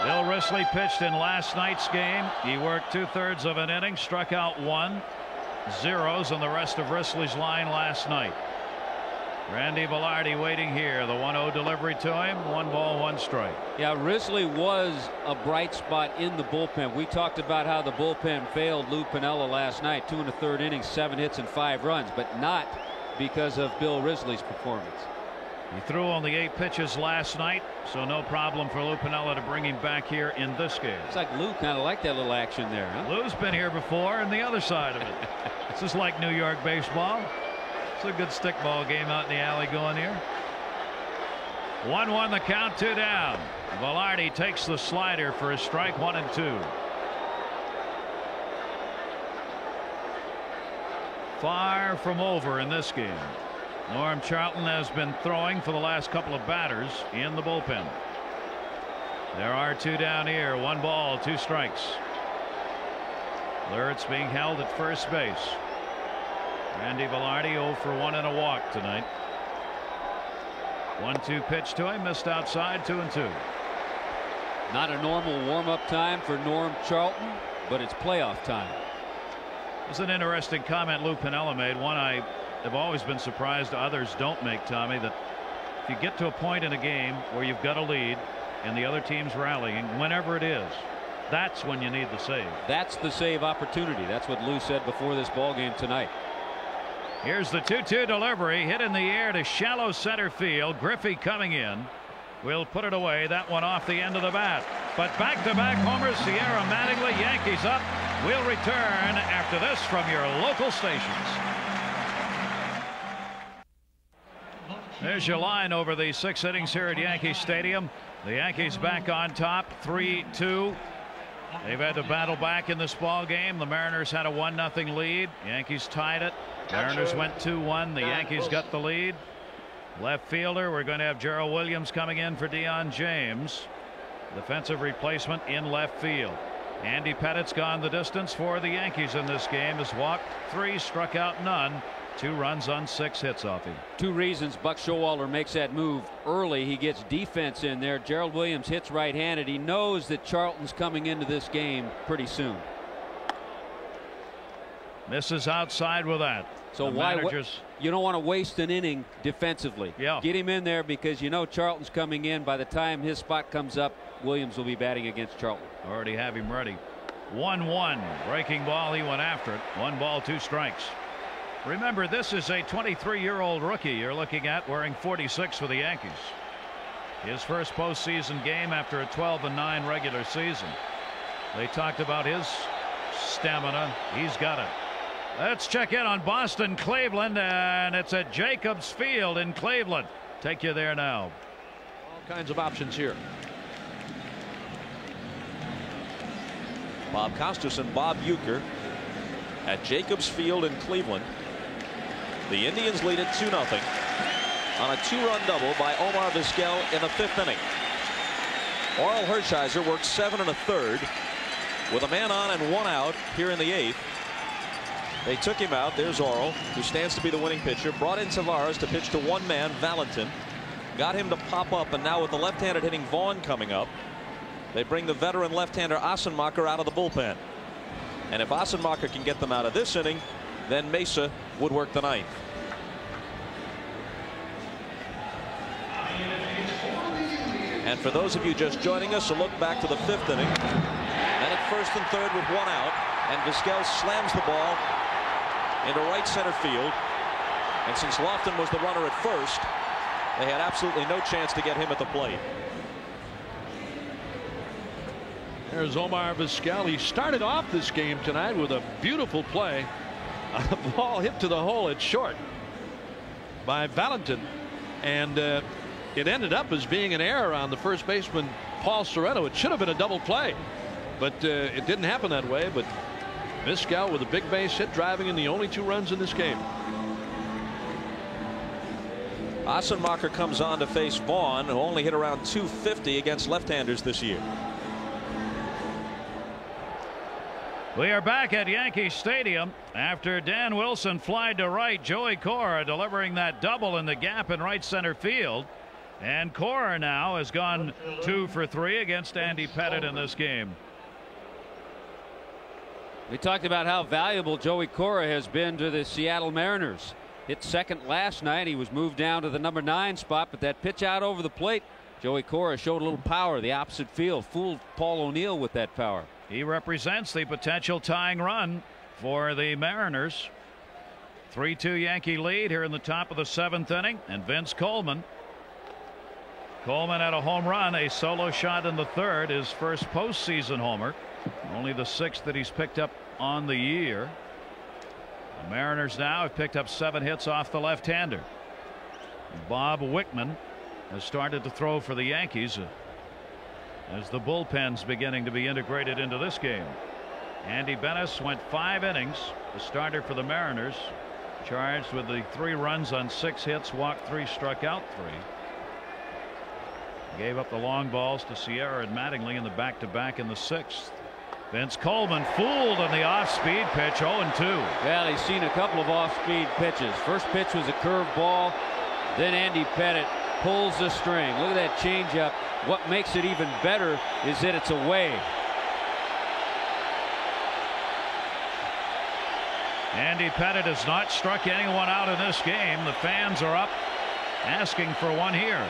Bill Risley pitched in last night's game. He worked 2/3 of an inning, struck out 1, zeros on the rest of Risley's line last night. Randy Velarde waiting here. The 1-0 delivery to him. 1 ball, 1 strike. Yeah, Risley was a bright spot in the bullpen. We talked about how the bullpen failed Lou Piniella last night. 2 1/3 innings, 7 hits and 5 runs, but not because of Bill Risley's performance. He threw only 8 pitches last night, so no problem for Lou Piniella to bring him back here in this game. It's like Lou kind of liked that little action there, huh? Lou's been here before, and the other side of it. This is like New York baseball. It's a good stickball game out in the alley going here. 1-1 the count, 2 down. Velarde takes the slider for a strike, 1 and 2. Far from over in this game. Norm Charlton has been throwing for the last couple of batters in the bullpen. There are 2 down here. 1 ball, 2 strikes. Liritz being held at first base. Randy Velarde 0 for 1 and a walk tonight. 1-2 pitch to him, missed outside, 2-2. Not a normal warm-up time for Norm Charlton, but it's playoff time. It's an interesting comment Lou Piniella made, one I have always been surprised others don't make, Tommy, that if you get to a point in a game where you've got a lead and the other team's rallying, whenever it is, that's when you need the save. That's the save opportunity. That's what Lou said before this ball game tonight. Here's the 2-2 delivery, hit in the air to shallow center field. Griffey coming in will put it away. That one off the end of the bat. But back-to-back homers, Sierra Mattingly, Yankees up. We'll return after this from your local stations. There's your line over the 6 innings here at Yankee Stadium. The Yankees back on top, 3-2. They've had to battle back in this ball game. The Mariners had a 1-0 lead. Yankees tied it. Mariners went 2-1. The Yankees got the lead. Left fielder, we're going to have Gerald Williams coming in for Deion James. Defensive replacement in left field. Andy Pettit's gone the distance for the Yankees in this game. Has walked 3, struck out none. 2 runs on 6 hits off him. 2 reasons Buck Showalter makes that move early. He gets defense in there. Gerald Williams hits right-handed. He knows that Charlton's coming into this game pretty soon. Misses outside with that. So you don't want to waste an inning defensively. Yeah. Get him in there because you know Charlton's coming in. By the time his spot comes up, Williams will be batting against Charlton. Already have him ready. 1-1 breaking ball. He went after it. 1 ball 2 strikes. Remember, this is a 23-year-old rookie you're looking at, wearing 46 for the Yankees. His first postseason game after a 12-9 regular season. They talked about his stamina. He's got it. Let's check in on Boston, Cleveland, and it's at Jacobs Field in Cleveland. Take you there now. All kinds of options here. Bob Costas and Bob Uecker at Jacobs Field in Cleveland. The Indians lead it 2-0 on a 2-run double by Omar Vizquel in the 5th inning. Orel Hershiser worked 7 1/3 with a man on and 1 out here in the 8th. They took him out. There's Orel, who stands to be the winning pitcher. Brought in Tavares to pitch to one man, Valentin. Got him to pop up, and now with the left-handed hitting Vaughn coming up, they bring the veteran left-hander Assenmacher out of the bullpen. And if Assenmacher can get them out of this inning, then Mesa would work the 9th. And for those of you just joining us, a look back to the 5th inning. And at 1st and 3rd with 1 out, and Vizquel slams the ball into right center field. And since Lofton was the runner at first, they had absolutely no chance to get him at the plate. There's Omar Vizquel. He started off this game tonight with a beautiful play. A ball hit to the hole at short by Valentin, and it ended up as being an error on the first baseman Paul Sorrento. It should have been a double play, but it didn't happen that way. But Vizquel with a big base hit, driving in the only 2 runs in this game. Assenmacher comes on to face Vaughn, who only hit around .250 against left-handers this year. We are back at Yankee Stadium after Dan Wilson flied to right. Joey Cora delivering that double in the gap in right center field. And Cora now has gone 2 for 3 against Andy Pettit in this game. We talked about how valuable Joey Cora has been to the Seattle Mariners. Hit second last night. He was moved down to the number 9 spot, but that pitch out over the plate, Joey Cora showed a little power. The opposite field fooled Paul O'Neill with that power. He represents the potential tying run for the Mariners. 3-2 Yankee lead here in the top of the 7th inning, and Vince Coleman had a home run, a solo shot in the 3rd, his first postseason homer, only the 6th that he's picked up on the year. The Mariners now have picked up 7 hits off the left-hander. Bob Wickman has started to throw for the Yankees as the bullpen's beginning to be integrated into this game. Andy Benes went 5 innings, the starter for the Mariners, charged with the 3 runs on 6 hits, walked 3, struck out 3. Gave up the long balls to Sierra and Mattingly in the back-to-back in the 6th. Vince Coleman fooled on the off-speed pitch, 0-2. Well, he's seen a couple of off-speed pitches. First pitch was a curve ball. Then Andy Pettitte pulls the string. Look at that changeup. What makes it even better is that it's away. Andy Pettitte has not struck anyone out in this game. The fans are up asking for one here.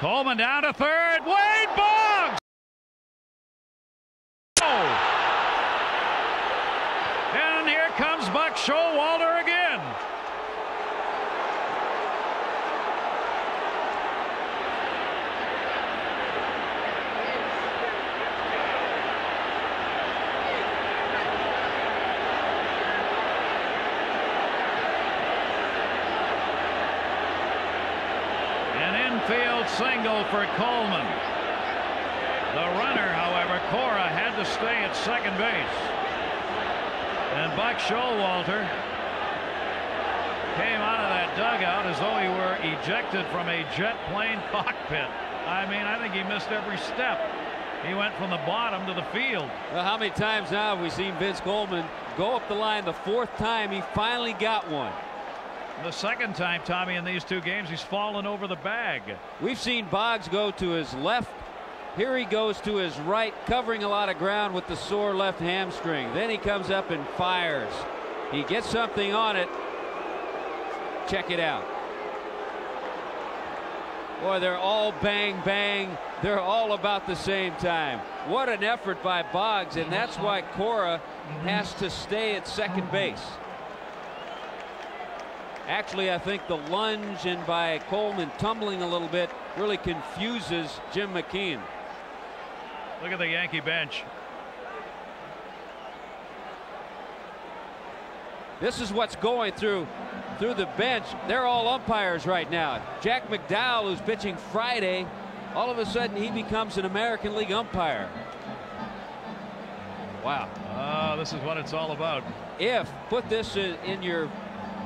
Coleman down to third. Wade Boggs! Oh! And here comes Buck Showalter again. Field single for Coleman. The runner, however, Cora, had to stay at second base. And Buck Showalter came out of that dugout as though he were ejected from a jet plane cockpit. I mean, I think he missed every step. He went from the bottom to the field. Well, how many times now have we seen Vince Coleman go up the line? The fourth time he finally got one. The second time, Tommy, in these two games, he's fallen over the bag. We've seen Boggs go to his left. Here he goes to his right, covering a lot of ground with the sore left hamstring. Then he comes up and fires. He gets something on it. Check it out. Boy, they're all bang, bang. They're all about the same time. What an effort by Boggs, and that's why Cora has to stay at second base. Actually, I think the lunge and by Coleman tumbling a little bit really confuses Jim McKeon. Look at the Yankee bench. This is what's going through the bench. They're all umpires right now. Jack McDowell, who's pitching Friday, all of a sudden he becomes an American League umpire. Wow. This is what it's all about. Put this in your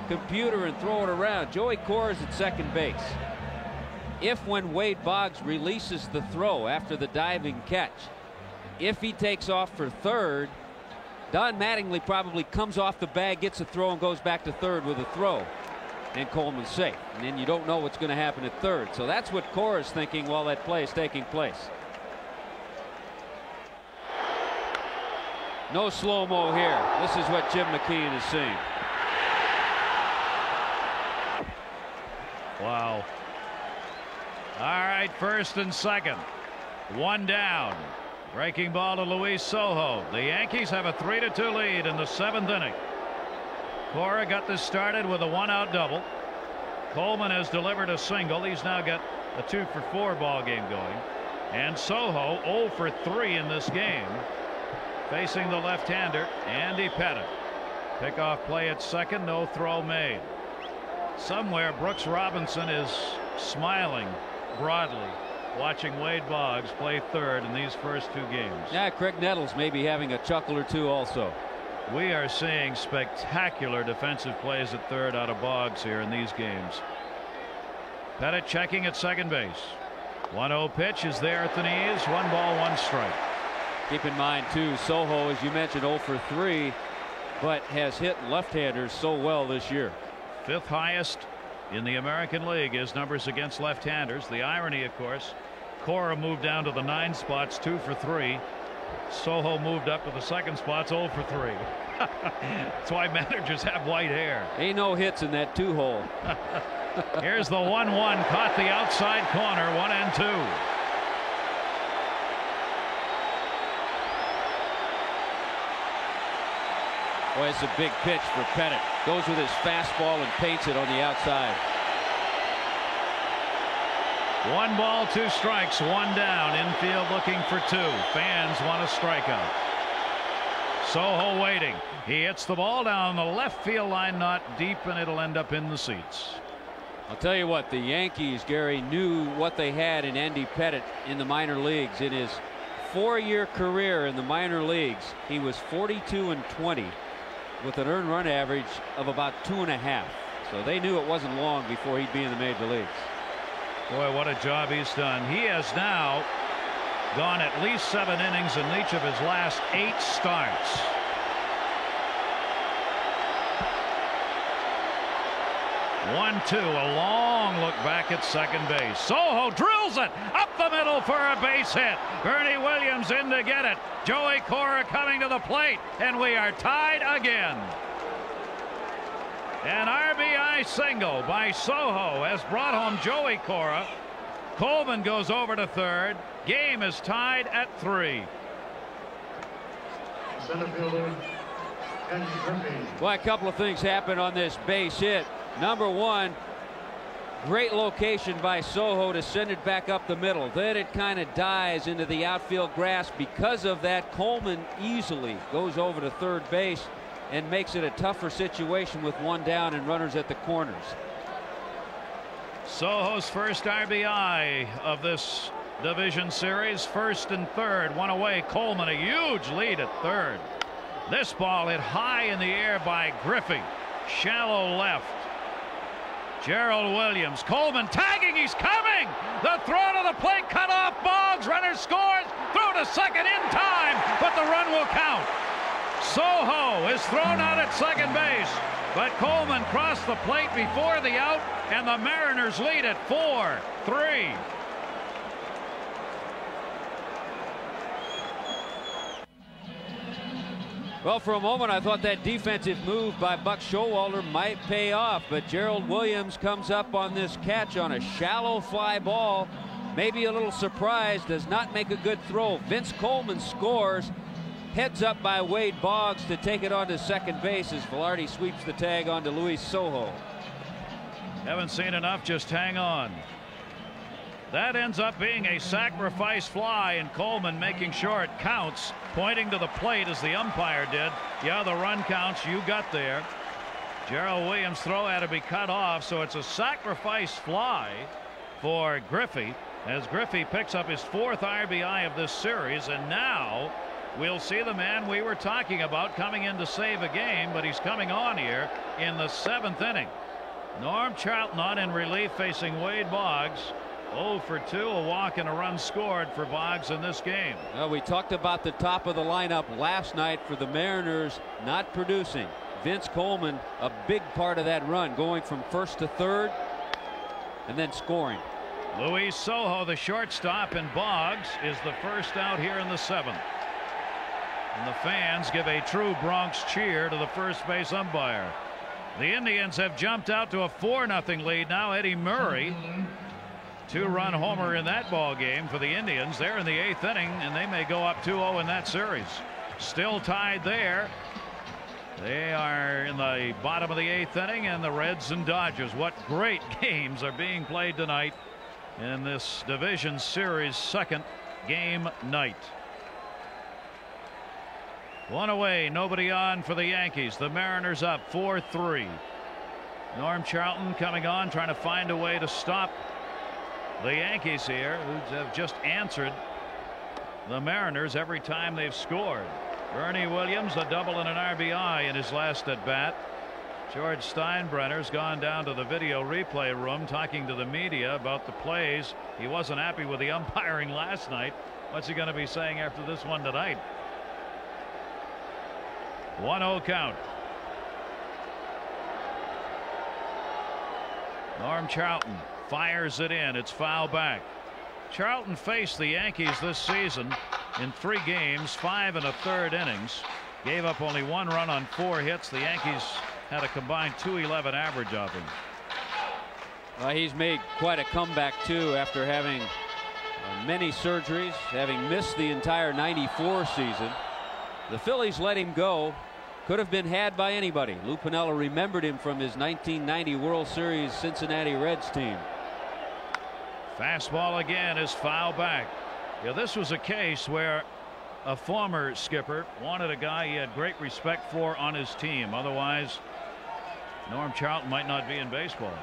computer and throw it around. Joey Cora's at second base. When Wade Boggs releases the throw after the diving catch, if he takes off for third, Don Mattingly probably comes off the bag, gets a throw, and goes back to third with a throw, and Coleman's safe. And then you don't know what's going to happen at third. So that's what Cora's thinking while that play is taking place. No slow-mo here. This is what Jim McKeon is seeing. Wow. All right, first and second. One down. Breaking ball to Luis Sojo. The Yankees have a 3-2 lead in the seventh inning. Cora got this started with a one-out double. Coleman has delivered a single. He's now got a 2-for-4 ball game going. And Sojo 0 for 3 in this game, facing the left-hander Andy Pettitte. Pickoff play at second. No throw made. Somewhere Brooks Robinson is smiling broadly watching Wade Boggs play third in these first two games. Yeah, Craig Nettles may be having a chuckle or two also. We are seeing spectacular defensive plays at third out of Boggs here in these games. Pettitte checking at second base. 1-0 pitch is there at the knees. 1 ball, 1 strike. Keep in mind too, Sojo, as you mentioned, 0 for 3, but has hit left-handers so well this year. 5th highest in the American League, his numbers against left-handers. The irony, of course, Cora moved down to the 9 spots, 2 for 3. Sojo moved up to the second spots, 0 for 3. That's why managers have white hair. Ain't no hits in that 2-hole. Here's the 1-1, caught the outside corner, 1-2. Boy, it's a big pitch for Pettitte. Goes with his fastball and paints it on the outside. 1 ball, 2 strikes, 1 down. Infield looking for 2. Fans want a strikeout. Sojo waiting. He hits the ball down the left field line, not deep, and it'll end up in the seats. I'll tell you what, the Yankees, Gary, knew what they had in Andy Pettitte in the minor leagues. In his 4-year career in the minor leagues, he was 42-20. with an earned run average of about 2.5. So they knew it wasn't long before he'd be in the major leagues. Boy, what a job he's done. He has now gone at least 7 innings in each of his last 8 starts. One-two, a long look back at second base. Soho drills it up the middle for a base hit. Bernie Williams in to get it. Joey Cora coming to the plate, and we are tied again. An RBI single by Soho has brought home Joey Cora. Coleman goes over to third. Game is tied at 3. Center fielder, well, a couple of things happened on this base hit. Number one, great location by Soho to send it back up the middle. Then it kind of dies into the outfield grass. Because of that, Coleman easily goes over to third base and makes it a tougher situation with 1 down and runners at the corners. Soho's first RBI of this division series. First and third, 1 away. Coleman a huge lead at third. This ball hit high in the air by Griffey. Shallow left. Gerald Williams. Coleman tagging. He's coming. The throw to the plate cut off. Boggs. Runner scores. Throw to second in time, but the run will count. Soho is thrown out at second base, but Coleman crossed the plate before the out, and the Mariners lead at 4-3. Well, for a moment I thought that defensive move by Buck Showalter might pay off, but Gerald Williams comes up on this catch on a shallow fly ball. Maybe a little surprised, does not make a good throw. Vince Coleman scores. Heads up by Wade Boggs to take it onto second base as Velarde sweeps the tag onto Luis Soho. Haven't seen enough, just hang on. That ends up being a sacrifice fly, and Coleman making sure it counts, pointing to the plate as the umpire did. Yeah, the run counts. You got there. Gerald Williams' throw had to be cut off, so it's a sacrifice fly for Griffey as Griffey picks up his 4th RBI of this series, and now we'll see the man we were talking about coming in to save a game, but he's coming on here in the 7th inning. Norm Charlton on in relief facing Wade Boggs. 0 for 2, a walk and a run scored for Boggs in this game. Well, we talked about the top of the lineup last night for the Mariners not producing. Vince Coleman, a big part of that run, going from first to third and then scoring. Luis Soho, the shortstop, and Boggs is the first out here in the 7th. And the fans give a true Bronx cheer to the first base umpire. The Indians have jumped out to a 4-0 lead now. Eddie Murray, 2-run homer in that ball game for the Indians. They're in the 8th inning, and they may go up 2-0 in that series. Still tied there. They are in the bottom of the 8th inning, and the Reds and Dodgers. What great games are being played tonight in this division series 2nd game night. 1 away, nobody on for the Yankees. The Mariners up 4-3. Norm Charlton coming on, trying to find a way to stop the Yankees here, who have just answered the Mariners every time they've scored. Bernie Williams a double and an RBI in his last at bat. George Steinbrenner's gone down to the video replay room talking to the media about the plays. He wasn't happy with the umpiring last night. What's he going to be saying after this one tonight? 1-0 count. Norm Charlton fires it in. It's foul back. Charlton faced the Yankees this season in 3 games, 5 1/3 innings. Gave up only 1 run on 4 hits. The Yankees had a combined .211 average of him. Well, he's made quite a comeback too after having many surgeries, having missed the entire '94 season. The Phillies let him go. Could have been had by anybody. Lou Piniella remembered him from his 1990 World Series Cincinnati Reds team. Fastball again is foul back. Yeah, this was a case where a former skipper wanted a guy he had great respect for on his team. Otherwise, Norm Charlton might not be in baseball.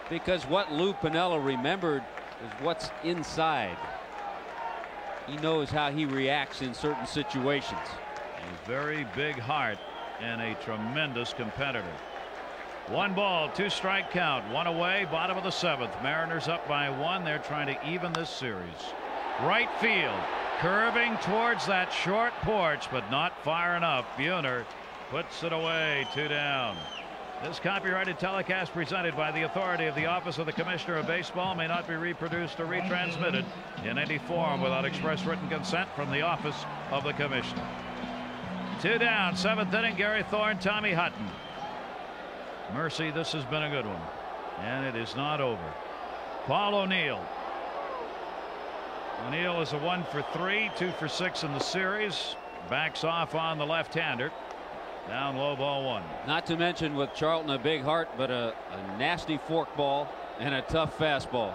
Because what Lou Piniella remembered is what's inside. He knows how he reacts in certain situations. A very big heart and a tremendous competitor. 1 ball, 2 strike count, 1 away, bottom of the 7th. Mariners up by 1. They're trying to even this series. Right field, curving towards that short porch, but not far enough. Buhner puts it away. 2 down. This copyrighted telecast presented by the authority of the Office of the Commissioner of Baseball may not be reproduced or retransmitted in any form without express written consent from the Office of the Commissioner. 2 down, 7th inning. Gary Thorne, Tommy Hutton. Mercy, this has been a good one, and it is not over. Paul O'Neill. O'Neill is a 1 for 3, 2 for 6 in the series. Backs off on the left-hander. Down low, ball 1. Not to mention with Charlton a big heart, but a nasty forkball and a tough fastball.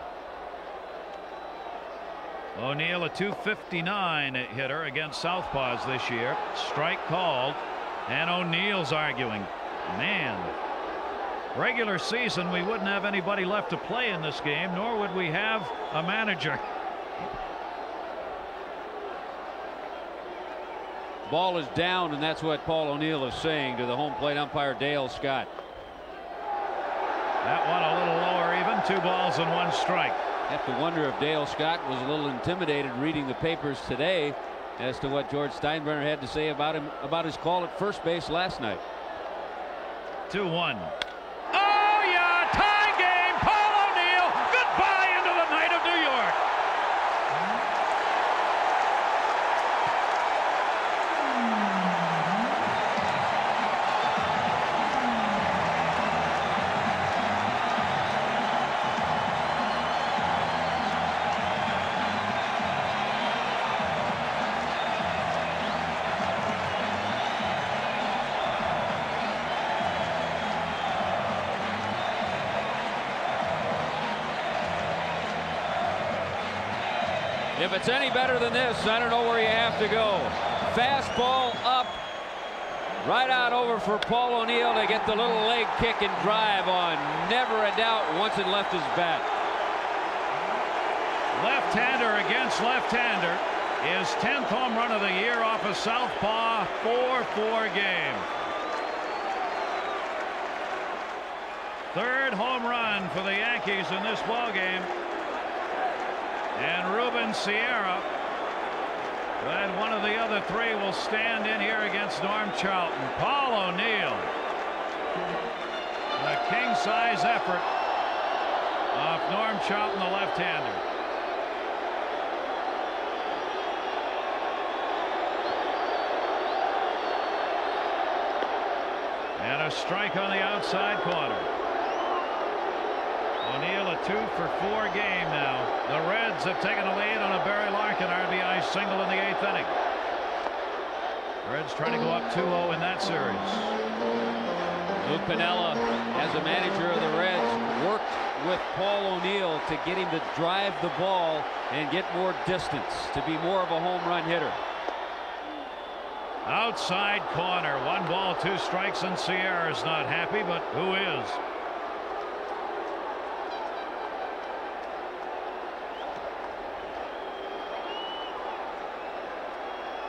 O'Neill, a .259 hitter against southpaws this year. Strike called, and O'Neill's arguing. Man, regular season we wouldn't have anybody left to play in this game, nor would we have a manager. Ball is down, and that's what Paul O'Neill is saying to the home plate umpire Dale Scott. That one a little lower even. 2 balls and 1 strike. Have to wonder if Dale Scott was a little intimidated reading the papers today as to what George Steinbrenner had to say about him, about his call at first base last night. 2-1. Oh yeah, tie game. Paul O'Neill, goodbye into the night of New York. If it's any better than this, I don't know where you have to go. Fastball up, right out over for Paul O'Neill to get the little leg kick and drive on. Never a doubt once it left his bat. Left-hander against left-hander. His 10th home run of the year off a southpaw 4-4 game. 3rd home run for the Yankees in this ball game. And Ruben Sierra, and one of the other 3 will stand in here against Norm Charlton. Paul O'Neill, a king-size effort off Norm Charlton, the left-hander. And a strike on the outside corner. O'Neill a 2 for 4 game now. The Reds have taken a lead on a Barry Larkin RBI single in the 8th inning. Reds trying to go up 2-0 in that series. Lou Piniella, as a manager of the Reds, worked with Paul O'Neill to get him to drive the ball and get more distance, to be more of a home run hitter. Outside corner, 1 ball, 2 strikes, and Sierra's not happy, but who is?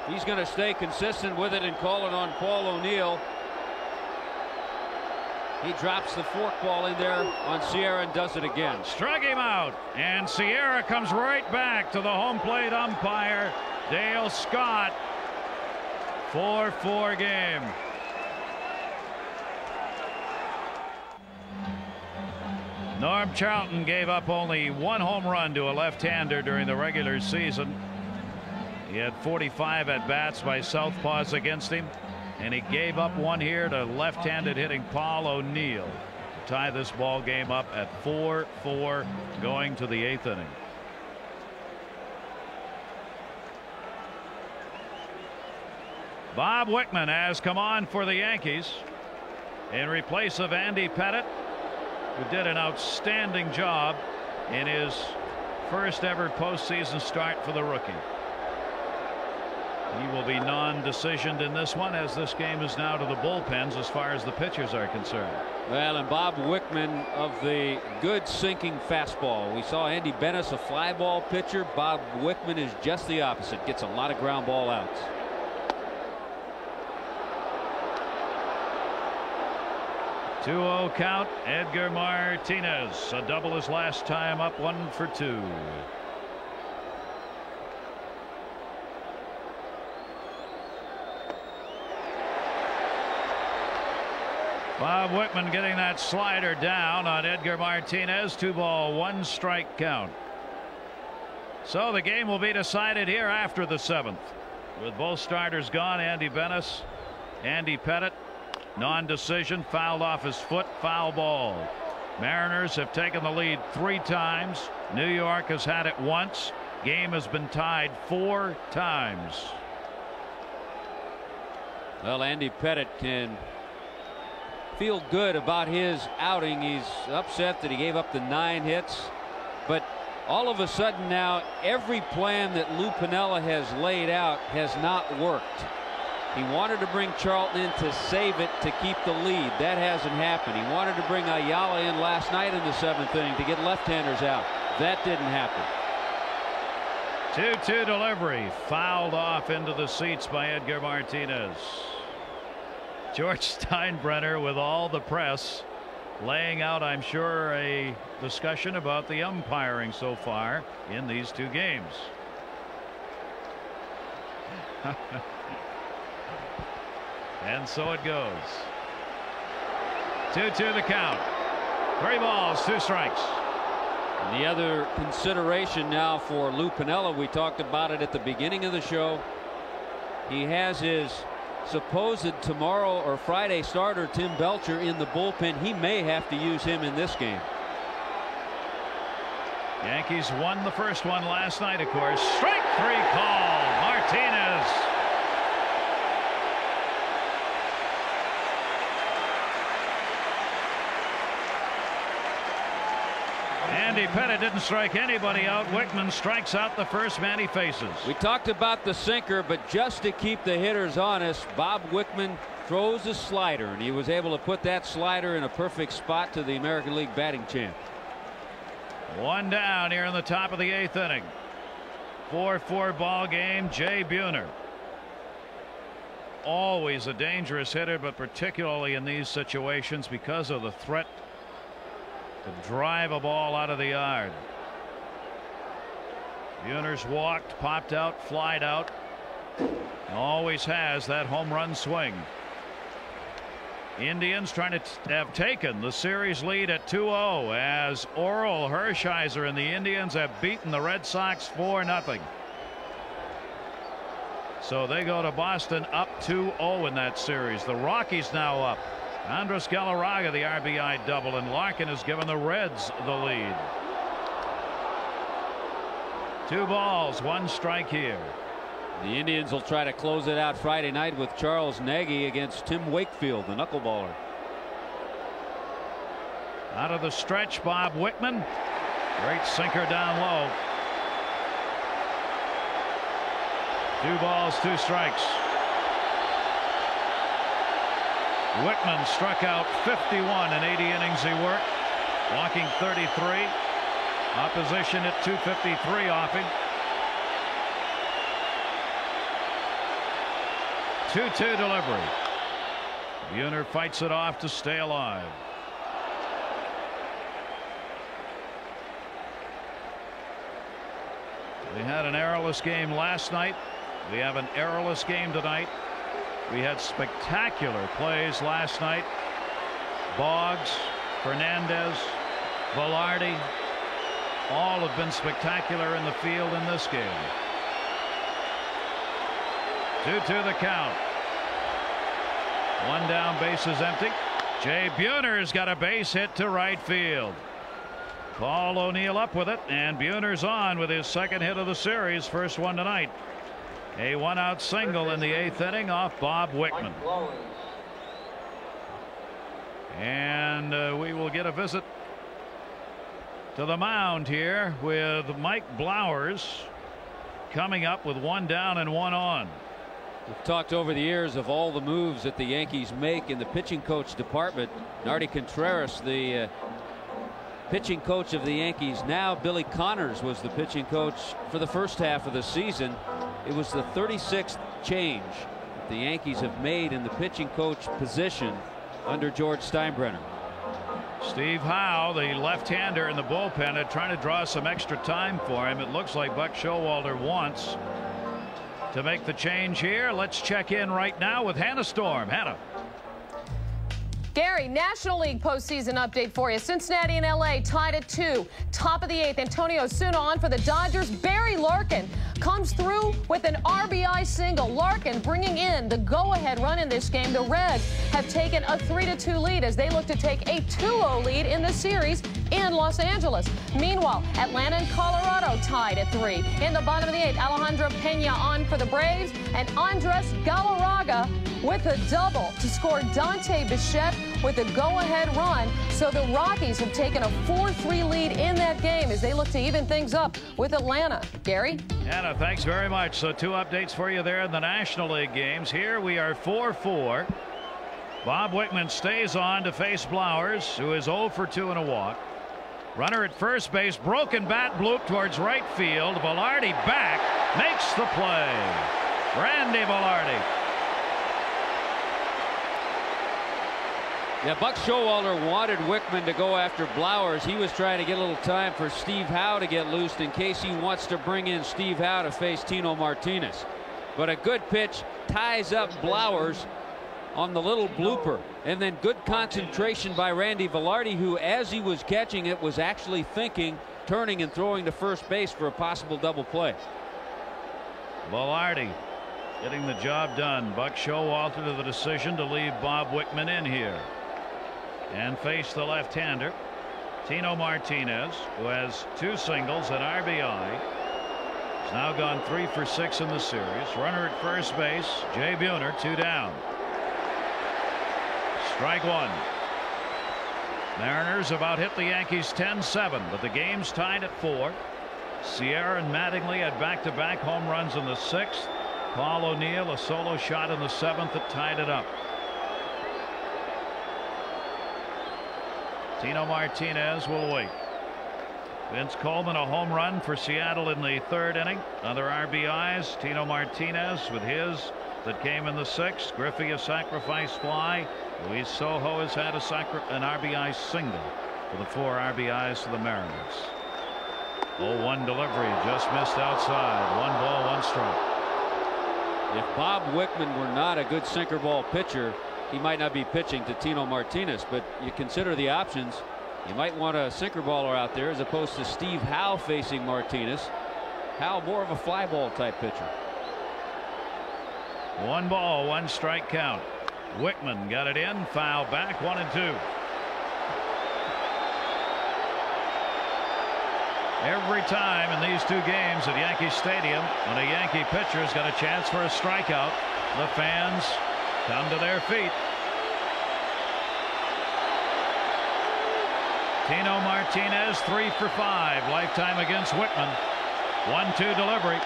He's going to stay consistent with it and call it on Paul O'Neill. He drops the forkball in there on Sierra and does it again. Struck him out, and Sierra comes right back to the home plate umpire Dale Scott. 4-4 game. Norm Charlton gave up only 1 home run to a left-hander during the regular season. He had 45 at-bats by southpaws against him, and he gave up 1 here to left-handed hitting Paul O'Neill to tie this ball game up at 4-4 going to the 8th inning. Bob Wickman has come on for the Yankees in replace of Andy Pettitte, who did an outstanding job in his first ever postseason start for the rookie. He will be non-decisioned in this one, as this game is now to the bullpens as far as the pitchers are concerned. Well, and Bob Wickman of the good sinking fastball. We saw Andy Bennis, a fly ball pitcher. Bob Wickman is just the opposite. Gets a lot of ground ball outs. 2-0 count. Edgar Martinez, a double his last time up, 1 for 2. Bob Wickman getting that slider down on Edgar Martinez. 2-ball, 1-strike count. So the game will be decided here after the 7th. With both starters gone, Andy Bennis, Andy Pettit, non-decision, fouled off his foot, foul ball. Mariners have taken the lead 3 times. New York has had it once. Game has been tied 4 times. Well, Andy Pettit can feel good about his outing. He's upset that he gave up the 9 hits, but all of a sudden now every plan that Lou Piniella has laid out has not worked. He wanted to bring Charlton in to save it, to keep the lead. That hasn't happened. He wanted to bring Ayala in last night in the 7th inning to get left-handers out. That didn't happen. 2-2 delivery, fouled off into the seats by Edgar Martinez. George Steinbrenner, with all the press, laying out, I'm sure, a discussion about the umpiring so far in these 2 games. And so it goes. 2-2 the count. 3 balls, 2 strikes. And the other consideration now for Lou Piniella, we talked about it at the beginning of the show. He has his supposed tomorrow or Friday starter Tim Belcher in the bullpen. He may have to use him in this game. Yankees won the first one last night, of course. Strike 3 call. Martinez. Andy Pettit didn't strike anybody out. Wickman strikes out the first man he faces. We talked about the sinker, but just to keep the hitters honest, Bob Wickman throws a slider, and he was able to put that slider in a perfect spot to the American League batting champ. 1 down here in the top of the 8th inning. 4-4 ball game. Jay Buhner, always a dangerous hitter, but particularly in these situations because of the threat to drive a ball out of the yard. Buhner's walked, popped out, flied out. Always has that home run swing. Indians trying to have taken the series lead at 2-0 as Oral Hershiser and the Indians have beaten the Red Sox 4-0. So they go to Boston up 2-0 in that series. The Rockies now up. Andres Galarraga, the RBI double, and Larkin has given the Reds the lead. 2 balls, 1 strike here. The Indians will try to close it out Friday night with Charles Nagy against Tim Wakefield, the knuckleballer. Out of the stretch, Bob Wickman. Great sinker down low. 2 balls, 2 strikes. Wickman struck out 51 in 80 innings he worked, walking 33. Opposition at 253 off him. 2-2 delivery. Buhner fights it off to stay alive. We had an errorless game last night. We have an errorless game tonight. We had spectacular plays last night. Boggs, Fernandez, Velarde, all have been spectacular in the field in this game. 2-2 the count. 1 down, bases empty. Jay Buhner's got a base hit to right field. Paul O'Neill up with it, and Buhner's on with his 2nd hit of the series, first one tonight. A 1-out single in the 8th inning off Bob Wickman. And we will get a visit to the mound here with Mike Blowers coming up with 1 down and 1 on. We've talked over the years of all the moves that the Yankees make in the pitching coach department. Nardi Contreras, the pitching coach of the Yankees now. Billy Connors was the pitching coach for the first half of the season. It was the 36th change that the Yankees have made in the pitching coach position under George Steinbrenner. Steve Howe, the left-hander in the bullpen, are trying to draw some extra time for him. It looks like Buck Showalter wants to make the change here. Let's check in right now with Hannah Storm. Hannah. Gary, National League postseason update for you. Cincinnati and L.A. tied at 2. Top of the 8th, Antonio Osuna on for the Dodgers. Barry Larkin comes through with an RBI single. Larkin bringing in the go-ahead run in this game. The Reds have taken a 3-2 lead as they look to take a 2-0 lead in the series in Los Angeles. Meanwhile, Atlanta and Colorado tied at 3. In the bottom of the 8th, Alejandro Pena on for the Braves, and Andres Galarraga with a double to score Dante Bichette with a go-ahead run. So the Rockies have taken a 4-3 lead in that game as they look to even things up with Atlanta. Gary? Anna, thanks very much. So 2 updates for you there in the National League games. Here we are 4-4. Bob Wickman stays on to face Blowers, who is 0 for 2 and a walk. Runner at first base, broken bat, bloop towards right field. Velarde back, makes the play. Randy Velarde. Yeah, Buck Showalter wanted Wickman to go after Blowers. He was trying to get a little time for Steve Howe to get loosed in case he wants to bring in Steve Howe to face Tino Martinez. But a good pitch ties up Blowers on the little blooper. And then good concentration by Randy Velarde, who, as he was catching it, was actually thinking, turning and throwing to first base for a possible double play. Velarde getting the job done. Buck Showalter to the decision to leave Bob Wickman in here and face the left-hander Tino Martinez, who has 2 singles and RBI. He's now gone 3 for 6 in the series. Runner at first base, Jay Buhner, 2 down. Strike 1. Mariners about hit the Yankees 10-7, but the game's tied at 4. Sierra and Mattingly had back-to-back home runs in the 6th. Paul O'Neill a solo shot in the 7th that tied it up. Tino Martinez will wait. Vince Coleman a home run for Seattle in the 3rd inning. Other RBIs, Tino Martinez with his that came in the 6th. Griffey a sacrifice fly. Luis Sojo has had an RBI single for the 4 RBIs to the Mariners. 0-1 delivery just missed outside. 1 ball, 1 strike. If Bob Wickman were not a good sinker ball pitcher, he might not be pitching to Tino Martinez, but you consider the options. You might want a sinker baller out there as opposed to Steve Howe facing Martinez. Howe more of a fly ball type pitcher. 1 ball, 1 strike count. Wickman got it in, foul back, 1-2. Every time in these 2 games at Yankee Stadium, when a Yankee pitcher's got a chance for a strikeout, the fans come to their feet. Tino Martinez 3 for 5 lifetime against Wickman. 1-2 delivery,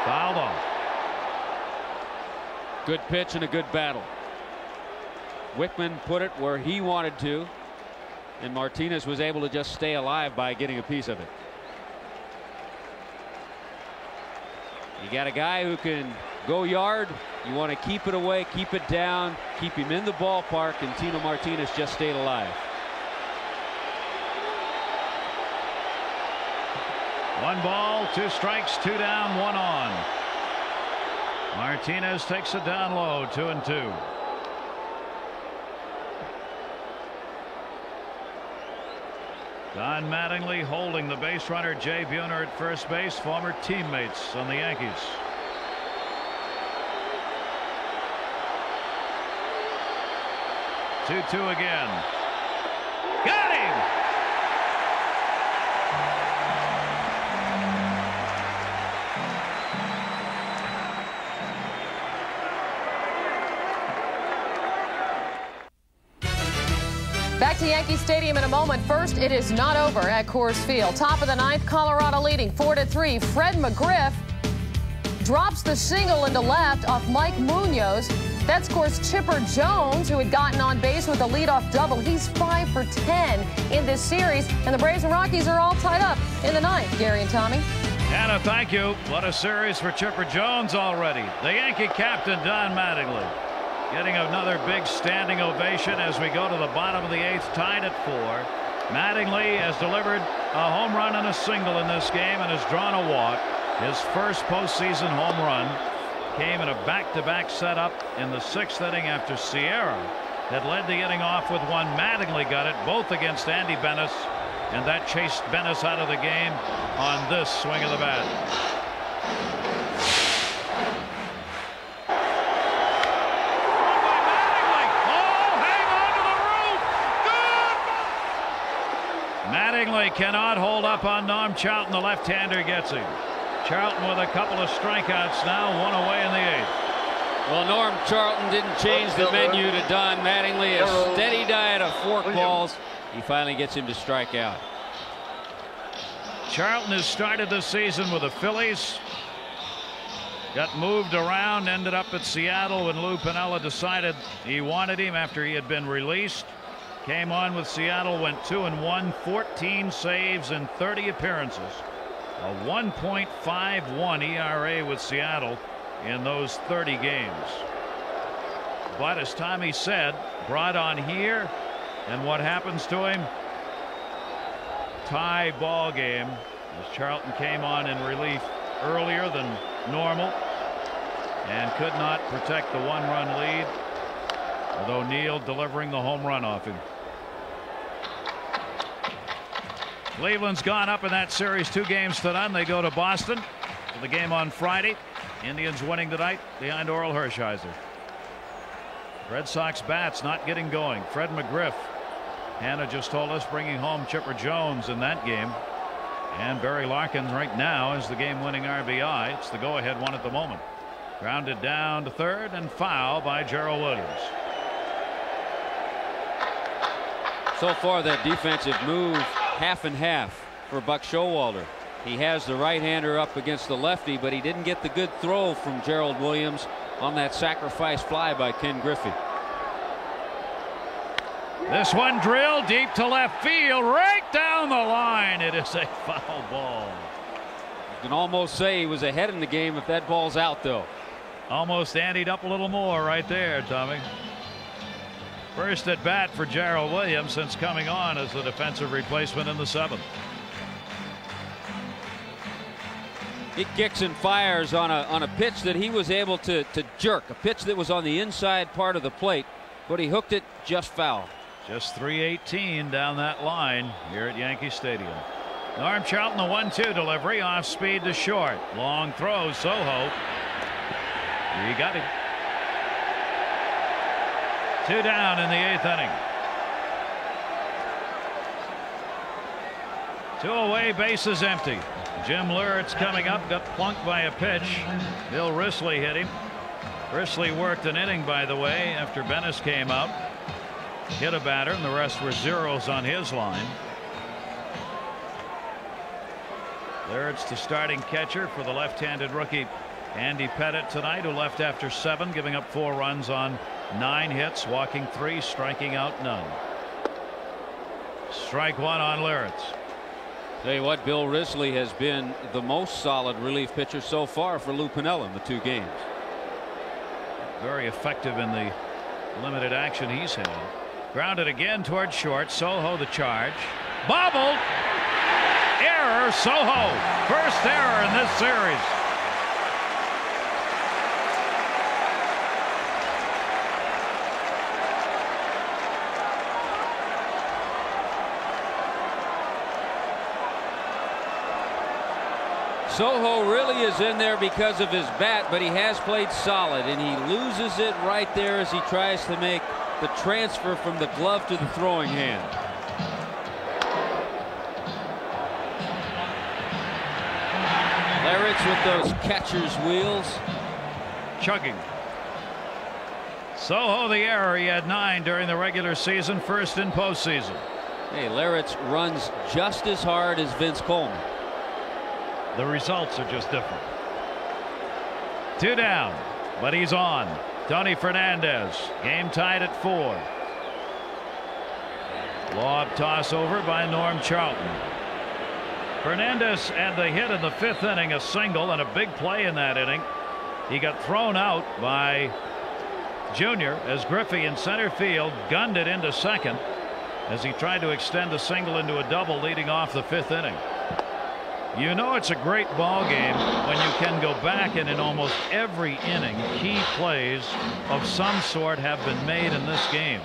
fouled off. Good pitch and a good battle. Wickman put it where he wanted to, and Martinez was able to just stay alive by getting a piece of it. You got a guy who can go yard. You want to keep it away, keep it down, keep him in the ballpark, and Tino Martinez just stayed alive. 1 ball, 2 strikes, 2 down, 1 on. Martinez takes it down low, 2-2. Don Mattingly holding the base runner Jay Buhner at first base, former teammates on the Yankees. Two again. Got him! Back to Yankee Stadium in a moment. First, it is not over at Coors Field. Top of the 9th, Colorado leading 4-3. Fred McGriff drops the single into left off Mike Munoz. That scores Chipper Jones, who had gotten on base with a leadoff double. He's 5 for 10 in this series, and the Braves and Rockies are all tied up in the 9th. Gary and Tommy. Anna, thank you. What a series for Chipper Jones already. The Yankee captain, Don Mattingly, getting another big standing ovation as we go to the bottom of the 8th, tied at 4. Mattingly has delivered a home run and a single in this game and has drawn a walk. His first postseason home run came in a back-to-back setup in the 6th inning after Sierra had led the inning off with one. Mattingly got it, both against Andy Bennis, and that chased Bennis out of the game on this swing of the bat. Mattingly cannot hold up on Norm Charlton. The left-hander gets him. Charlton with a couple of strikeouts now, one away in the 8th. Well, Norm Charlton didn't change the menu to Don Mattingly. A steady diet of fork balls. He finally gets him to strike out. Charlton has started the season with the Phillies. Got moved around, ended up at Seattle when Lou Piniella decided he wanted him after he had been released. Came on with Seattle, went 2-1, 14 saves in 30 appearances. A 1.51 ERA with Seattle in those 30 games. But as Tommy said, brought on here, and what happens to him? Tie ball game as Charlton came on in relief earlier than normal and could not protect the one-run lead, with O'Neill delivering the home run off him. Cleveland's gone up in that series 2-0. They go to Boston for the game on Friday. Indians winning tonight behind Oral Hershiser. Red Sox bats not getting going. Fred McGriff, Hannah just told us, bringing home Chipper Jones in that game. And Barry Larkin right now is the game-winning RBI. It's the go-ahead one at the moment. Grounded down to third and foul by Gerald Williams. So far, that defensive move, half and half for Buck Showalter. He has the right-hander up against the lefty, but he didn't get the good throw from Gerald Williams on that sacrifice fly by Ken Griffey. This one drilled deep to left field, right down the line. It is a foul ball. You can almost say he was ahead in the game if that ball's out, though. Almost anteed up a little more right there, Tommy. First at bat for Gerald Williams since coming on as the defensive replacement in the 7th. He kicks and fires on a pitch that he was able to jerk, a pitch that was on the inside part of the plate, but he hooked it just foul. Just 318 down that line here at Yankee Stadium. Norm Charlton, the 1-2 delivery, off speed to short. Long throw, Soho. He got him. 2 down in the 8th inning. 2 away, bases empty. Jim Lurtz coming up, got plunked by a pitch. Bill Risley hit him. Risley worked an inning, by the way, after Bennis came out. Hit a batter, and the rest were zeros on his line. Lurtz, the starting catcher for the left-handed rookie Andy Pettit tonight, who left after 7, giving up 4 runs on 9 hits, walking 3, striking out none. Strike 1 on Lurtz. Tell you what, Bill Risley has been the most solid relief pitcher so far for Lou Piniella in the 2 games. Very effective in the limited action he's had. Grounded again toward short. Soho the charge. Bobbled. Error. Soho. First error in this series. Soho really is in there because of his bat, but he has played solid, and he loses it right there as he tries to make the transfer from the glove to the throwing hand. Larich with those catcher's wheels. Chugging. Soho the error. He had 9 during the regular season, first in postseason. Hey, Larich runs just as hard as Vince Coleman. The results are just different. 2 down, but he's on. Tony Fernandez, game tied at 4. Lob toss over by Norm Charlton. Fernandez had the hit in the 5th inning, a single, and a big play in that inning. He got thrown out by Jr. as Griffey in center field gunned it into second as he tried to extend a single into a double leading off the 5th inning. You know it's a great ball game when you can go back and in almost every inning key plays of some sort have been made in this game,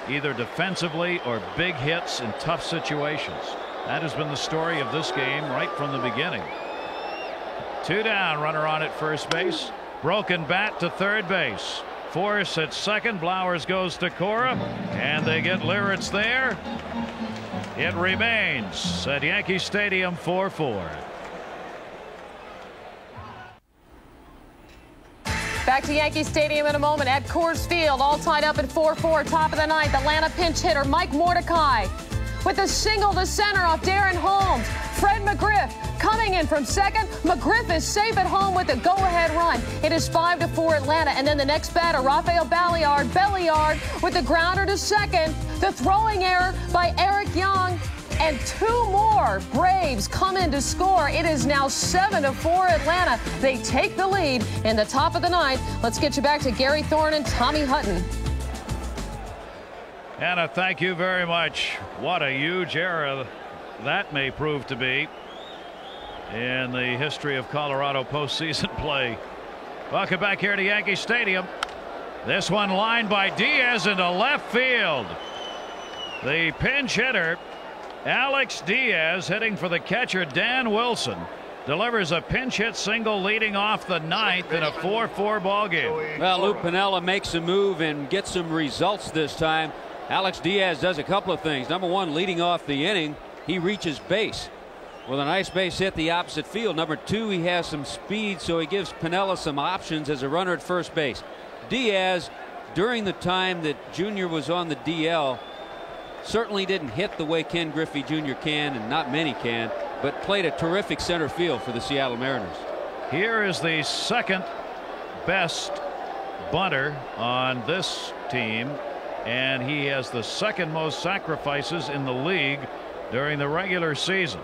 either defensively or big hits in tough situations. That has been the story of this game right from the beginning. 2 down, runner on at first base. Broken bat to third base. Force at second. Blowers goes to Cora, and they get Liritz there. It remains at Yankee Stadium 4-4. Back to Yankee Stadium in a moment at Coors Field, all tied up at 4-4, top of the ninth. Atlanta pinch hitter Mike Mordecai with a single to center off Darren Holmes. Fred McGriff coming in from second. McGriff is safe at home with a go-ahead run. It is 5-4 Atlanta. And then the next batter, Rafael Belliard with the grounder to second. The throwing error by Eric Young. And 2 more Braves come in to score. It is now 7-4 Atlanta. They take the lead in the top of the ninth. Let's get you back to Gary Thorne and Tommy Hutton. Anna, thank you very much. What a huge era that may prove to be in the history of Colorado postseason play. Welcome back here to Yankee Stadium. This one lined by Diaz into left field. The pinch hitter Alex Diaz, hitting for the catcher Dan Wilson, delivers a pinch hit single leading off the ninth in a 4-4 ball game. Well, Lou Piniella makes a move and gets some results this time. Alex Diaz does a couple of things. Number one, leading off the inning, he reaches base with a nice base hit the opposite field. Number two, he has some speed, so he gives Piniella some options as a runner at first base. Diaz, during the time that Junior was on the DL, certainly didn't hit the way Ken Griffey Jr. can, and not many can, but played a terrific center field for the Seattle Mariners. Here is the second best bunter on this team, and he has the second most sacrifices in the league during the regular season.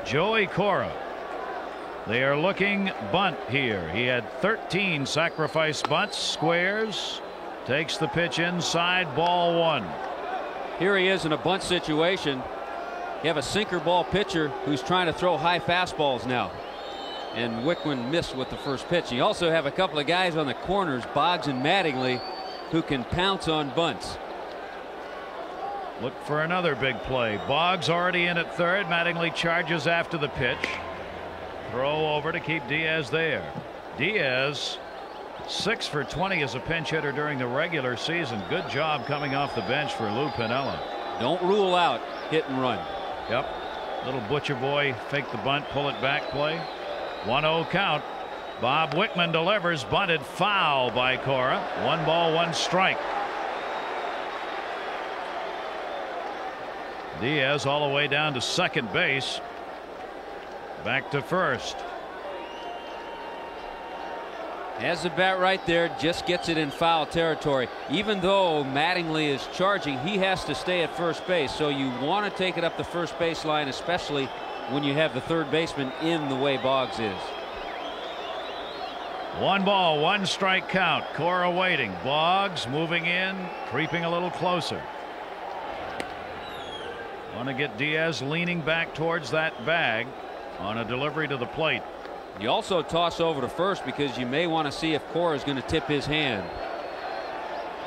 Joey Cora. They are looking bunt here. He had 13 sacrifice bunts. Squares, takes the pitch inside, ball 1. Here he is in a bunt situation. You have a sinker ball pitcher who's trying to throw high fastballs now, and Wickman missed with the first pitch. You also have a couple of guys on the corners, Boggs and Mattingly, who can pounce on bunts. Look for another big play. Boggs already in at third. Mattingly charges after the pitch. Throw over to keep Diaz there. Diaz 6 for 20 as a pinch hitter during the regular season. Good job coming off the bench for Lou Piniella. Don't rule out hit and run. Yep. Little butcher boy fake the bunt, pull it back play. 1-0 count. Bob Wickman delivers, bunted foul by Cora. 1 ball 1 strike. Diaz all the way down to second base. Back to first. Has the bat right there, just gets it in foul territory. Even though Mattingly is charging, he has to stay at first base. So you want to take it up the first base line, especially when you have the third baseman in the way Boggs is. 1 ball 1 strike count. Cora waiting. Boggs moving in, creeping a little closer. Want to get Diaz leaning back towards that bag on a delivery to the plate. You also toss over to first because you may want to see if Cora is going to tip his hand.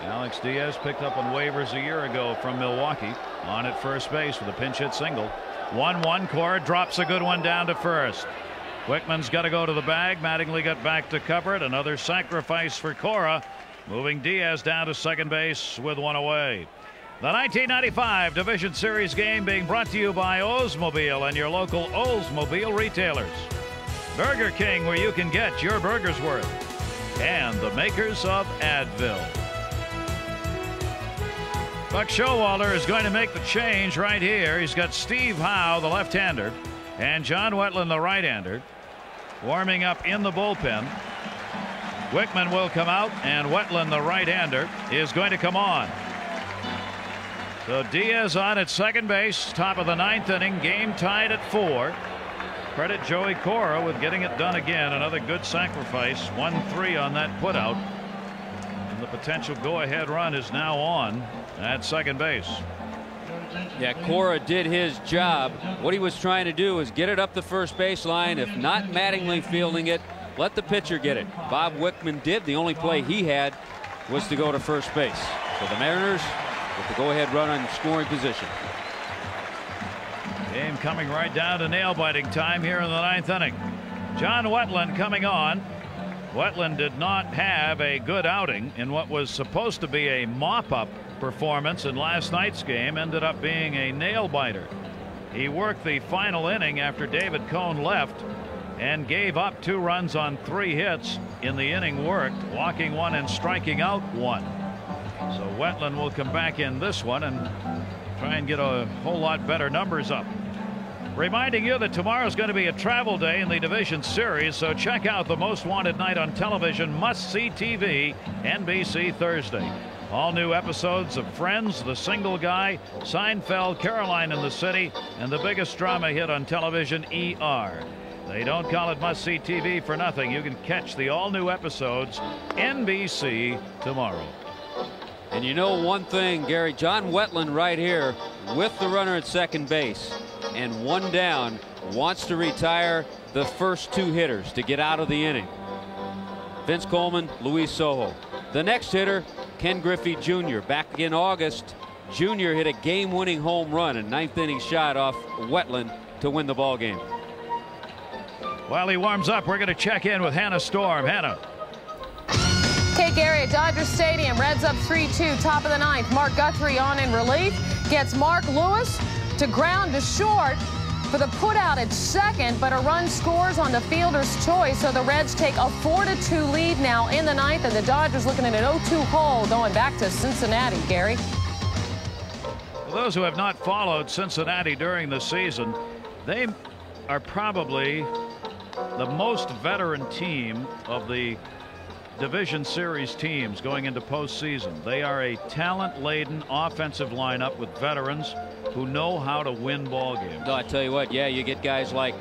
Alex Diaz picked up on waivers a year ago from Milwaukee, on at first base with a pinch hit single. 1-1. Cora drops a good one down to first. Wickman's got to go to the bag. Mattingly got back to cover it. Another sacrifice for Cora, moving Diaz down to second base with 1 away. The 1995 Division Series game being brought to you by Oldsmobile and your local Oldsmobile retailers. Burger King, where you can get your burger's worth, and the makers of Advil. Buck Showalter is going to make the change right here. He's got Steve Howe, the left-hander, and John Wetland, the right-hander, warming up in the bullpen. Wickman will come out, and Wetland, the right-hander, is going to come on. So Diaz on at second base, top of the ninth inning, game tied at 4. Credit Joey Cora with getting it done again. Another good sacrifice. 1-3 on that putout. And the potential go-ahead run is now on at second base. Yeah, Cora did his job. What he was trying to do is get it up the first baseline. If not Mattingly fielding it, let the pitcher get it. Bob Wickman did. The only play he had was to go to first base. So the Mariners with the go-ahead run on scoring position. Game coming right down to nail-biting time here in the ninth inning. John Wetland coming on. Wetland did not have a good outing in what was supposed to be a mop-up performance in last night's game. Ended up being a nail-biter. He worked the final inning after David Cone left and gave up 2 runs on 3 hits in the inning worked, walking 1 and striking out 1. So Wetland will come back in this one and try and get a whole lot better numbers up. Reminding you that tomorrow's going to be a travel day in the division series, so check out the most wanted night on television, must-see TV, NBC Thursday. All new episodes of Friends, The Single Guy, Seinfeld, Caroline in the City, and the biggest drama hit on television, ER. They don't call it must-see TV for nothing. You can catch the all-new episodes NBC tomorrow. And you know one thing, Gary, John Wetland right here with the runner at second base and 1 down wants to retire the first 2 hitters to get out of the inning. Vince Coleman, Luis Sojo. The next hitter, Ken Griffey Jr. Back in August, Jr. hit a game-winning home run, a 9th inning shot off Wetland to win the ball game. While he warms up, we're going to check in with Hannah Storm. Hannah. Okay, Gary, at Dodger Stadium, Reds up 3-2, top of the ninth. Mark Guthrie on in relief, gets Mark Lewis to ground to short for the putout at second, but a run scores on the fielder's choice, so the Reds take a 4-2 lead now in the ninth, and the Dodgers looking at an 0-2 hole going back to Cincinnati. Gary. For those who have not followed Cincinnati during the season, they are probably the most veteran team of the division series teams going into postseason. They are a talent-laden offensive lineup with veterans who know how to win ball games. No, I tell you what, yeah, you get guys like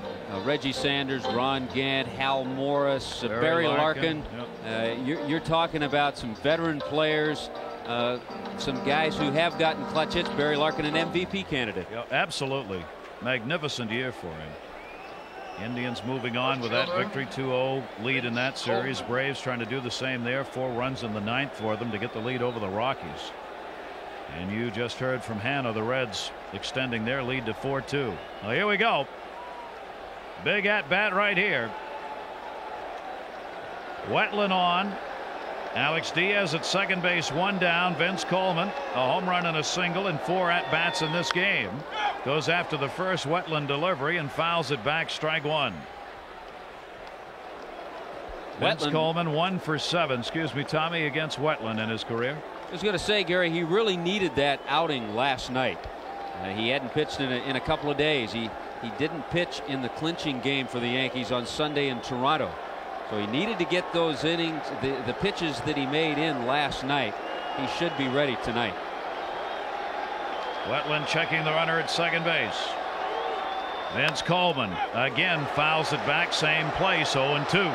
Reggie Sanders, Ron Gant, Hal Morris, Barry Larkin. Yep. You're talking about some veteran players, some guys who have gotten clutch hits. Barry Larkin, an MVP candidate. Yeah, absolutely. Magnificent year for him. Indians moving on with that victory, 2-0 lead in that series. Braves trying to do the same there. 4 runs in the ninth for them to get the lead over the Rockies. And you just heard from Hannah, the Reds extending their lead to 4-2. Well, here we go. Big at bat right here. Wetland on. Alex Diaz at second base, 1 down. Vince Coleman, a home run and a single and 4 at bats in this game. Goes after the first Wetland delivery and fouls it back, strike 1. Vince Coleman 1 for 7, excuse me, Tommy, against Wetland in his career. I was going to say, Gary, he really needed that outing last night. He hadn't pitched in a couple of days. He didn't pitch in the clinching game for the Yankees on Sunday in Toronto. So he needed to get those innings, the pitches that he made in last night. He should be ready tonight. Wetland checking the runner at second base. Vince Coleman again fouls it back, same place, 0-2.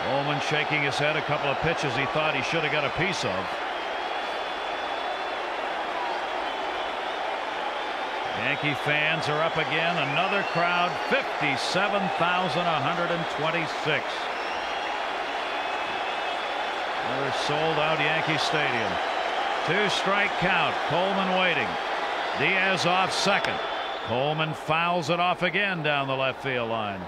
Coleman shaking his head, a couple of pitches he thought he should have got a piece of. Yankee fans are up again. Another crowd, 57,126. Another sold-out Yankee Stadium. 2-strike count. Coleman waiting. Diaz off second. Coleman fouls it off again down the left field line.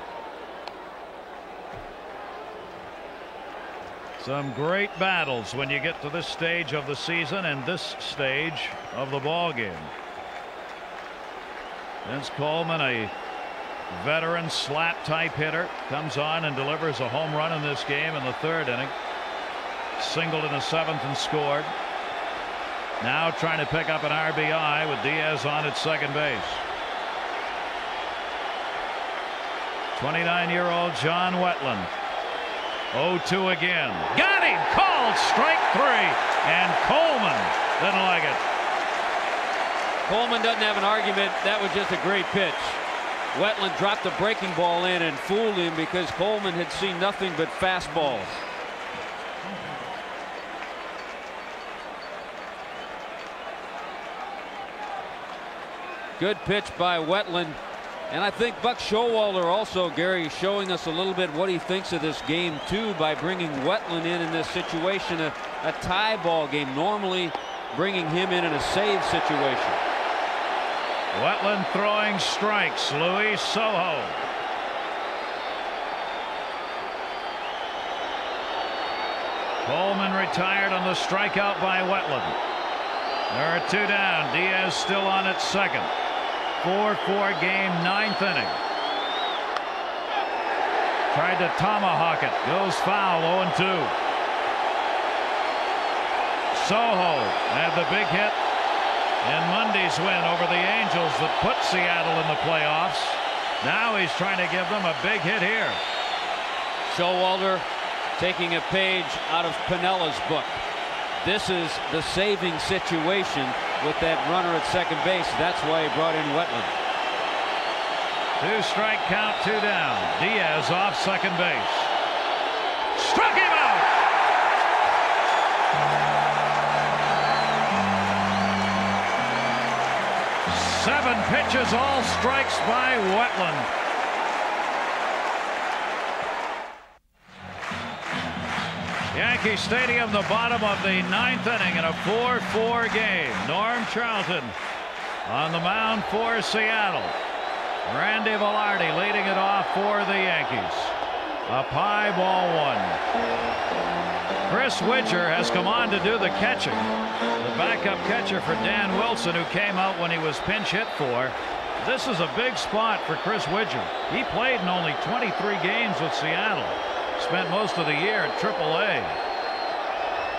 Some great battles when you get to this stage of the season and this stage of the ball game. Vince Coleman, a veteran slap type hitter, comes on and delivers a home run in this game in the 3rd inning. Singled in the 7th and scored. Now trying to pick up an RBI with Diaz on at second base. 29-year-old John Wetland. 0-2 again. Got him! Called strike 3. And Coleman didn't like it. Coleman doesn't have an argument. That was just a great pitch. Wetland dropped the breaking ball in and fooled him because Coleman had seen nothing but fastballs. Good pitch by Wetland. And I think Buck Showalter also, Gary, showing us a little bit what he thinks of this game too by bringing Wetland in this situation, a tie ball game, normally bringing him in a save situation. Wetland throwing strikes. Luis Sojo. Coleman retired on the strikeout by Wetland. There are 2 down. Diaz still on at second. 4-4 game, 9th inning. Tried to tomahawk it. Goes foul, 0-2. Sojo had the big hit in Monday's win over the Angels that put Seattle in the playoffs. Now he's trying to give them a big hit here. Showalter taking a page out of Pinella's book. This is the saving situation with that runner at second base. That's why he brought in Wetland. 2-strike count, 2 down. Diaz off second base. Struck him out. Seven pitches, all strikes by Wetland. Yankee Stadium, the bottom of the 9th inning in a 4-4 game. Norm Charlton on the mound for Seattle. Randy Velarde leading it off for the Yankees. Up high, ball 1. Chris Widger has come on to do the catching. The backup catcher for Dan Wilson, who came out when he was pinch hit for. This is a big spot for Chris Widger. He played in only 23 games with Seattle. Spent most of the year at AAA.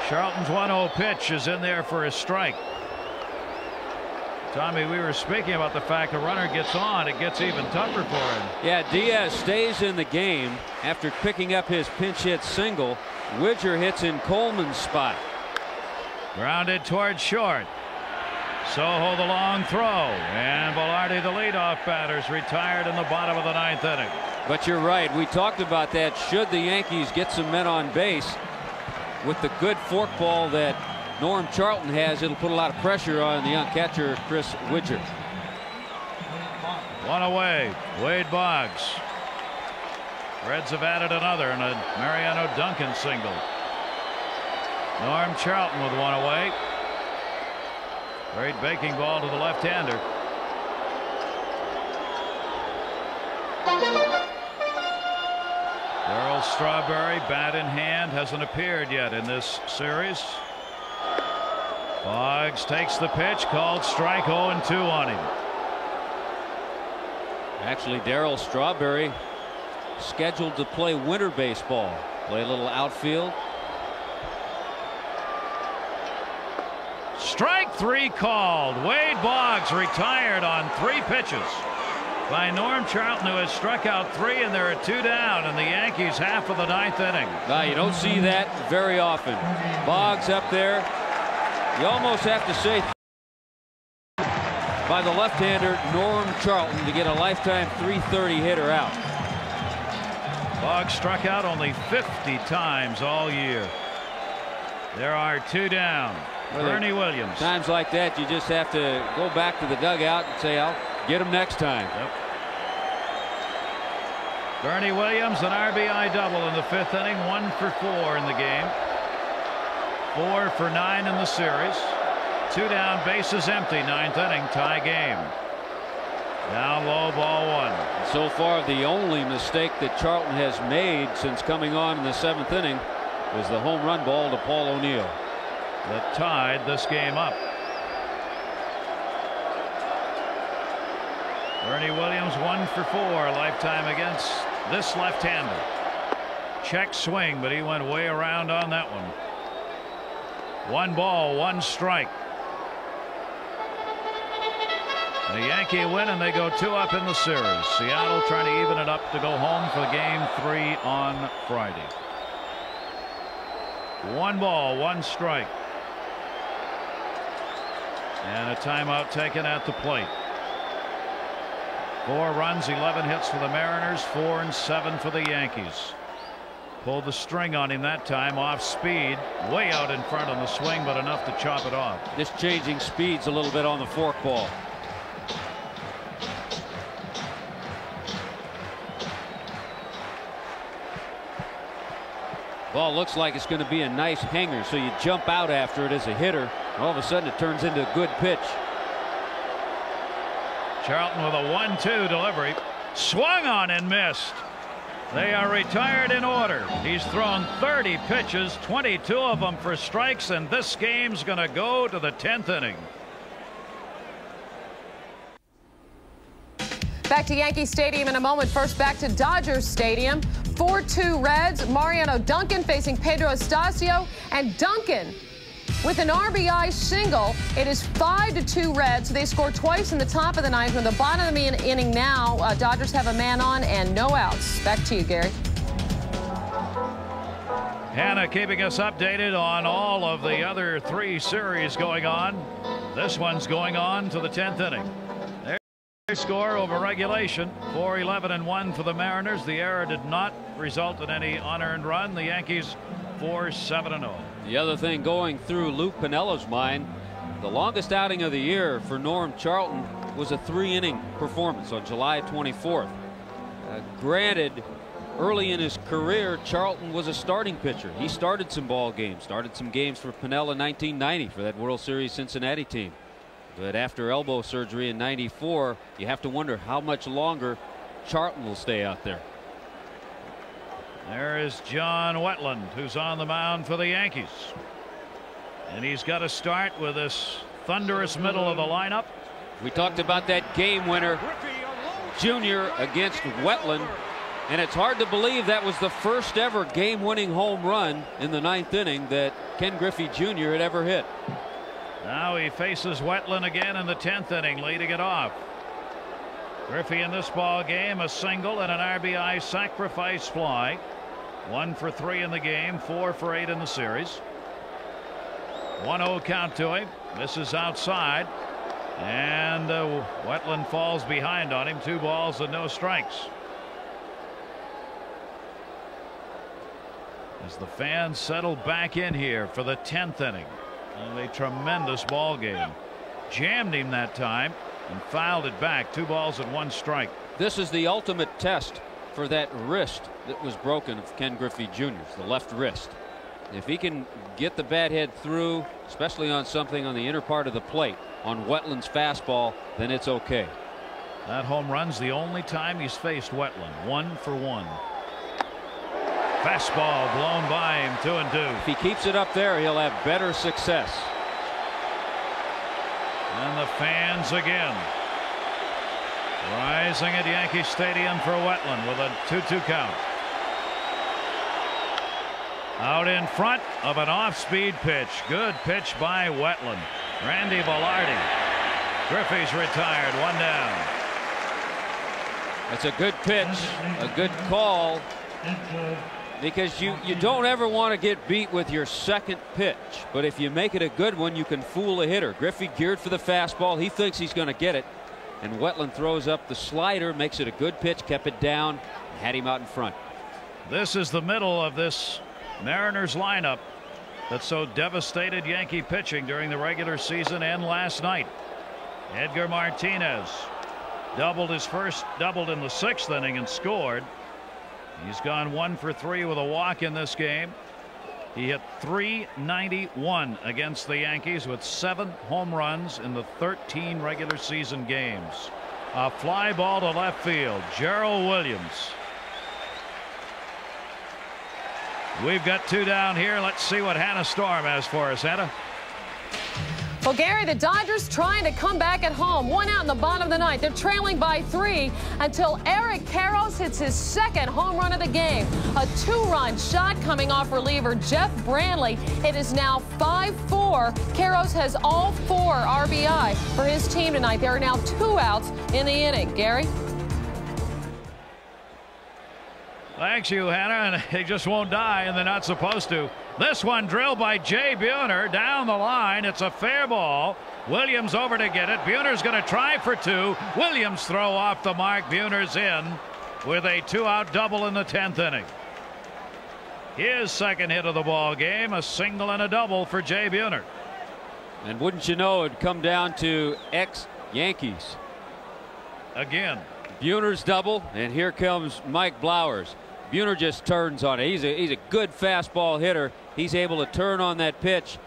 Charlton's 1-0 pitch is in there for a strike. Tommy, we were speaking about the fact the runner gets on, it gets even tougher for him. Yeah, Diaz stays in the game after picking up his pinch hit single. Widger hits in Coleman's spot. Grounded toward short. Sojo the long throw, and Velarde, the leadoff batters, retired in the bottom of the 9th inning. But you're right, we talked about that. Should the Yankees get some men on base with the good forkball that Norm Charlton has, it'll put a lot of pressure on the young catcher Chris Widger. 1 away. Wade Boggs. Reds have added another and a Mariano Duncan single. Norm Charlton with 1 away. Great baking ball to the left-hander. Darryl Strawberry, bat in hand, hasn't appeared yet in this series. Boggs takes the pitch, called strike, 0-2 on him. Actually, Darryl Strawberry scheduled to play winter baseball, play a little outfield. Strike 3 called. Wade Boggs retired on 3 pitches by Norm Charlton, who has struck out 3, and there are 2 down in the Yankees' half of the 9th inning. You don't see that very often. Boggs up there. You almost have to say by the left-hander Norm Charlton to get a lifetime .330 hitter out. Boggs struck out only 50 times all year. There are 2 down. Bernie Williams. Times like that, you just have to go back to the dugout and say, I'll get him next time. Yep. Bernie Williams, an RBI double in the 5th inning, 1 for 4 in the game. 4 for 9 in the series. 2 down, bases empty, 9th inning, tie game. Down low, ball 1. So far, the only mistake that Charlton has made since coming on in the 7th inning was the home run ball to Paul O'Neill that tied this game up. Bernie Williams 1 for 4 lifetime against this left-hander. Check swing, but he went way around on that one. 1 ball, 1 strike. The Yankee win, and they go 2 up in the series. Seattle trying to even it up to go home for game 3 on Friday. 1 ball, 1 strike. And a timeout taken at the plate. 4 runs, 11 hits for the Mariners, 4 and 7 for the Yankees. Pulled the string on him that time, off speed, way out in front on the swing, but enough to chop it off. Just changing speeds a little bit on the forkball. Ball looks like it's going to be a nice hanger, so you jump out after it as a hitter. All of a sudden it turns into a good pitch. Charlton with a 1-2 delivery, swung on and missed. They are retired in order. He's thrown 30 pitches, 22 of them for strikes, and this game's going to go to the 10th inning. Back to Yankee Stadium in a moment. First back to Dodgers Stadium. 4-2 Reds. Mariano Duncan facing Pedro Estacio, and Duncan with an RBI single. It is 5-2 Reds. They scored twice in the top of the ninth. From the bottom of the inning now, Dodgers have a man on and no outs. Back to you, Gary. Hannah keeping us updated on all of the other 3 series going on. This one's going on to the 10th inning. Their score over regulation, 4-11-1 for the Mariners. The error did not result in any unearned run. The Yankees 4-7-0. The other thing going through Luke Pinella's mind, the longest outing of the year for Norm Charlton was a 3-inning performance on July 24th. Granted, early in his career, Charlton was a starting pitcher. He started some ball games, started some games for Pinella in 1990 for that World Series Cincinnati team. But after elbow surgery in '94, you have to wonder how much longer Charlton will stay out there. There is John Wetland, who's on the mound for the Yankees. And he's got to start with this thunderous middle of the lineup. We talked about that game winner, Junior, against Wetland. And it's hard to believe that was the first ever game-winning home run in the 9th inning that Ken Griffey Jr. had ever hit. Now he faces Wetland again in the 10th inning, leading it off. Griffey in this ball game, a single and an RBI sacrifice fly. 1 for 3 in the game, 4 for 8 in the series. 1-0 count to him. This is outside, and Wetland falls behind on him. 2 balls and no strikes. As the fans settle back in here for the 10th inning. And a tremendous ball game. Jammed him that time and fouled it back. 2 balls and 1 strike. This is the ultimate test for that wrist that was broken of Ken Griffey Jr.'s, the left wrist. If he can get the bat head through, especially on something on the inner part of the plate, on Wetland's fastball, then it's okay. That home run's the only time he's faced Wetland. 1 for 1. Fastball blown by him, 2-2. If he keeps it up there, he'll have better success. And the fans again rising at Yankee Stadium for Wetland with a 2-2 count. Out in front of an off-speed pitch. Good pitch by Wetland. Randy Velarde. Griffey's retired, 1 down. That's a good pitch, a good call. Because you don't ever want to get beat with your second pitch. But if you make it a good one, you can fool a hitter. Griffey geared for the fastball. He thinks he's going to get it. And Wetland throws up the slider, makes it a good pitch, kept it down, and had him out in front. This is the middle of this Mariners lineup that so devastated Yankee pitching during the regular season and last night. Edgar Martinez doubled in the 6th inning and scored. He's gone 1 for 3 with a walk in this game. He hit .391 against the Yankees with 7 home runs in the 13 regular season games. A fly ball to left field. Gerald Williams. We've got 2 down here. Let's see what Hannah Storm has for us. Hannah. Well, Gary, the Dodgers trying to come back at home. 1 out in the bottom of the 9th. They're trailing by 3 until Eric Karros hits his 2nd home run of the game. A 2-run shot coming off reliever Jeff Brantley. It is now 5-4. Karros has all 4 RBI for his team tonight. There are now 2 outs in the inning. Gary? Thanks you, Hannah, and they just won't die, and they're not supposed to. This one drilled by Jay Buhner down the line. It's a fair ball. Williams over to get it. Buhner's going to try for two. Williams throw off the mark. Buhner's in with a 2-out double in the 10th inning. His second hit of the ball game, a single and a double for Jay Buhner. And wouldn't you know, it'd come down to ex-Yankees. Again. Buhner's double, and here comes Mike Blowers. Buhner just turns on it. He's a good fastball hitter. He's able to turn on that pitch.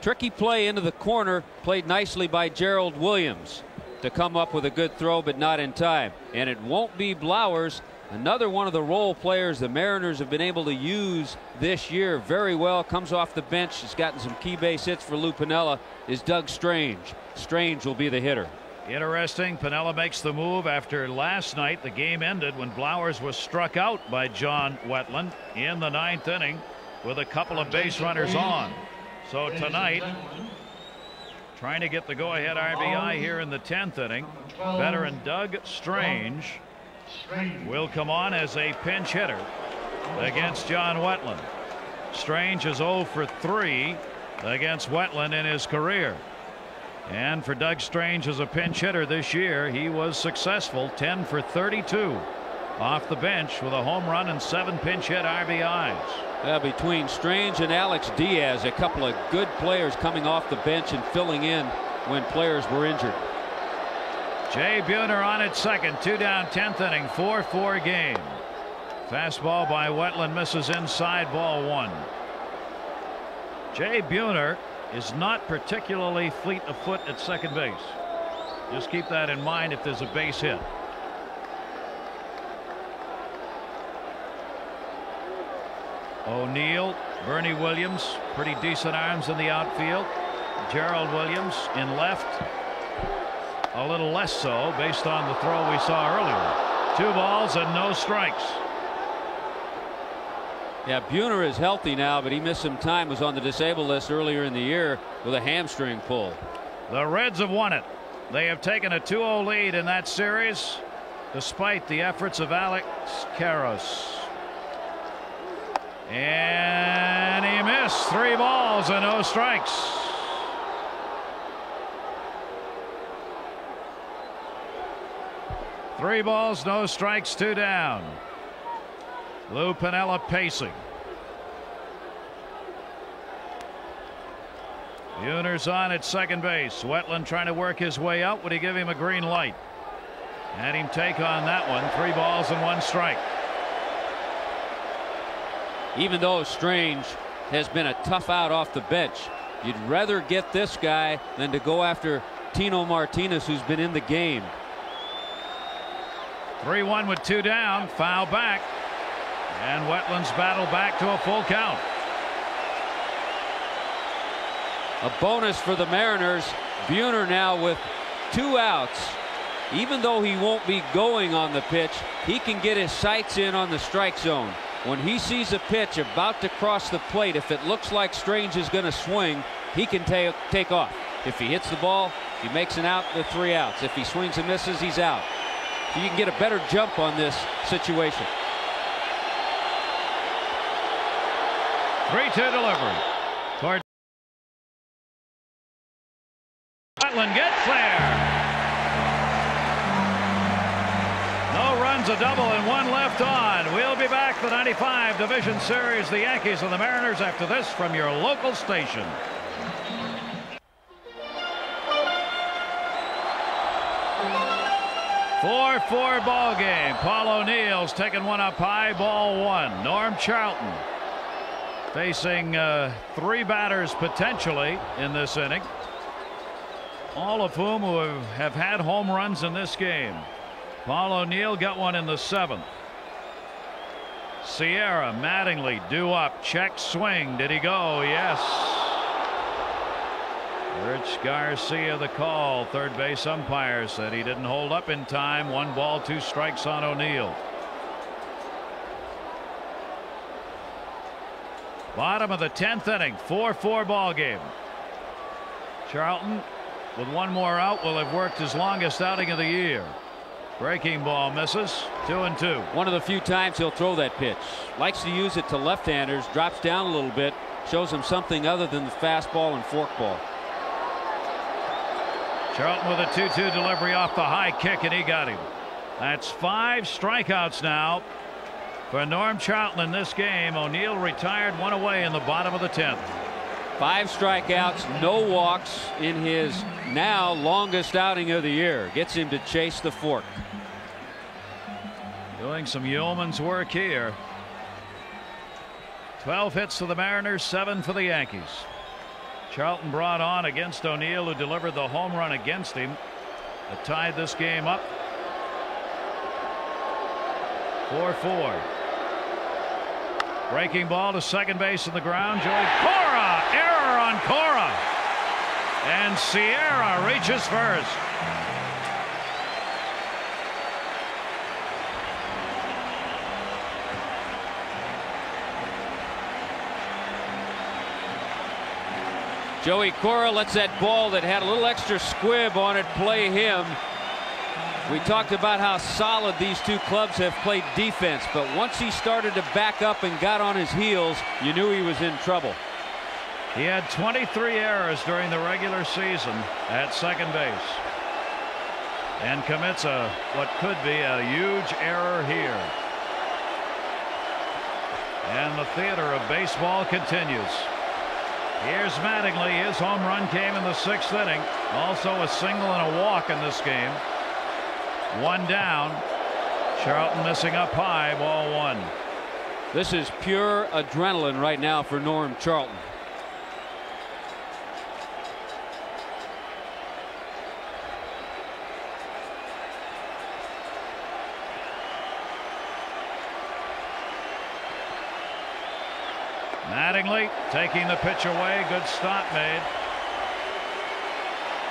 Tricky play into the corner, played nicely by Gerald Williams to come up with a good throw, but not in time. And it won't be Blowers. Another one of the role players the Mariners have been able to use this year very well. Comes off the bench. He's gotten some key base hits for Lou Piniella. Is Doug Strange. Strange will be the hitter. Interesting. Piniella makes the move after last night. The game ended when Blowers was struck out by John Wetland in the 9th inning with a couple of base runners on. So tonight, trying to get the go-ahead RBI here in the 10th inning, veteran Doug Strange will come on as a pinch hitter against John Wetland. Strange is 0 for 3 against Wetland in his career. And for Doug Strange as a pinch hitter this year, he was successful, 10 for 32 off the bench with a home run and 7 pinch hit RBIs. Between Strange and Alex Diaz, a couple of good players coming off the bench and filling in when players were injured. Jay Buhner on at second, 2 down, 10th inning, 4-4 game. Fastball by Wetland misses inside, ball 1. Jay Buhner is not particularly fleet of foot at second base. Just keep that in mind if there's a base hit. O'Neill, Bernie Williams, pretty decent arms in the outfield. Gerald Williams in left, a little less so based on the throw we saw earlier. 2 balls and no strikes. Yeah, Buhner is healthy now, but he missed some time. Was on the disabled list earlier in the year with a hamstring pull. The Reds have won it. They have taken a 2-0 lead in that series despite the efforts of Alex Karros. And he missed. 3 balls and no strikes. Three balls, no strikes, 2 down. Lou Piniella pacing. Buhner's on at second base. Wetland trying to work his way out. Would he give him a green light? Had him take on that one. 3 balls and 1 strike. Even though Strange has been a tough out off the bench, you'd rather get this guy than to go after Tino Martinez, who's been in the game. 3-1 with 2 down. Foul back. And Wetland's battle back to a full count. A bonus for the Mariners. Buhner now with 2 outs. Even though he won't be going on the pitch, he can get his sights in on the strike zone. When he sees a pitch about to cross the plate, if it looks like Strange is going to swing, he can take off. If he hits the ball, he makes an out, the 3 outs. If he swings and misses, he's out. So you can get a better jump on this situation. 3-2 delivery. Toward Wetland gets there. No runs, a double, and 1 left on. We'll be back to the 95 Division Series, the Yankees and the Mariners, after this from your local station. Four ball game. Paul O'Neill's taking one up high, ball 1. Norm Charlton facing 3 batters potentially in this inning, all of whom have had home runs in this game. Paul O'Neill got one in the 7th. Sierra, Mattingly, due up, check, swing. Did he go? Yes. Rich Garcia the call. Third base umpire said he didn't hold up in time. 1 ball, 2 strikes on O'Neill. Bottom of the 10th inning, 4-4 ball game. Charlton with 1 more out will have worked his longest outing of the year. Breaking ball misses. 2-2. One of the few times he'll throw that pitch. Likes to use it to left-handers. Drops down a little bit. Shows him something other than the fastball and forkball. Charlton with a 2-2 delivery off the high kick, and he got him. That's 5 strikeouts now for Norm Charlton in this game. O'Neill retired, 1 away in the bottom of the 10th. 5 strikeouts, no walks in his now longest outing of the year. Gets him to chase the fork. Doing some yeoman's work here. 12 hits to the Mariners, 7 for the Yankees. Charlton brought on against O'Neill, who delivered the home run against him that tied this game up. 4-4. Breaking ball to second base in the ground. Joey Cora, error on Cora, and Sierra reaches first. Joey Cora lets that ball that had a little extra squib on it play him. We talked about how solid these two clubs have played defense, but once he started to back up and got on his heels, you knew he was in trouble. He had 23 errors during the regular season at second base, and commits what could be a huge error here. And the theater of baseball continues. Here's Mattingly. His home run came in the 6th inning. Also a single and a walk in this game. 1 down. Charlton missing up high, ball 1. This is pure adrenaline right now for Norm Charlton. Mattingly taking the pitch away. Good stop made.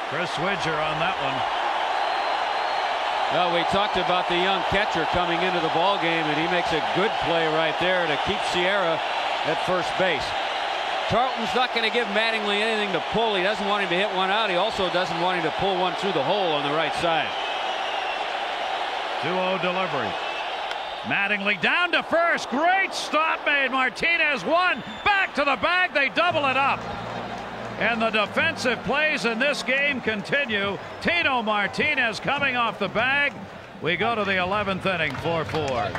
Chris Widger on that one. Well, we talked about the young catcher coming into the ball game, and he makes a good play right there to keep Sierra at first base. Charlton's not going to give Mattingly anything to pull. He doesn't want him to hit one out. He also doesn't want him to pull one through the hole on the right side. 2-0 delivery. Mattingly down to first. Great stop made. Martinez won. Back to the bag. They double it up. And the defensive plays in this game continue. Tino Martinez coming off the bag. We go to the 11th inning, 4-4.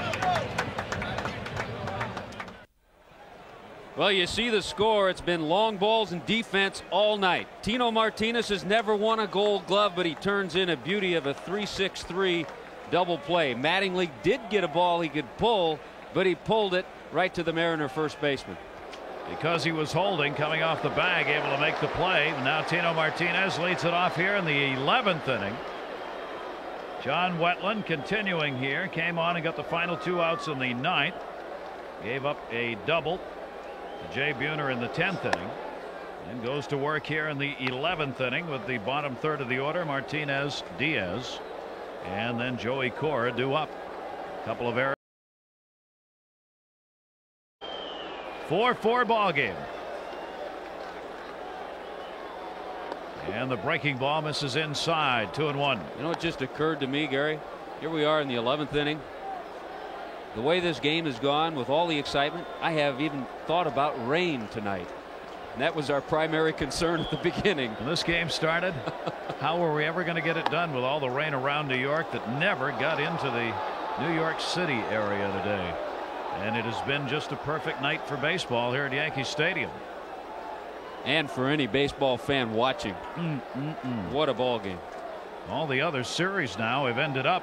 Well, you see the score. It's been long balls and defense all night. Tino Martinez has never won a Gold Glove, but he turns in a beauty of a 3-6-3 double play. Mattingly did get a ball he could pull, but he pulled it right to the Mariner first baseman. Because he was holding, coming off the bag, able to make the play. Now Tino Martinez leads it off here in the 11th inning. John Wetland continuing here. Came on and got the final 2 outs in the 9th. Gave up a double to Jay Buhner in the 10th inning. And goes to work here in the 11th inning with the bottom third of the order. Martinez, Diaz, and then Joey Cora due up. A couple of errors. 4-4 ball game. And the breaking ball misses inside. 2-1. You know, it just occurred to me, Gary. Here we are in the 11th inning. The way this game has gone with all the excitement, I have even thought about rain tonight. And that was our primary concern at the beginning. When this game started, how were we ever going to get it done with all the rain around New York that never got into the New York City area today? And it has been just a perfect night for baseball here at Yankee Stadium. And for any baseball fan watching. What a ball game. All the other series now have ended up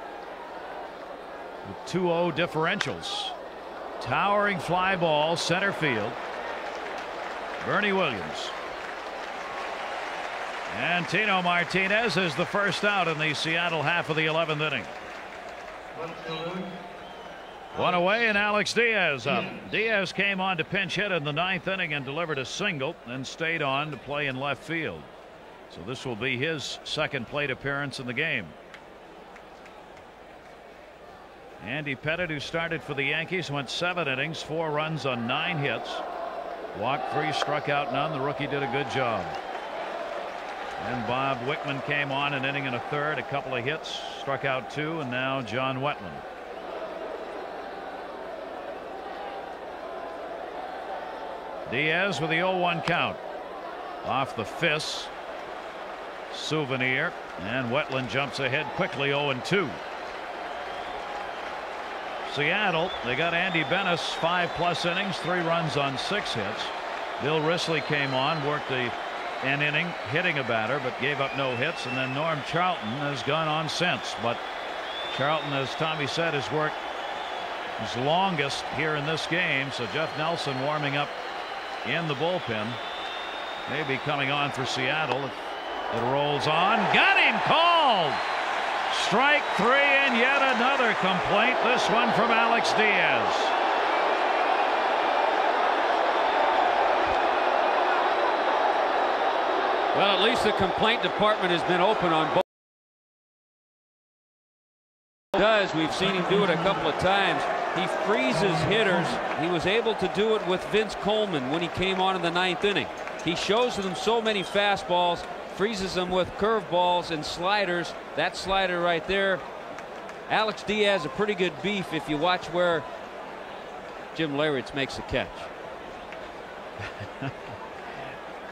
with 2-0 differentials. Towering fly ball center field. Bernie Williams. And Tino Martinez is the first out in the Seattle half of the 11th inning. 1 away and Alex Diaz up. Diaz came on to pinch hit in the 9th inning and delivered a single, then stayed on to play in left field. So this will be his second plate appearance in the game. Andy Pettitte, who started for the Yankees, went 7 innings, 4 runs on 9 hits. Walked 3, struck out none. The rookie did a good job. And Bob Wickman came on an inning and a third, a couple of hits, struck out 2, and now John Wetland. Diaz with the 0-1 count. Off the fists. Souvenir, and Wetland jumps ahead quickly, 0-2. Seattle, they got Andy Bennis, 5+ innings, 3 runs on 6 hits. Bill Risley came on, worked an inning hitting a batter, but gave up no hits. And then Norm Charlton has gone on since, but Charlton, as Tommy said, has worked his longest here in this game. So Jeff Nelson warming up in the bullpen, maybe coming on for Seattle. It rolls on, got him called. Strike 3, and yet another complaint, this one from Alex Diaz. Well, at least the complaint department has been open on both. We've seen him do it a couple of times. He freezes hitters. He was able to do it with Vince Coleman when he came on in the 9th inning. He shows them so many fastballs, freezes them with curveballs and sliders. That slider right there. Alex Diaz, a pretty good beef if you watch where Jim Leyritz makes the catch.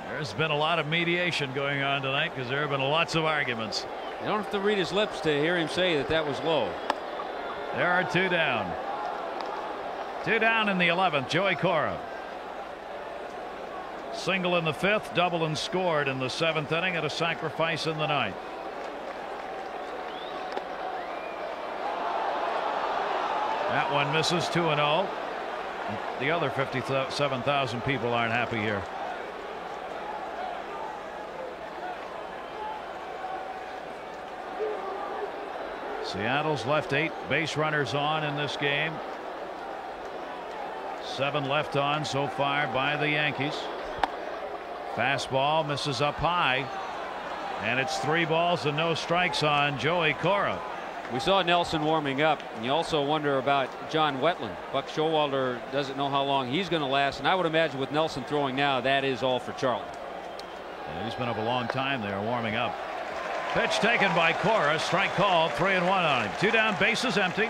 There's been a lot of mediation going on tonight because there have been lots of arguments. You don't have to read his lips to hear him say that that was low. There are 2 down. 2 down in the 11th. Joey Cora. Single in the 5th, double and scored in the 7th inning, at a sacrifice in the 9th. That one misses, 2-0. The other 57,000 people aren't happy here. Seattle's left 8 base runners on in this game. 7 left on so far by the Yankees. Fastball misses up high, and it's 3 balls and no strikes on Joey Cora. We saw Nelson warming up, and you also wonder about John Wetland. Buck Showalter doesn't know how long he's going to last, and I would imagine with Nelson throwing now, that is all for Charlton. Yeah, he's been up a long time there warming up. Pitch taken by Cora, strike called, 3-1 on him. 2 down, bases empty.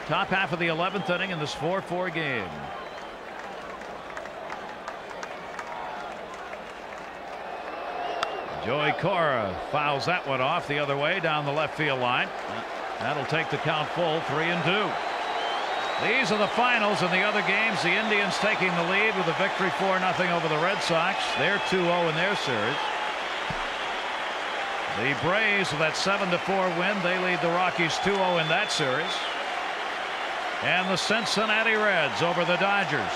Top half of the 11th inning in this 4-4 game. Joey Cora fouls that one off the other way down the left field line. That'll take the count full, 3-2. These are the finals. In the other games, the Indians taking the lead with a victory 4-0 over the Red Sox. They're 2-0 in their series. The Braves with that 7-4 win, they lead the Rockies 2-0 in that series. And the Cincinnati Reds over the Dodgers,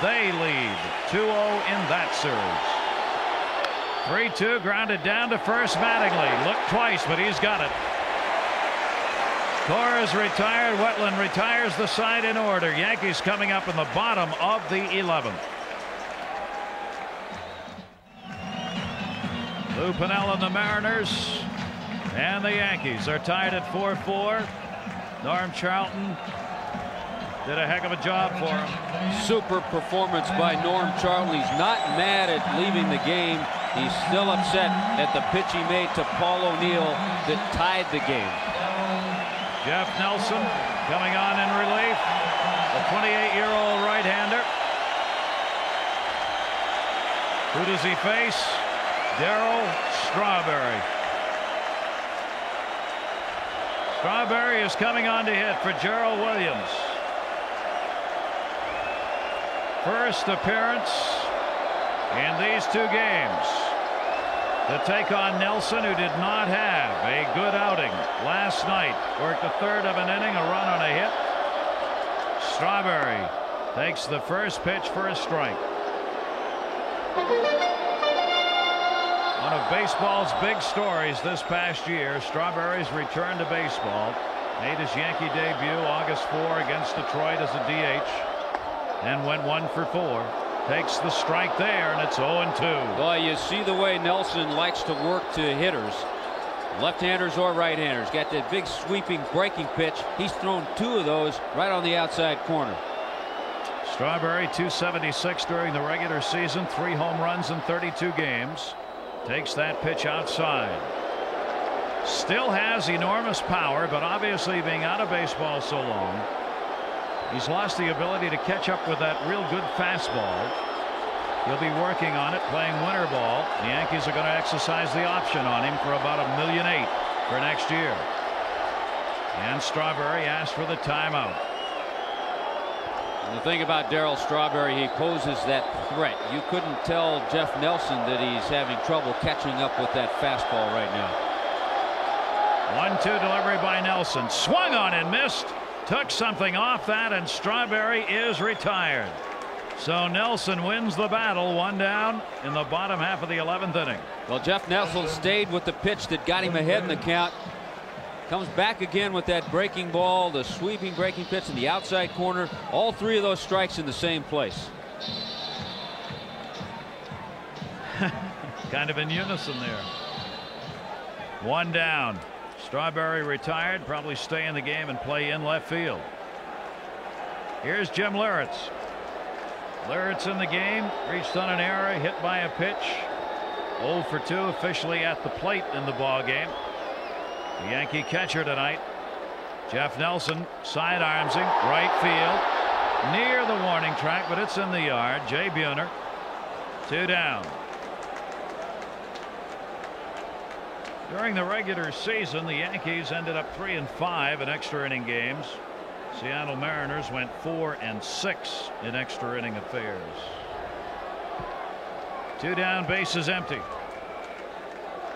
they lead 2-0 in that series. 3-2, grounded down to first. Mattingly looked twice, but he's got it. Cora's retired. Wetland retires the side in order. Yankees coming up in the bottom of the 11th. Lou Piniella and the Mariners and the Yankees are tied at 4-4. Norm Charlton did a heck of a job for him. Super performance by Norm Charlton. He's not mad at leaving the game. He's still upset at the pitch he made to Paul O'Neill that tied the game. Jeff Nelson coming on in relief. The 28-year-old right-hander. Who does he face? Darryl Strawberry. Strawberry is coming on to hit for Gerald Williams. First appearance in these 2 games to take on Nelson, who did not have a good outing last night. Worked a 1/3 of an inning, a run on a hit. Strawberry takes the first pitch for a strike. One of baseball's big stories this past year, Strawberry's return to baseball. Made his Yankee debut August 4 against Detroit as a DH. And went 1 for 4. Takes the strike there, and it's 0-2. Well, you see the way Nelson likes to work to hitters, left-handers or right-handers. Got that big sweeping breaking pitch. He's thrown 2 of those right on the outside corner. Strawberry .276 during the regular season, 3 home runs in 32 games. Takes that pitch outside. Still has enormous power, but obviously being out of baseball so long, he's lost the ability to catch up with that real good fastball. He'll be working on it, playing winter ball. The Yankees are going to exercise the option on him for about $1.8 million for next year. And Strawberry asked for the timeout. And the thing about Darryl Strawberry, he poses that threat. You couldn't tell Jeff Nelson that he's having trouble catching up with that fastball right now. 1-2 delivery by Nelson. Swung on and missed. Took something off that, and Strawberry is retired. So Nelson wins the battle, 1 down in the bottom half of the 11th inning. Well, Jeff Nelson stayed with the pitch that got him ahead in the count. Comes back again with that breaking ball, the sweeping breaking pitch in the outside corner. All 3 of those strikes in the same place. Kind of in unison there. 1 down. Strawberry retired, probably stay in the game and play in left field. Here's Jim Leyritz. Leyritz in the game, reached on an error, hit by a pitch. 0 for 2 officially at the plate in the ball game. The Yankee catcher tonight, Jeff Nelson, sidearms him, right field, near the warning track, but it's in the yard. Jay Buhner, 2 down. During the regular season, the Yankees ended up 3-5 in extra inning games. Seattle Mariners went 4-6 in extra inning affairs. 2 down, bases empty.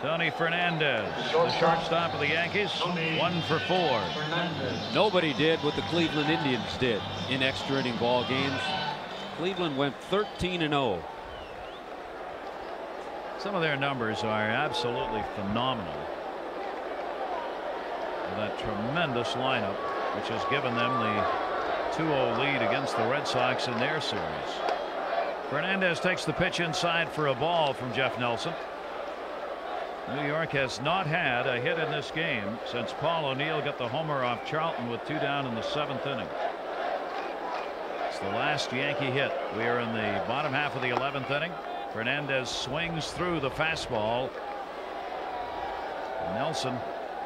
Tony Fernandez, the shortstop of the Yankees, 1 for 4. Nobody did what the Cleveland Indians did in extra inning ball games. Cleveland went 13-0. Some of their numbers are absolutely phenomenal. That tremendous lineup, which has given them the 2-0 lead against the Red Sox in their series. Fernandez takes the pitch inside for a ball from Jeff Nelson. New York has not had a hit in this game since Paul O'Neill got the homer off Charlton with 2 down in the 7th inning. It's the last Yankee hit. We are in the bottom half of the 11th inning. Fernandez swings through the fastball. Nelson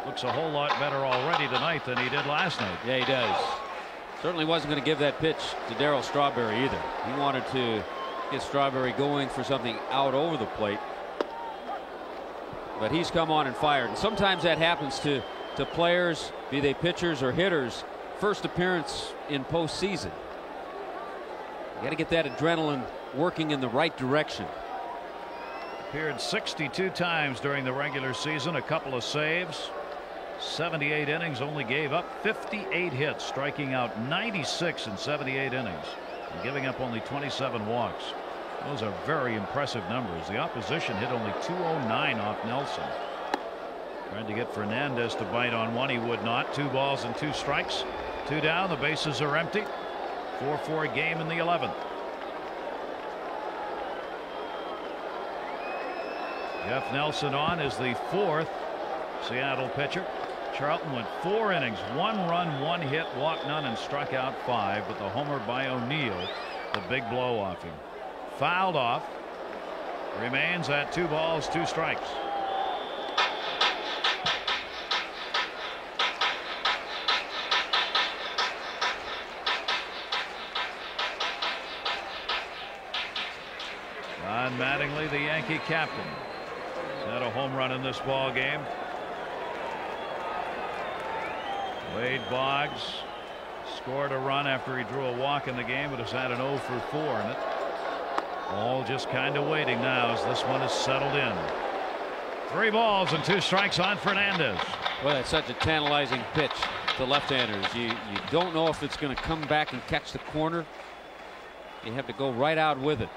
looks a whole lot better already tonight than he did last night. Yeah, he does. Certainly wasn't going to give that pitch to Darryl Strawberry either. He wanted to get Strawberry going for something out over the plate. But he's come on and fired. And sometimes that happens to players, be they pitchers or hitters, first appearance in postseason. You got to get that adrenaline working in the right direction. Appeared 62 times during the regular season, a couple of saves, 78 innings, only gave up 58 hits, striking out 96 in 78 innings and giving up only 27 walks. Those are very impressive numbers. The opposition hit only 209 off Nelson. Tried to get Fernandez to bite on one. He would not. 2 balls and 2 strikes. 2 down. The bases are empty. 4-4 game in the 11th. Jeff Nelson on is the 4th Seattle pitcher. Charlton went 4 innings, 1 run, 1 hit, walked none, and struck out 5. But the homer by O'Neill, the big blow off him. Fouled off. Remains at 2 balls, 2 strikes. Ron Mattingly, the Yankee captain, had a home run in this ball game. Wade Boggs scored a run after he drew a walk in the game, but has had an 0 for 4 in it. All just kind of waiting now as this one is settled in. 3 balls and 2 strikes on Fernandez. Well, that's such a tantalizing pitch to left-handers. You don't know if it's going to come back and catch the corner. You have to go right out with it.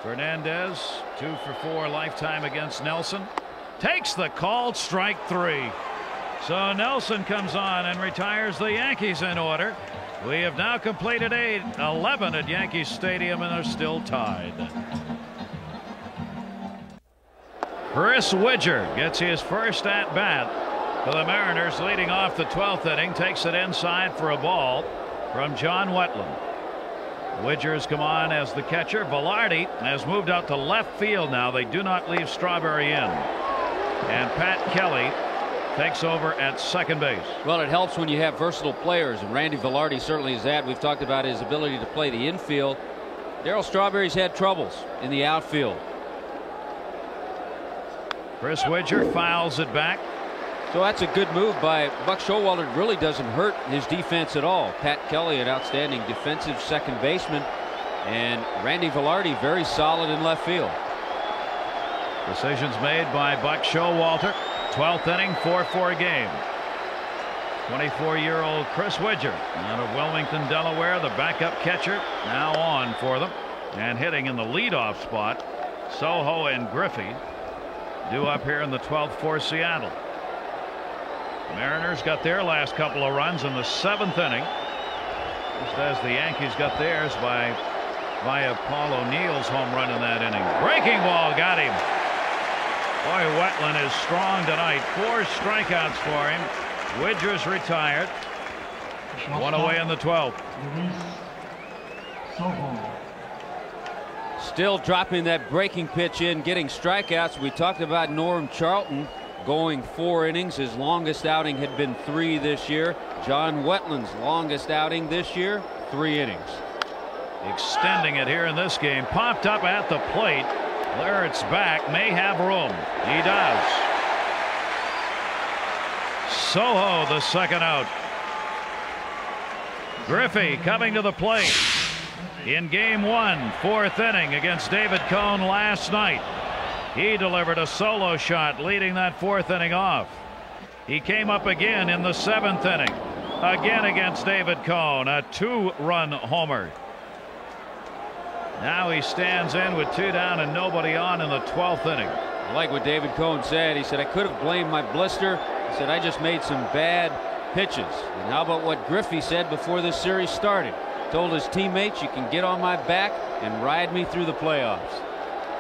Fernandez, 2 for 4 lifetime against Nelson. Takes the called strike 3. So Nelson comes on and retires the Yankees in order. We have now completed 11 at Yankee Stadium, and they're still tied. Chris Widger gets his first at bat for the Mariners, leading off the 12th inning. Takes it inside for a ball from John Wetland. Widger's come on as the catcher. Velarde has moved out to left field now. They do not leave Strawberry in. And Pat Kelly takes over at second base. Well, it helps when you have versatile players, and Randy Velarde certainly is that. We've talked about his ability to play the infield. Darryl Strawberry's had troubles in the outfield. Chris Widger fouls it back. So that's a good move by Buck Showalter. It really doesn't hurt his defense at all. Pat Kelly, an outstanding defensive second baseman, and Randy Velarde very solid in left field. Decisions made by Buck Showalter. 12th inning, 4-4 game. 24-year-old Chris Widger out of Wilmington, Delaware, the backup catcher, now on for them, and hitting in the leadoff spot. Soho and Griffey due up here in the 12th for Seattle. Mariners got their last couple of runs in the 7th inning, just as the Yankees got theirs via Paul O'Neill's home run in that inning. Breaking ball got him. Boy, Wetland is strong tonight. 4 strikeouts for him. Widger's retired. One away in the 12th. Still dropping that breaking pitch in, getting strikeouts. We talked about Norm Charlton going 4 innings. His longest outing had been 3 this year. John Wetland's longest outing this year, 3 innings. Extending it here in this game. Popped up at the plate. Larrett's back, may have room. He does. Soho the second out. Griffey coming to the plate in game 1, 4th inning against David Cone last night. He delivered a solo shot leading that 4th inning off. He came up again in the 7th inning, again against David Cone, a 2-run homer. Now he stands in with 2 down and nobody on in the 12th inning. I like what David Cone said. He said, I could have blamed my blister. He said, I just made some bad pitches. And how about what Griffey said before this series started? Told his teammates, you can get on my back and ride me through the playoffs.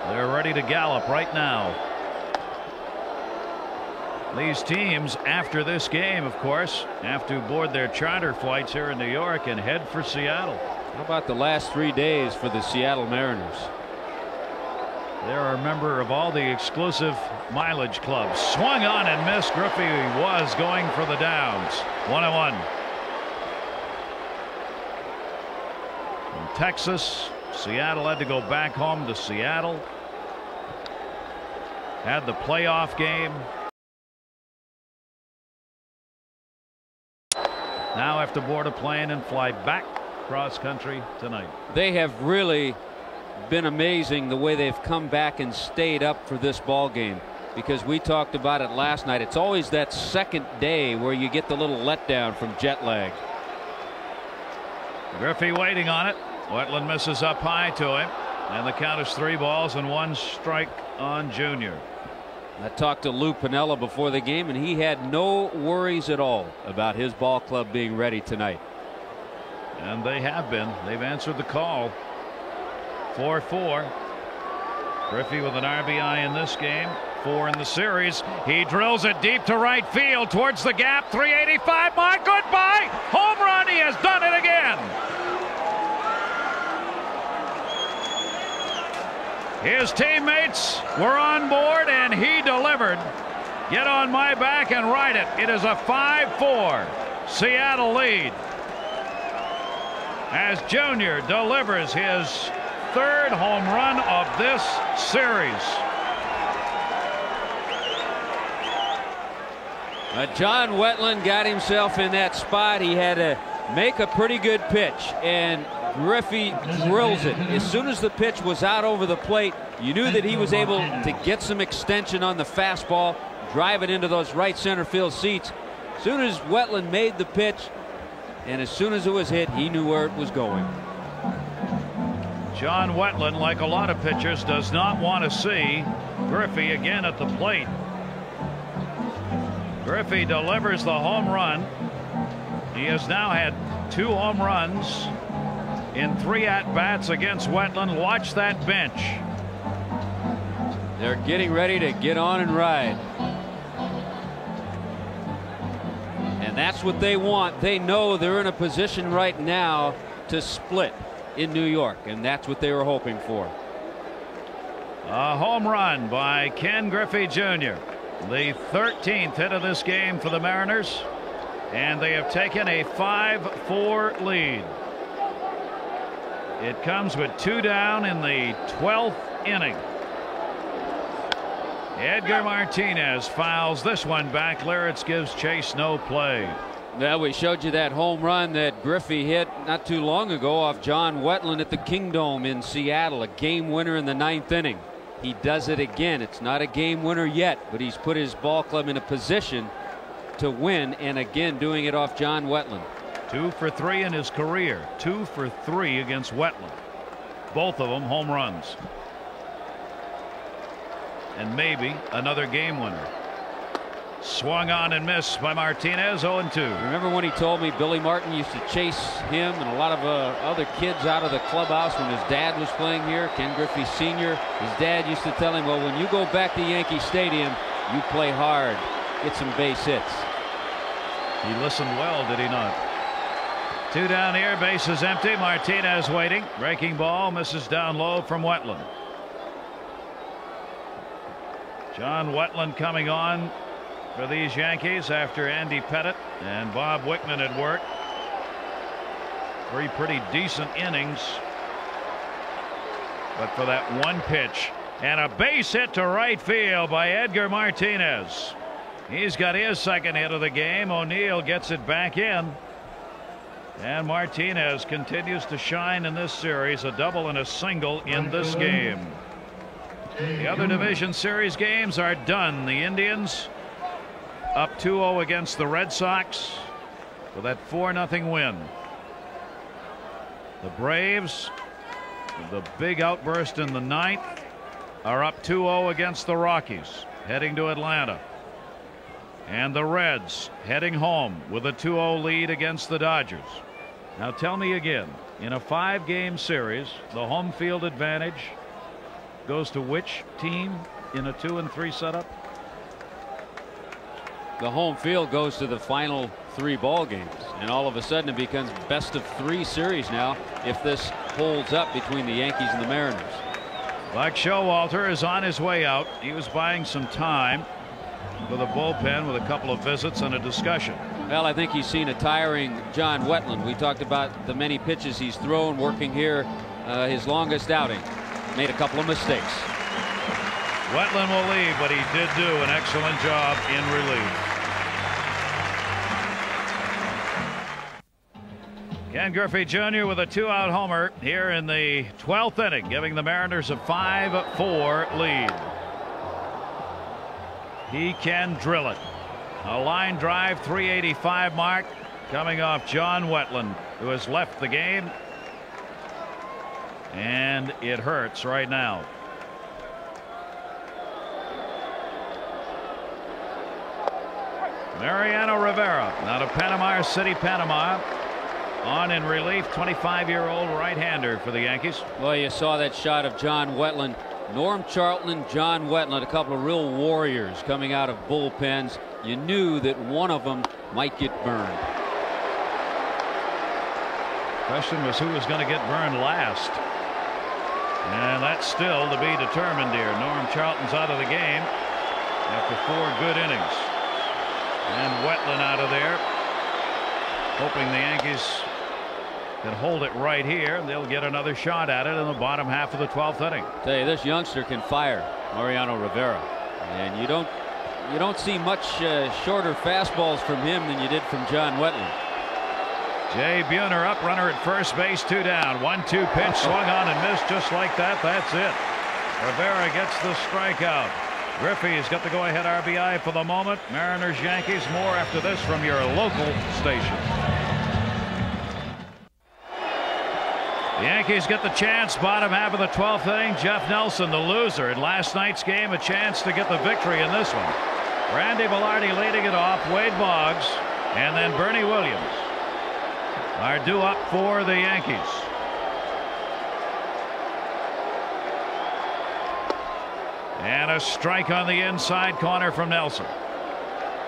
They're ready to gallop right now. These teams, after this game, of course, have to board their charter flights here in New York and head for Seattle. How about the last 3 days for the Seattle Mariners? They're a member of all the exclusive mileage clubs. Swung on and missed. Griffey was going for the downs. 1-1. From Texas, Seattle had to go back home to Seattle. Had the playoff game. Now have to board a plane and fly back cross country tonight. They have really been amazing the way they've come back and stayed up for this ball game, because we talked about it last night. It's always that second day where you get the little letdown from jet lag. Griffey waiting on it. Wetland misses up high to him, and the count is 3 balls and 1 strike on Junior. I talked to Lou Piniella before the game, and he had no worries at all about his ball club being ready tonight. And they have been. They've answered the call. 4-4. Griffey with an RBI in this game, 4 in the series. He drills it deep to right field towards the gap. 385. My goodbye. Home run. He has done it again. His teammates were on board and he delivered. Get on my back and ride it. It is a 5-4 Seattle lead as Junior delivers his 3rd home run of this series. John Wetland got himself in that spot. He had to make a pretty good pitch, and Griffey drills it. As soon as the pitch was out over the plate, you knew that he was able to get some extension on the fastball, drive it into those right center field seats. As soon as Wetland made the pitch, and as soon as it was hit, he knew where it was going. John Wetland, like a lot of pitchers, does not want to see Griffey again at the plate. Griffey delivers the home run. He has now had 2 home runs in 3 at-bats against Wetland. Watch that bench. They're getting ready to get on and ride. And that's what they want. They know they're in a position right now to split in New York, and that's what they were hoping for. A home run by Ken Griffey Jr. The 13th hit of this game for the Mariners, and they have taken a 5-4 lead. It comes with 2 down in the 12th inning. Edgar Martinez fouls this one back. Lawrence gives chase no play. Well, we showed you that home run that Griffey hit not too long ago off John Wetland at the Kingdome in Seattle, a game winner in the 9th inning. He does it again. It's not a game winner yet, but he's put his ball club in a position to win, and again doing it off John Wetland. 2 for 3 in his career. 2 for 3 against Wetland. Both of them home runs. And maybe another game winner. Swung on and missed by Martinez. 0-2. Remember when he told me Billy Martin used to chase him and a lot of other kids out of the clubhouse when his dad was playing here, Ken Griffey Sr. His dad used to tell him, well, when you go back to Yankee Stadium, you play hard, get some base hits. He listened well, did he not? 2 down here, base is empty. Martinez waiting. Breaking ball misses down low from Wetland. John Wetland coming on for these Yankees after Andy Pettit and Bob Wickman had worked 3 pretty decent innings, but for that one pitch and a base hit to right field by Edgar Martinez. He's got his second hit of the game. O'Neill gets it back in, and Martinez continues to shine in this series. A double and a single in this game. The other division series games are done. The Indians up 2-0 against the Red Sox with that 4-0 win. The Braves, with the big outburst in the 9th, are up 2-0 against the Rockies, heading to Atlanta. And the Reds heading home with a 2-0 lead against the Dodgers. Now tell me again, in a 5-game series, the home field advantage goes to which team in a 2 and 3 setup? The home field goes to the final 3 ball games, and all of a sudden it becomes best of 3 series now if this holds up between the Yankees and the Mariners. Buck Showalter is on his way out. He was buying some time for the bullpen with a couple of visits and a discussion. Well, I think he's seen a tiring John Wetland. We talked about the many pitches he's thrown working here, his longest outing. Made a couple of mistakes. Wetland will leave, but he did do an excellent job in relief. Ken Griffey Jr. with a 2-out homer here in the 12th inning, giving the Mariners a 5-4 lead. He can drill it. A line drive, 385 mark, coming off John Wetland, who has left the game. And it hurts right now. Mariano Rivera out of Panama City, Panama, on in relief. 25-year-old right-hander for the Yankees. Well, you saw that shot of John Wetland. Norm Charlton and John Wetland, a couple of real warriors coming out of bullpens. You knew that one of them might get burned. Question was who was going to get burned last. And that's still to be determined here. Norm Charlton's out of the game after 4 good innings. And Wetland out of there, hoping the Yankees can hold it right here, and they'll get another shot at it in the bottom half of the 12th inning. Tell you, this youngster can fire, Mariano Rivera, and you don't see much shorter fastballs from him than you did from John Wetland. Jay Buhner up, runner at first base, 2 down. 1-2 pitch, swung on and missed just like that. That's it. Rivera gets the strikeout. Griffey's got the go-ahead RBI for the moment. Mariners, Yankees, more after this from your local station. The Yankees get the chance, bottom half of the 12th inning. Jeff Nelson, the loser in last night's game, a chance to get the victory in this one. Randy Velarde leading it off, Wade Boggs, and then Bernie Williams are due up for the Yankees. And a strike on the inside corner from Nelson.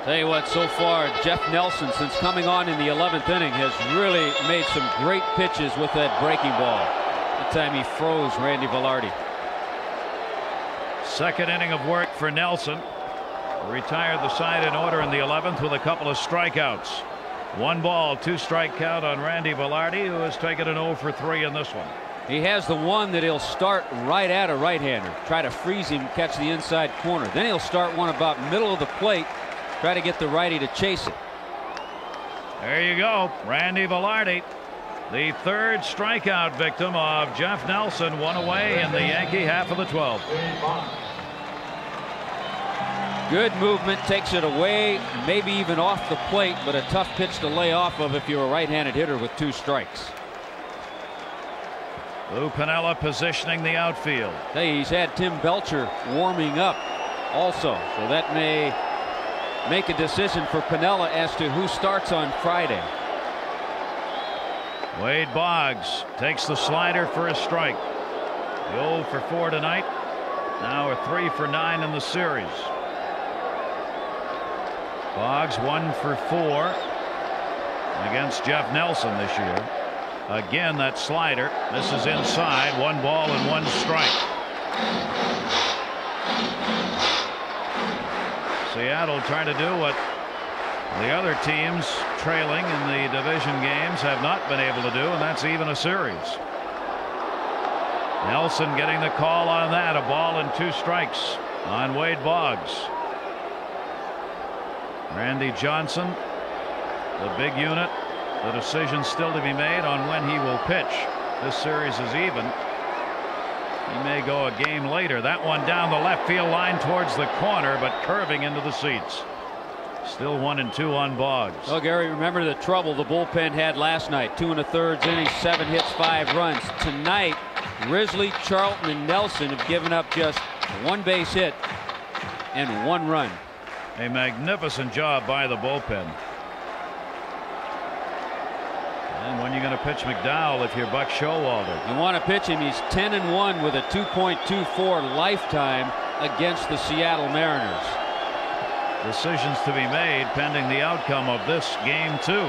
Tell you what, so far Jeff Nelson, since coming on in the 11th inning, has really made some great pitches with that breaking ball. That time he froze Randy Velarde. Second inning of work for Nelson. Retired the side in order in the 11th with a couple of strikeouts. 1 ball, 2 strike count on Randy Velarde, who has taken an 0 for 3 in this one. He has the one that he'll start right at a right-hander. Try to freeze him, catch the inside corner. Then he'll start one about middle of the plate. Try to get the righty to chase it. There you go. Randy Velarde, the 3rd strikeout victim of Jeff Nelson. 1 away in the Yankee half of the 12th. Good movement, takes it away, maybe even off the plate, but a tough pitch to lay off of if you're a right-handed hitter with 2 strikes. Lou Piniella positioning the outfield. Hey, he's had Tim Belcher warming up also, so that may make a decision for Piniella as to who starts on Friday. Wade Boggs takes the slider for a strike. The 0 for 4 tonight. Now a 3 for 9 in the series. Boggs 1 for 4 against Jeff Nelson this year. Again, that slider. This is inside. 1 ball and 1 strike. Seattle trying to do what the other teams trailing in the division games have not been able to do, and that's even a series. Nelson getting the call on that. A ball and 2 strikes on Wade Boggs. Randy Johnson, the big unit. The decision still to be made on when he will pitch. This series is even. He may go a game later. That one down the left field line towards the corner, but curving into the seats. Still 1 and 2 on Boggs. Well, Gary, remember the trouble the bullpen had last night. 2 1/3 innings, 7 hits, 5 runs. Tonight, Risley, Charlton, and Nelson have given up just 1 base hit and 1 run. A magnificent job by the bullpen. And when you're going to pitch McDowell if you're Buck Showalter? You want to pitch him. He's 10-1 with a 2.24 lifetime against the Seattle Mariners. Decisions to be made pending the outcome of this game 2.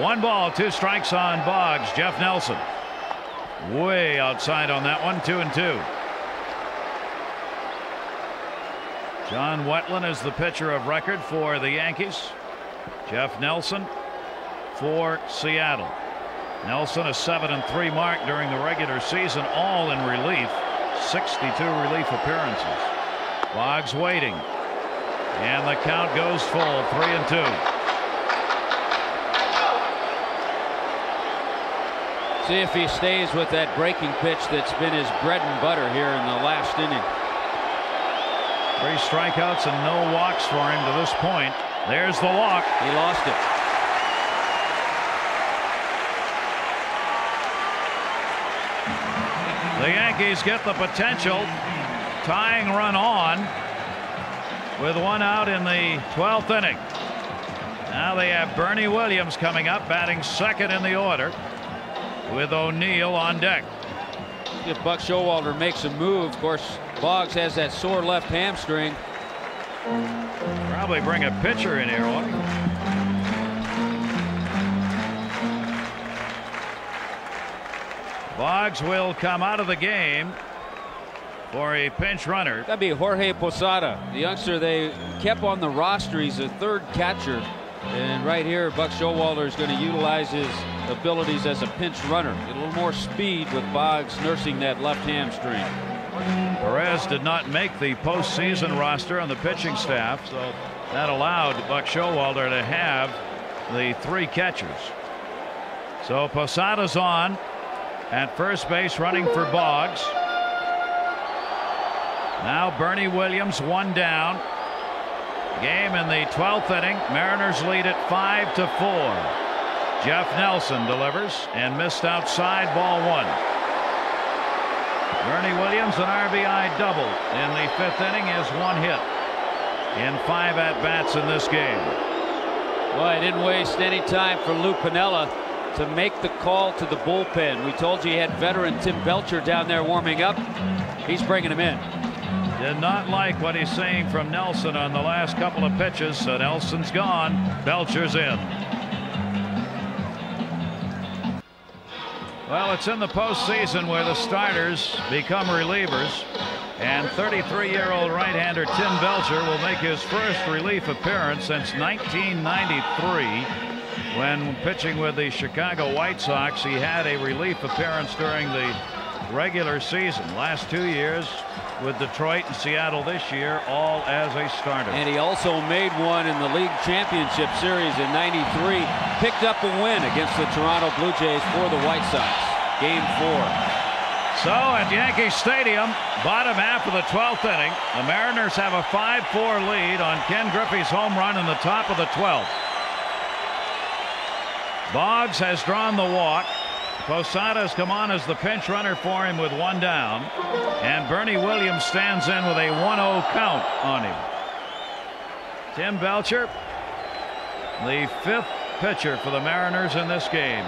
1 ball, 2 strikes on Boggs. Jeff Nelson way outside on that one. 2 and 2. John Wetland is the pitcher of record for the Yankees. Jeff Nelson for Seattle. Nelson a 7-3 mark during the regular season, all in relief. 62 relief appearances. Boggs waiting, and the count goes full. 3 and 2. See if he stays with that breaking pitch that's been his bread and butter here in the last inning. 3 strikeouts and no walks for him to this point. There's the walk. He lost it. The Yankees get the potential tying run on with 1 out in the 12th inning. Now they have Bernie Williams coming up, batting 2nd in the order, with O'Neill on deck. If Buck Showalter makes a move, of course, Boggs has that sore left hamstring. Probably bring a pitcher in here, won't he? Boggs will come out of the game for a pinch runner. That'd be Jorge Posada, the youngster they kept on the roster. He's a 3rd catcher. And right here, Buck Showalter is going to utilize his abilities as a pinch runner. Get a little more speed with Boggs nursing that left hamstring. Perez did not make the postseason roster on the pitching staff, so that allowed Buck Showalter to have the 3 catchers. So Posada's on at first base, running for Boggs. Now Bernie Williams, 1 down. Game in the 12th inning. Mariners lead it 5-4. Jeff Nelson delivers and missed outside, ball 1. Bernie Williams, an RBI double in the 5th inning, is 1 hit in 5 at-bats in this game. Well, I didn't waste any time for Lou Piniella to make the call to the bullpen. We told you he had veteran Tim Belcher down there warming up. He's bringing him in. Did not like what he's seeing from Nelson on the last couple of pitches, so Nelson's gone. Belcher's in. Well, it's in the postseason where the starters become relievers. And 33-year-old right-hander Tim Belcher will make his first relief appearance since 1993, when pitching with the Chicago White Sox. He had a relief appearance during the regular season. Last 2 years with Detroit and Seattle, this year all as a starter. And he also made one in the league championship series in '93. Picked up a win against the Toronto Blue Jays for the White Sox. Game 4. So at Yankee Stadium, bottom half of the 12th inning, the Mariners have a 5-4 lead on Ken Griffey's home run in the top of the 12th. Boggs has drawn the walk. Posada's come on as the pinch runner for him with one down, and Bernie Williams stands in with a 1-0 count on him. Tim Belcher, the 5th pitcher for the Mariners in this game.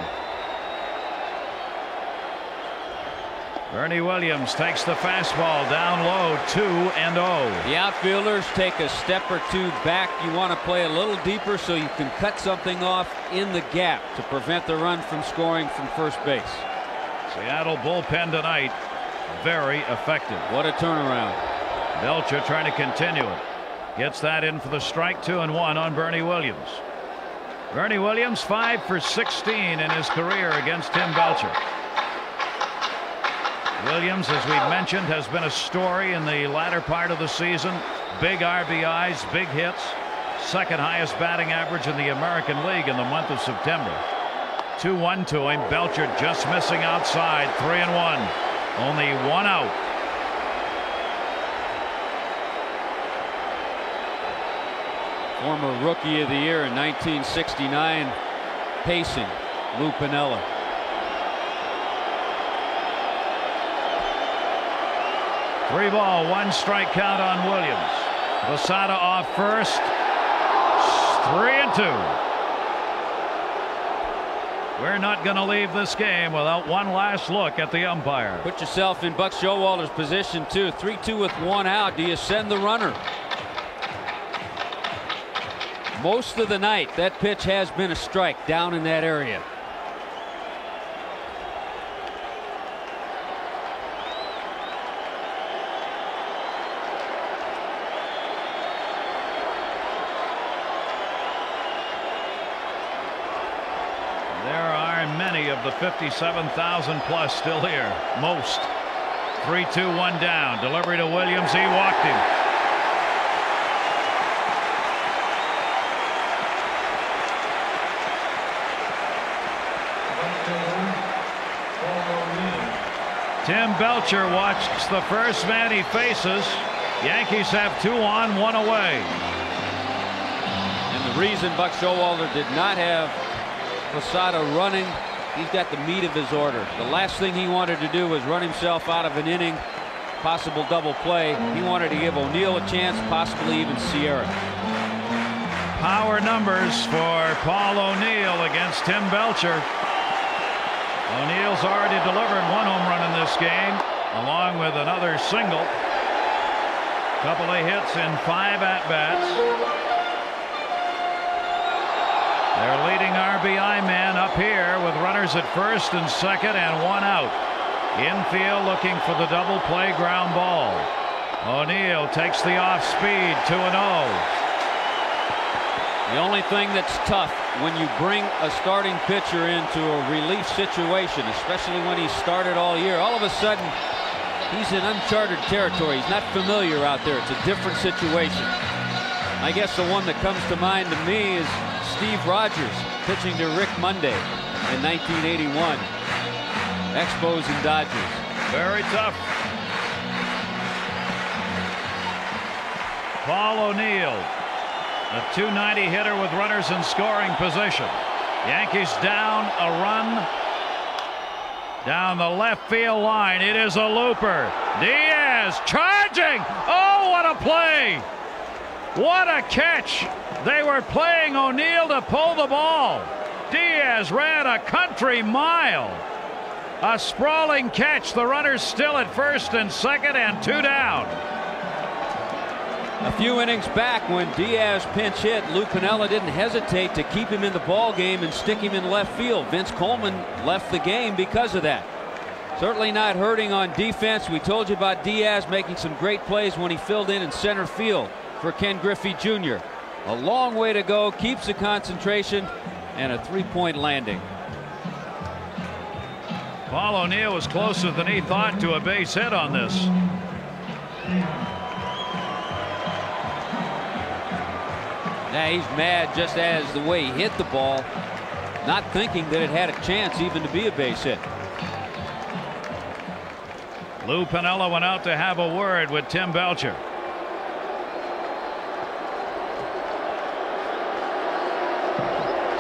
Bernie Williams takes the fastball down low, 2-0. The outfielders take a step or two back. You want to play a little deeper so you can cut something off in the gap to prevent the run from scoring from first base. Seattle bullpen tonight, very effective. What a turnaround. Belcher trying to continue it. Gets that in for the strike. 2-1 on Bernie Williams. Bernie Williams 5 for 16 in his career against Tim Belcher. Williams, as we've mentioned, has been a story in the latter part of the season. Big RBIs, big hits, second highest batting average in the American League in the month of September. 2-1 to him. Belcher just missing outside. 3-1. Only one out. Former Rookie of the Year in 1969, pacing Lou Piniella. Three ball, one strike count on Williams. Posada off first. 3-2. We're not going to leave this game without one last look at the umpire. Put yourself in Buck Showalter's position too. 3-2 with one out. Do you send the runner? Most of the night, that pitch has been a strike down in that area. Many of the 57,000 plus still here. Most. 3-2-1 down. Delivery to Williams. He walked him. Tim Belcher watches the first man he faces. Yankees have 2 on, 1 away. And the reason Buck Showalter did not have Posada running, he's got the meat of his order. The last thing he wanted to do was run himself out of an inning, possible double play. He wanted to give O'Neill a chance, possibly even Sierra. Power numbers for Paul O'Neill against Tim Belcher. O'Neill's already delivered 1 home run in this game, along with another single. Couple of hits in 5 at-bats. Their leading RBI man up here with runners at first and second and 1 out. Infield looking for the double play ground ball. O'Neill takes the off speed. 2-0. The only thing that's tough when you bring a starting pitcher into a relief situation, especially when he started all year, all of a sudden he's in uncharted territory. He's not familiar out there. It's a different situation. I guess the one that comes to mind to me is Steve Rogers pitching to Rick Monday in 1981. Expos and Dodgers. Very tough. Paul O'Neill, a .290 hitter with runners in scoring position. Yankees down a run down the left field line. It is a looper. Diaz charging. Oh, what a play! What a catch! They were playing O'Neill to pull the ball. Diaz ran a country mile. A sprawling catch. The runners still at first and second and 2 down. A few innings back when Diaz pinch hit, Lou Piniella didn't hesitate to keep him in the ball game and stick him in left field. Vince Coleman left the game because of that. Certainly not hurting on defense. We told you about Diaz making some great plays when he filled in center field for Ken Griffey Jr. A long way to go, keeps the concentration, and a 3-point landing. Paul O'Neill was closer than he thought to a base hit on this. Now he's mad just as the way he hit the ball, not thinking that it had a chance even to be a base hit. Lou Piniella went out to have a word with Tim Belcher.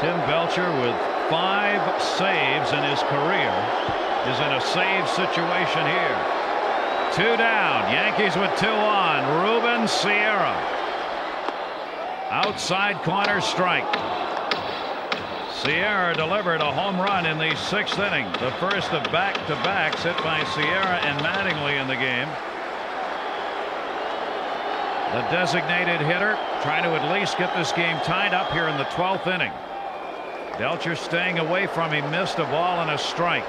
Tim Belcher, with 5 saves in his career, is in a save situation here. 2 down. Yankees with 2 on. Ruben Sierra. Outside corner strike. Sierra delivered a home run in the 6th inning. The first of back-to-backs hit by Sierra and Mattingly in the game. The designated hitter trying to at least get this game tied up here in the 12th inning. Belcher staying away from him, missed a ball and a strike.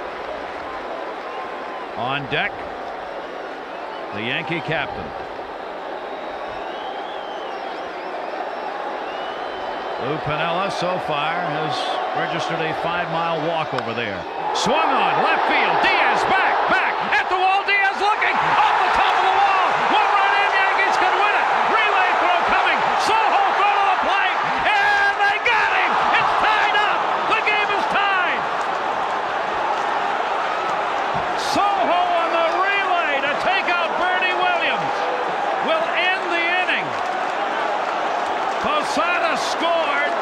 On deck, the Yankee captain. Lou Piniella so far has registered a 5-mile walk over there. Swung on left field. Diaz back at the wall. Diaz looking off the top of the wall. 1 run in. Yankees can win it. Relay throw coming. Soho throw to the plate, and they got him. It's tied up. The game is tied. Soho on the relay to take out Bernie Williams will end the inning. Posada scored.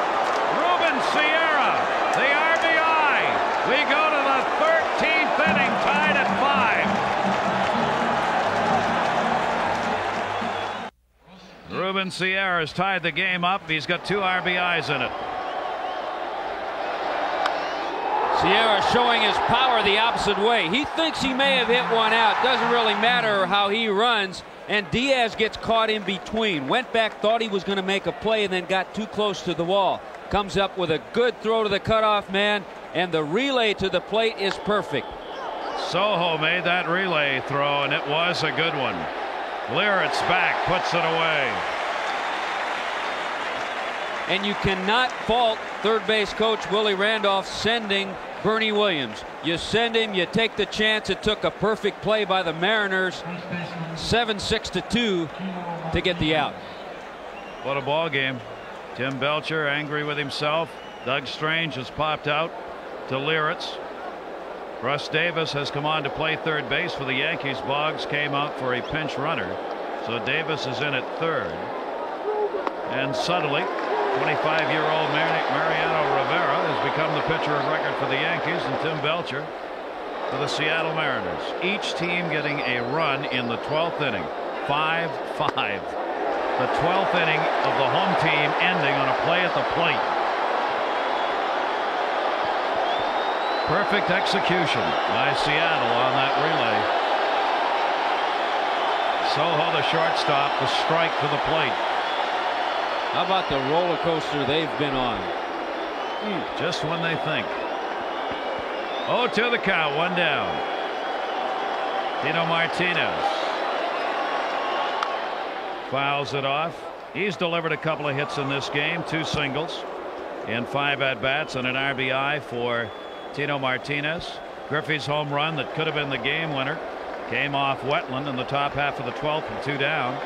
Ruben Sierra, the RBI. We go to the 13th inning, tied at 5. Ruben Sierra has tied the game up. He's got 2 RBIs in it. Sierra showing his power the opposite way. He thinks he may have hit one out. Doesn't really matter how he runs. And Diaz gets caught in between. Went back, thought he was going to make a play, and then got too close to the wall. Comes up with a good throw to the cutoff man, and the relay to the plate is perfect. Soho made that relay throw, and it was a good one. Liric's back, puts it away. And you cannot fault third base coach Willie Randolph sending Bernie Williams. You send him, you take the chance. It took a perfect play by the Mariners. 7-6-2 to get the out. What a ball game. Tim Belcher angry with himself. Doug Strange has popped out to Liric's. Russ Davis has come on to play third base for the Yankees. Boggs came out for a pinch runner, so Davis is in at third. And suddenly 25-year-old Mariano Rivera has become the pitcher of record for the Yankees, and Tim Belcher for the Seattle Mariners. Each team getting a run in the 12th inning. 5-5. The 12th inning of the home team ending on a play at the plate. Perfect execution by Seattle on that relay. Soho, the shortstop, the strike to the plate. How about the roller coaster they've been on? Just when they think. 0-2 the count, 1 down. Tino Martinez fouls it off. He's delivered a couple of hits in this game, 2 singles and 5 at-bats and an RBI for Tino Martinez. Griffey's home run that could have been the game winner came off Wetland in the top half of the 12th and 2 down.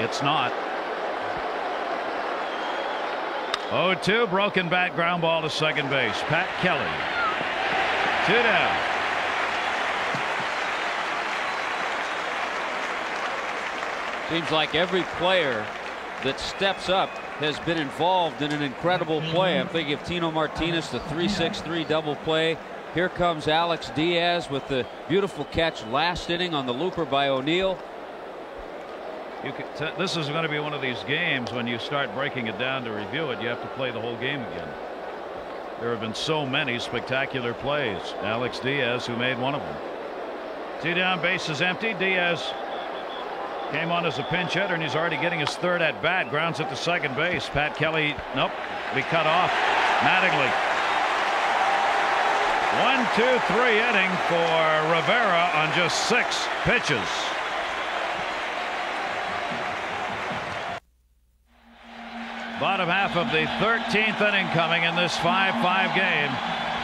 It's not. 0-2, broken bat, ground ball to second base. Pat Kelly. 2 down. Seems like every player that steps up has been involved in an incredible play. I'm thinking of Tino Martinez, the 3-6-3 double play. Here comes Alex Diaz with the beautiful catch last inning on the looper by O'Neill. This is going to be one of these games when you start breaking it down to review it, you have to play the whole game again. There have been so many spectacular plays. Alex Diaz, who made one of them. 2 down, bases empty. Diaz came on as a pinch hitter, and he's already getting his 3rd at bat. Grounds it to second base. Pat Kelly, nope, be cut off. Mattingly 1-2-3 inning for Rivera on just 6 pitches. Bottom half of the 13th inning coming in this 5-5 game.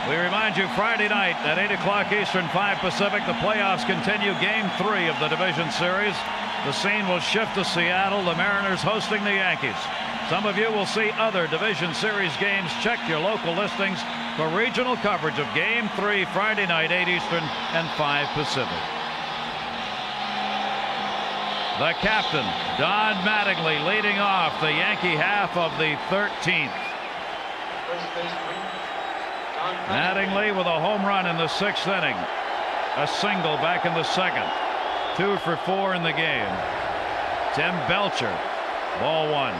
We remind you, Friday night at 8 o'clock Eastern, 5 Pacific, the playoffs continue. Game 3 of the division series. The scene will shift to Seattle, the Mariners hosting the Yankees. Some of you will see other division series games. Check your local listings for regional coverage of Game 3 Friday night, 8 Eastern and 5 Pacific. The captain, Don Mattingly, leading off the Yankee half of the 13th. Mattingly with a home run in the 6th inning. A single back in the 2nd. 2 for 4 in the game. Tim Belcher, ball 1.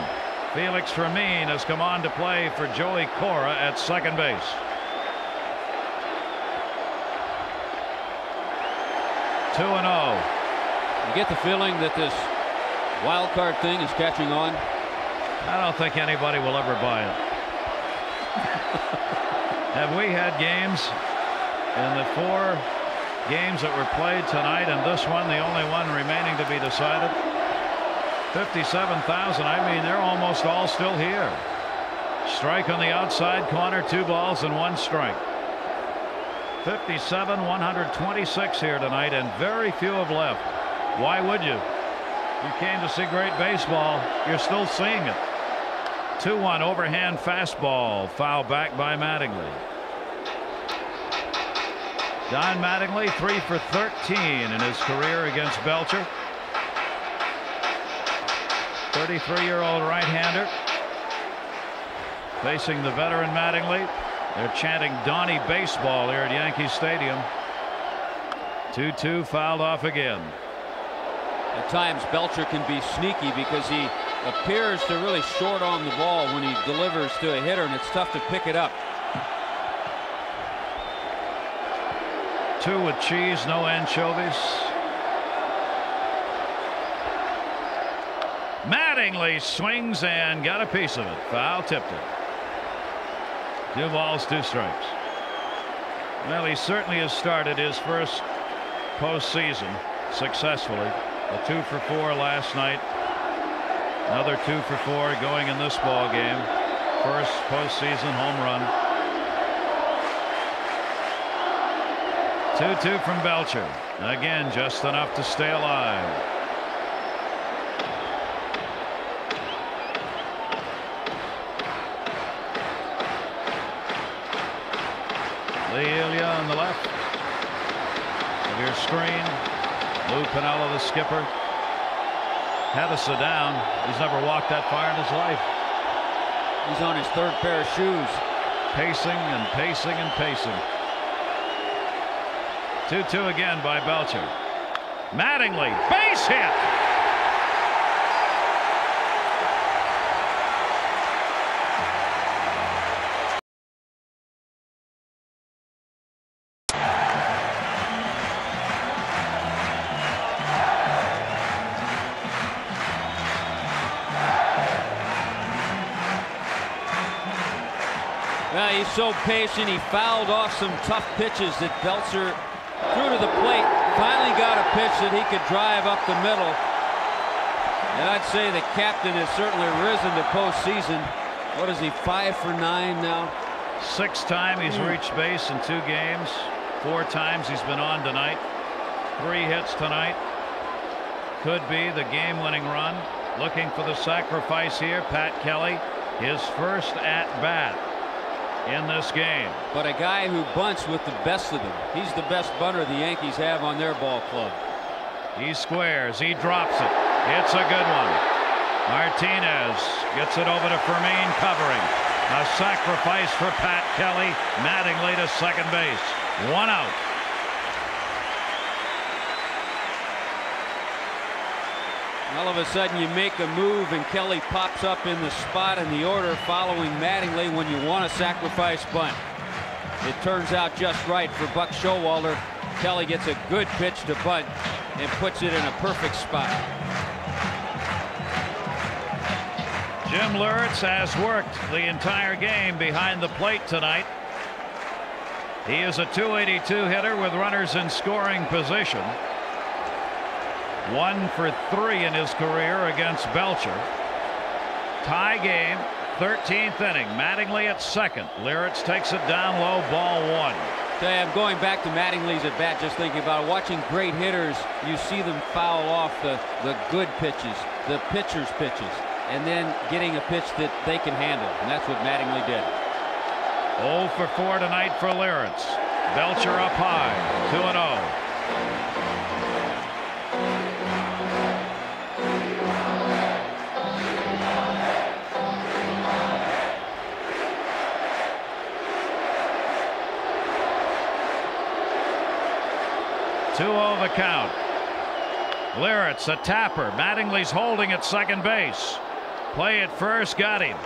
Felix Fermin has come on to play for Joey Cora at second base. Two and 0. You get the feeling that this wild card thing is catching on. I don't think anybody will ever buy it. Have we had games in the 4 games that were played tonight, and this one the only one remaining to be decided? 57,000. I mean, they're almost all still here. Strike on the outside corner, 2 balls and 1 strike. 57,126 here tonight, and very few have left. Why would you? You came to see great baseball. You're still seeing it. 2-1 overhand fastball, foul back by Mattingly. Don Mattingly 3 for 13 in his career against Belcher. 33-year-old right-hander facing the veteran Mattingly. They're chanting Donnie baseball here at Yankee Stadium. 2-2 fouled off again. At times Belcher can be sneaky because he appears to really short on the ball when he delivers to a hitter, and it's tough to pick it up. 2 with cheese, no anchovies. Mattingly swings and got a piece of it. Foul, tipped it. 2 balls, 2 strikes. Well, he certainly has started his first postseason successfully. A 2 for 4 last night. Another 2 for 4 going in this ball game. First postseason home run. 2-2 from Belcher. Again, just enough to stay alive. Lee Elia on the left of your screen. Lou Piniella, the skipper. Hedisa down. He's never walked that far in his life. He's on his 3rd pair of shoes. Pacing and pacing and pacing. 2-2 again by Belcher. Mattingly, base hit. Well, he's so patient. He fouled off some tough pitches that Belcher threw to the plate. Finally got a pitch that he could drive up the middle. And I'd say the captain has certainly risen to postseason. What is he, 5 for 9 now? 6th time he's reached base in 2 games. 4 times he's been on tonight. 3 hits tonight. Could be the game-winning run. Looking for the sacrifice here, Pat Kelly. His first at-bat in this game. But a guy who bunts with the best of them. He's the best bunter the Yankees have on their ball club. He squares. He drops it. It's a good one. Martinez gets it over to Fermin, covering. A sacrifice for Pat Kelly. Mattingly to second base. 1 out. All of a sudden you make a move and Kelly pops up in the spot in the order following Mattingly when you want to sacrifice bunt. It turns out just right for Buck Showalter. Kelly gets a good pitch to bunt and puts it in a perfect spot. Jim Lurtz has worked the entire game behind the plate tonight. He is a .282 hitter with runners in scoring position. 1 for 3 in his career against Belcher. Tie game, 13th inning. Mattingly at second. Liritz takes it down low, ball 1. I'm going back to Mattingly's at bat, just thinking about it. Watching great hitters, you see them foul off the good pitches, the pitcher's pitches, and then getting a pitch that they can handle, and that's what Mattingly did. 0 for 4 tonight for Liritz. Belcher up high, 2-0. The count. Liritz, a tapper. Mattingly's holding at second base. Play at first, got him.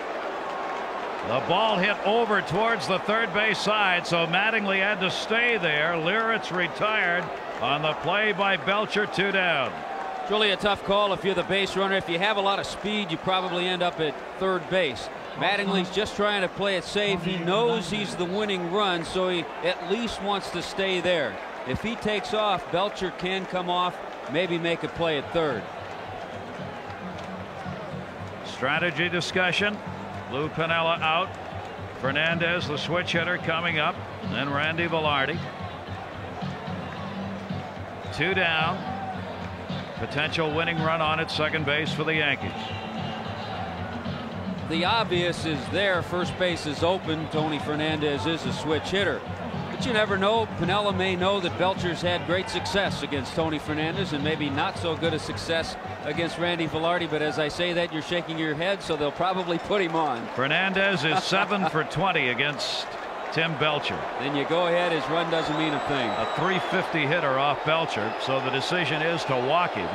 The ball hit over towards the third base side, so Mattingly had to stay there. Liritz retired on the play by Belcher, 2 down. It's really a tough call if you're the base runner. If you have a lot of speed, you probably end up at third base. Mattingly's just trying to play it safe. He knows he's the winning run, so he at least wants to stay there. If he takes off, Belcher can come off, maybe make a play at third. Strategy discussion. Lou Piniella out. Fernandez, the switch hitter, coming up. Then Randy Velarde. 2 down. Potential winning run on at second base for the Yankees. The obvious is there. First base is open. Tony Fernandez is a switch hitter. But you never know. Piniella may know that Belcher's had great success against Tony Fernandez and maybe not so good a success against Randy Velarde. But as I say that, you're shaking your head, so they'll probably put him on. Fernandez is 7 for 20 against Tim Belcher. Then you go ahead. His run doesn't mean a thing. A .350 hitter off Belcher, so the decision is to walk him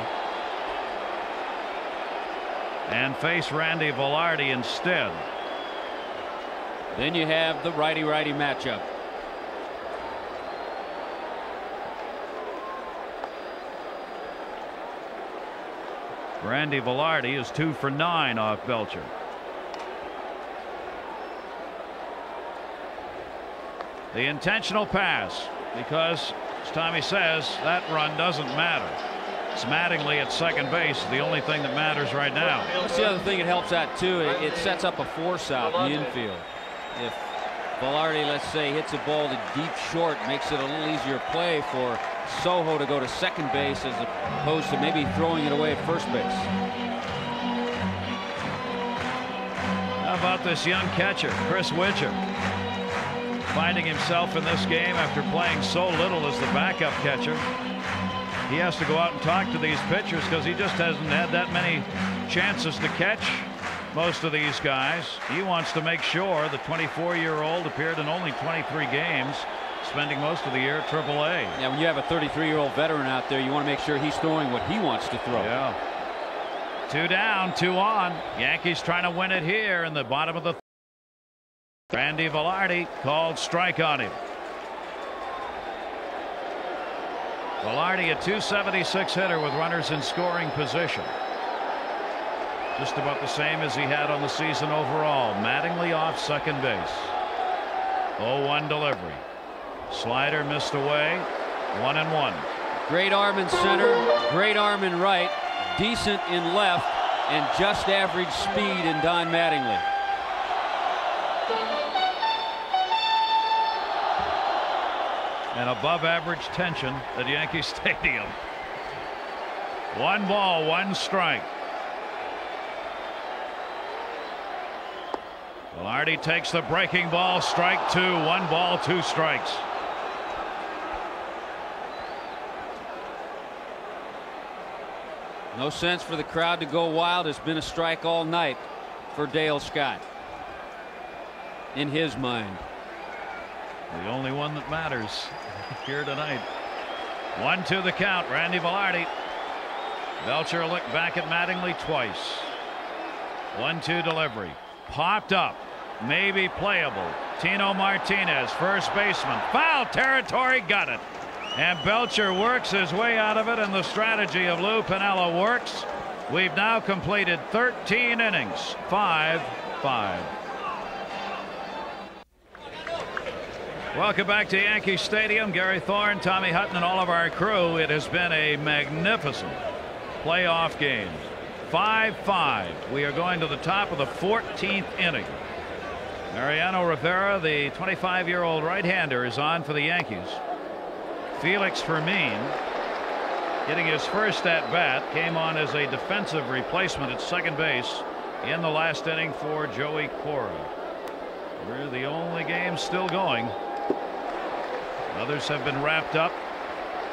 and face Randy Velarde instead. Then you have the righty-righty matchup. Randy Velarde is 2 for 9 off Belcher. The intentional pass, because as Tommy says, that run doesn't matter. It's Mattingly at second base, the only thing that matters right now. That's the other thing it helps out too. It sets up a force out in the infield. If Velarde, let's say, hits a ball to deep short, makes it a little easier play for Soho to go to second base as opposed to maybe throwing it away at first base. How about this young catcher, Chris Widger, finding himself in this game after playing so little as the backup catcher. He has to go out and talk to these pitchers because he just hasn't had that many chances to catch most of these guys. He wants to make sure the 24-year-old appeared in only 23 games, spending most of the year at AAA. Yeah, when you have a 33-year-old veteran out there, you want to make sure he's throwing what he wants to throw. Yeah. 2 down, 2 on. Yankees trying to win it here in the bottom of the Randy Velarde called strike on him. Velarde, a .276 hitter with runners in scoring position. Just about the same as he had on the season overall. Mattingly off second base. 0-1 delivery. Slider missed away. 1-1. Great arm in center, great arm in right, decent in left, and just average speed in Don Mattingly. And above average tension at Yankee Stadium. 1 ball, 1 strike. Velarde takes the breaking ball, strike 2, 1 ball, 2 strikes. No sense for the crowd to go wild. It's been a strike all night for Dale Scott. In his mind. The only one that matters here tonight. 1-2 the count. Randy Velarde. Belcher looked back at Mattingly twice. 1-2 delivery. Popped up. Maybe playable. Tino Martinez, first baseman. Foul territory, got it. And Belcher works his way out of it, and the strategy of Lou Piniella works. We've now completed 13 innings. 5-5. Welcome back to Yankee Stadium. Gary Thorne, Tommy Hutton, and all of our crew. It has been a magnificent playoff game. 5-5. We are going to the top of the 14th inning. Mariano Rivera, the 25-year-old right-hander, is on for the Yankees. Felix Fermin, getting his first at-bat, came on as a defensive replacement at second base in the last inning for Joey Cora. We're the only game still going. Others have been wrapped up.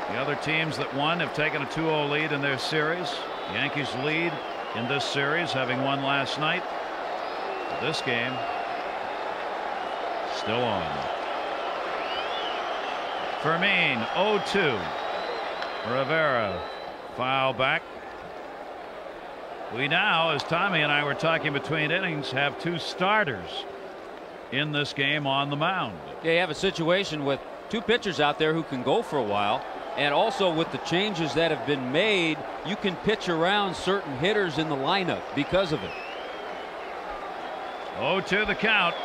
The other teams that won have taken a 2-0 lead in their series. The Yankees lead in this series, having won last night. This game still on. Fermin 0-2. Rivera foul back. We now, as Tommy and I were talking between innings, have 2 starters in this game on the mound. Yeah, you have a situation with 2 pitchers out there who can go for a while, and also with the changes that have been made, you can pitch around certain hitters in the lineup because of it. 0-2 the count.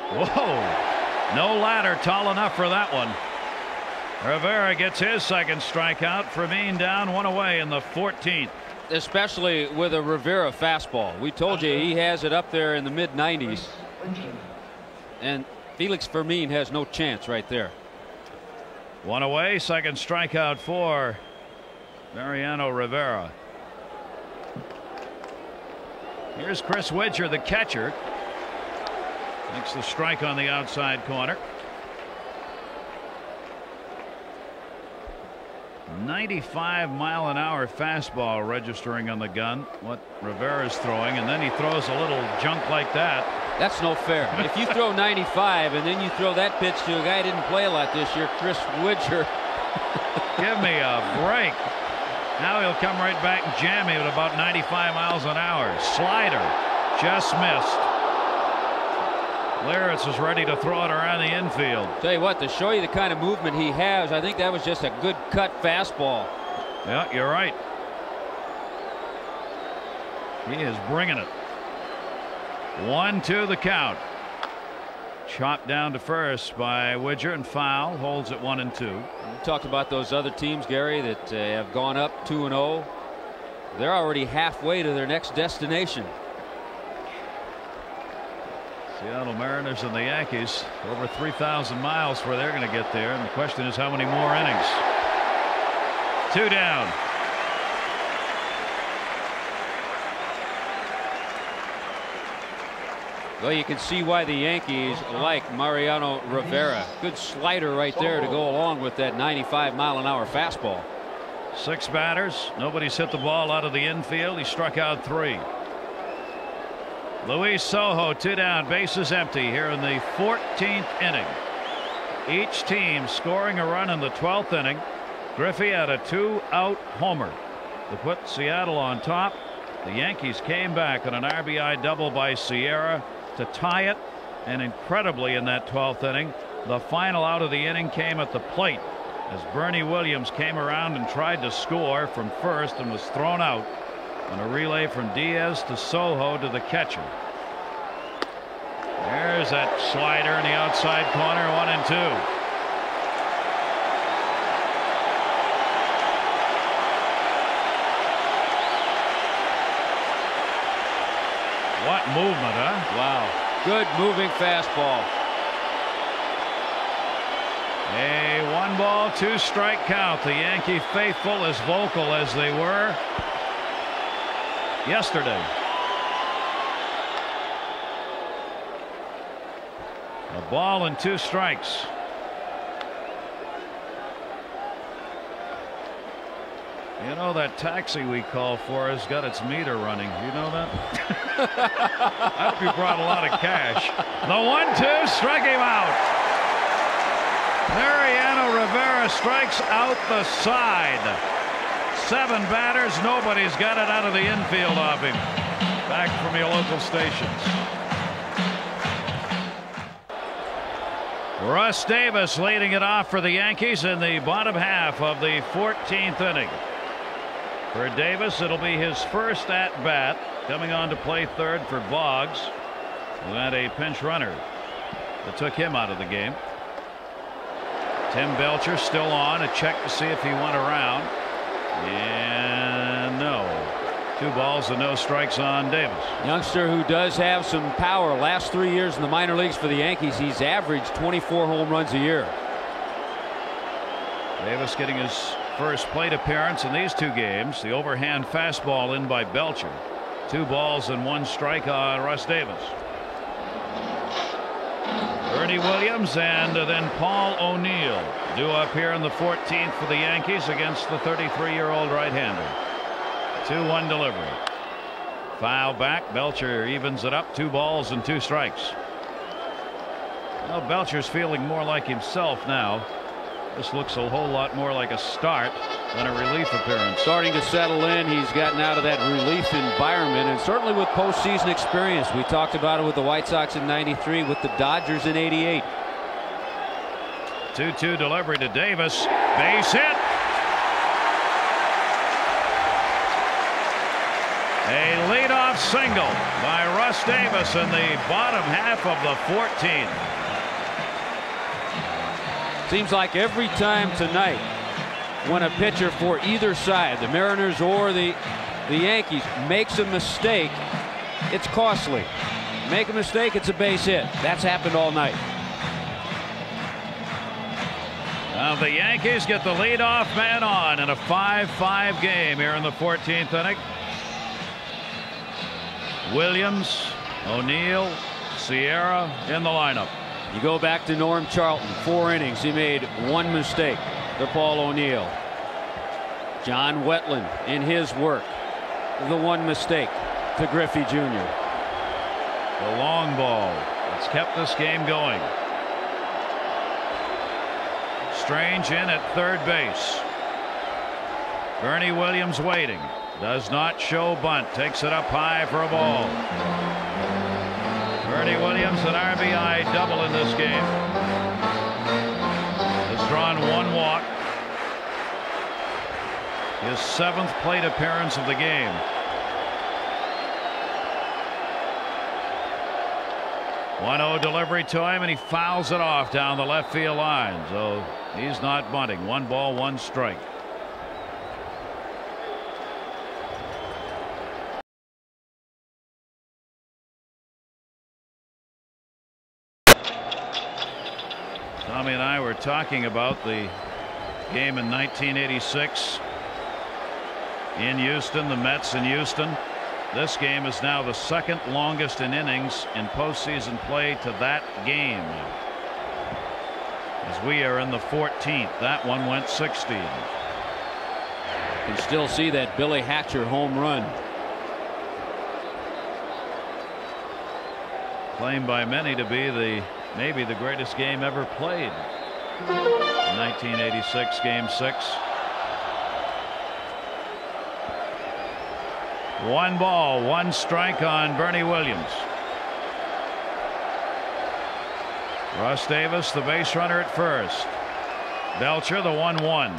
Whoa, no ladder tall enough for that one. Rivera gets his second strikeout. Fermin down 1 away in the 14th. Especially with a Rivera fastball. We told you he has it up there in the mid-90s. And Felix Fermin has no chance right there. 1 away, second strikeout for Mariano Rivera. Here's Chris Widger, the catcher. Makes the strike on the outside corner. 95-mile-an-hour fastball registering on the gun. What Rivera's throwing, and then he throws a little junk like that. That's no fair. If you throw 95 and then you throw that pitch to a guy who didn't play a lot this year, Chris Widger. Give me a break. Now he'll come right back and jam me at about 95 miles an hour. Slider just missed. Lawrence is ready to throw it around the infield. Tell you what, to show you the kind of movement he has, I think that was just a good cut fastball. Yeah, you're right. He is bringing it. 1-2 the count. Chopped down to first by Widger and foul. Holds at 1-2. We talked about those other teams, Gary, that have gone up 2-0. They're already halfway to their next destination. Seattle Mariners and the Yankees over 3,000 miles where they're going to get there, and the question is how many more innings. 2 down. Well, you can see why the Yankees like Mariano Rivera. Good slider right there to go along with that 95-mile-an-hour fastball. 6 batters. Nobody's hit the ball out of the infield. He struck out 3. Luis Sojo 2 down, bases empty here in the 14th inning. Each team scoring a run in the 12th inning. Griffey had a 2-out homer to put Seattle on top. The Yankees came back on an RBI double by Sierra to tie it, and incredibly in that 12th inning, the final out of the inning came at the plate as Bernie Williams came around and tried to score from first and was thrown out on a relay from Diaz to Sojo to the catcher. There's that slider in the outside corner. 1-2. What movement, huh? Wow. Good moving fastball. A 1-ball, 2-strike count. The Yankee faithful as vocal as they were yesterday. A ball and 2 strikes. You know, that taxi we call for has got its meter running. You know that? I hope you brought a lot of cash. The 1-2 struck him out. Mariano Rivera strikes out the side. 7 batters. Nobody's got it out of the infield off him. Back from your local stations. Russ Davis leading it off for the Yankees in the bottom half of the 14th inning. For Davis, it'll be his first at bat, coming on to play third for Boggs, who had a pinch runner that took him out of the game. Tim Belcher still on. A check to see if he went around. And no. 2 balls and no strikes on Davis. Youngster who does have some power. Last 3 years in the minor leagues for the Yankees, he's averaged 24 home runs a year. Davis getting his first plate appearance in these 2 games. The overhand fastball in by Belcher. 2 balls and 1 strike on Russ Davis. Bernie Williams and then Paul O'Neill due up here in the 14th for the Yankees against the 33-year-old right-hander. 2-1 delivery. Foul back. Belcher evens it up. 2 balls and 2 strikes. Well, Belcher's feeling more like himself now. This looks a whole lot more like a start than a relief appearance. Starting to settle in. He's gotten out of that relief environment, and certainly with postseason experience. We talked about it with the White Sox in '93, with the Dodgers in '88. 2-2 delivery to Davis. Base hit. A leadoff single by Russ Davis in the bottom half of the 14th. Seems like every time tonight when a pitcher for either side, the Mariners or the Yankees, makes a mistake, it's costly. Make a mistake, it's a base hit. That's happened all night. Now the Yankees get the leadoff man on in a 5-5 game here in the 14th inning. Williams, O'Neill, Sierra in the lineup. You go back to Norm Charlton, 4 innings. He made 1 mistake to Paul O'Neill. John Wetland in his work, the 1 mistake to Griffey Jr. The long ball that's kept this game going. Strange in at third base. Bernie Williams waiting. Does not show bunt. Takes it up high for a ball. Bernie Williams, an RBI double in this game. Has drawn 1 walk. His 7th plate appearance of the game. .1-0 delivery to him, and he fouls it off down the left field line. So he's not bunting. 1 ball, 1 strike. Tommy and I were talking about the game in 1986 in Houston, the Mets in Houston. This game is now the 2nd longest in innings in postseason play to that game, as we are in the 14th. That one went 16. You can still see that Billy Hatcher home run. Claimed by many to be maybe the greatest game ever played. 1986 game 6. 1 ball, 1 strike on Bernie Williams. Russ Davis, the base runner at first. Belcher, the 1-1.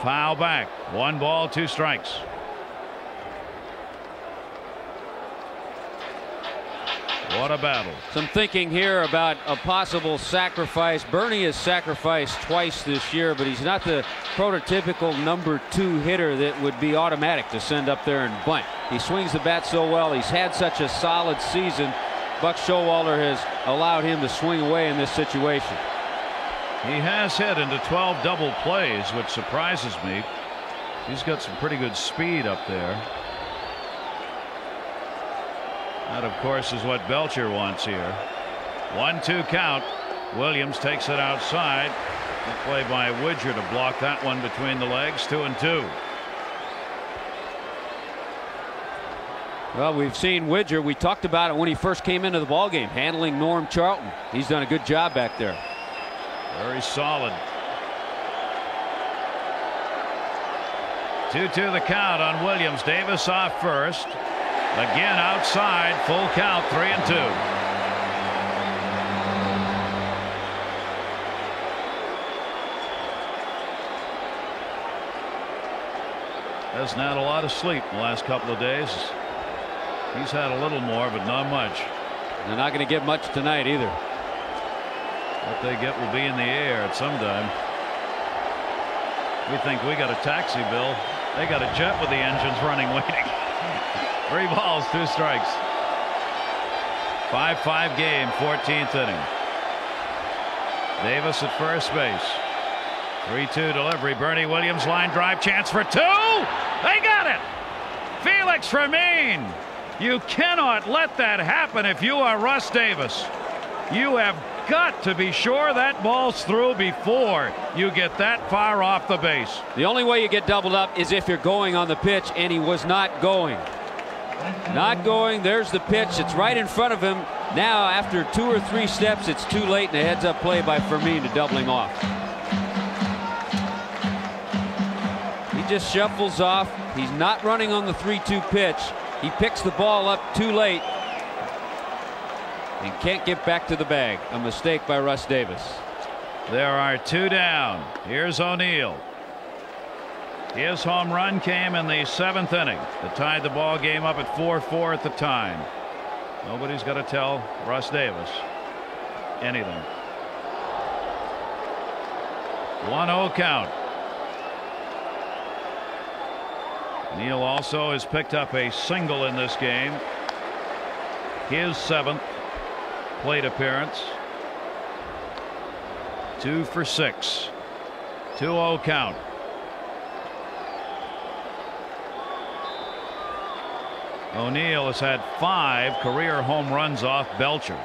Foul back. 1 ball, 2 strikes. What a battle. Some thinking here about a possible sacrifice. Bernie has sacrificed twice this year, but he's not the prototypical number 2 hitter that would be automatic to send up there and bunt. He swings the bat so well. He's had such a solid season. Buck Showalter has allowed him to swing away in this situation. He has hit into 12 double plays, which surprises me. He's got some pretty good speed up there. That, of course, is what Belcher wants here. 1-2 count. Williams takes it outside. Good play by Widger to block that one between the legs. 2-2. Well, we've seen Widger. We talked about it when he first came into the ballgame, handling Norm Charlton. He's done a good job back there. Very solid. 2-2 the count on Williams. Davis off first. Again outside. Full count. 3-2. Hasn't had a lot of sleep in the last couple of days. He's had a little more, but not much. They're not going to get much tonight either. What they get will be in the air at some time. We think we got a taxi, Bill. They got a jet with the engines running, waiting. 3 balls, 2 strikes. 5-5 game, 14th inning. Davis at first base. 3-2 delivery. Bernie Williams line drive, chance for 2. They got it. Felix Fermin. You cannot let that happen if you are Russ Davis. You have got to be sure that ball's through before you get that far off the base. The only way you get doubled up is if you're going on the pitch, and he was not going. Not going. There's the pitch. It's right in front of him. Now, after 2 or 3 steps, it's too late, and a heads-up play by Fermin to double him off. He just shuffles off. He's not running on the 3-2 pitch. He picks the ball up too late and can't get back to the bag. A mistake by Russ Davis. There are 2 down. Here's O'Neill. His home run came in the 7th inning that tied the ball game up at 4-4 at the time. Nobody's got to tell Russ Davis anything. 1-0 count. Neal also has picked up a single in this game. His 7th plate appearance. 2 for 6. 2-0 count. O'Neill has had 5 career home runs off Belcher.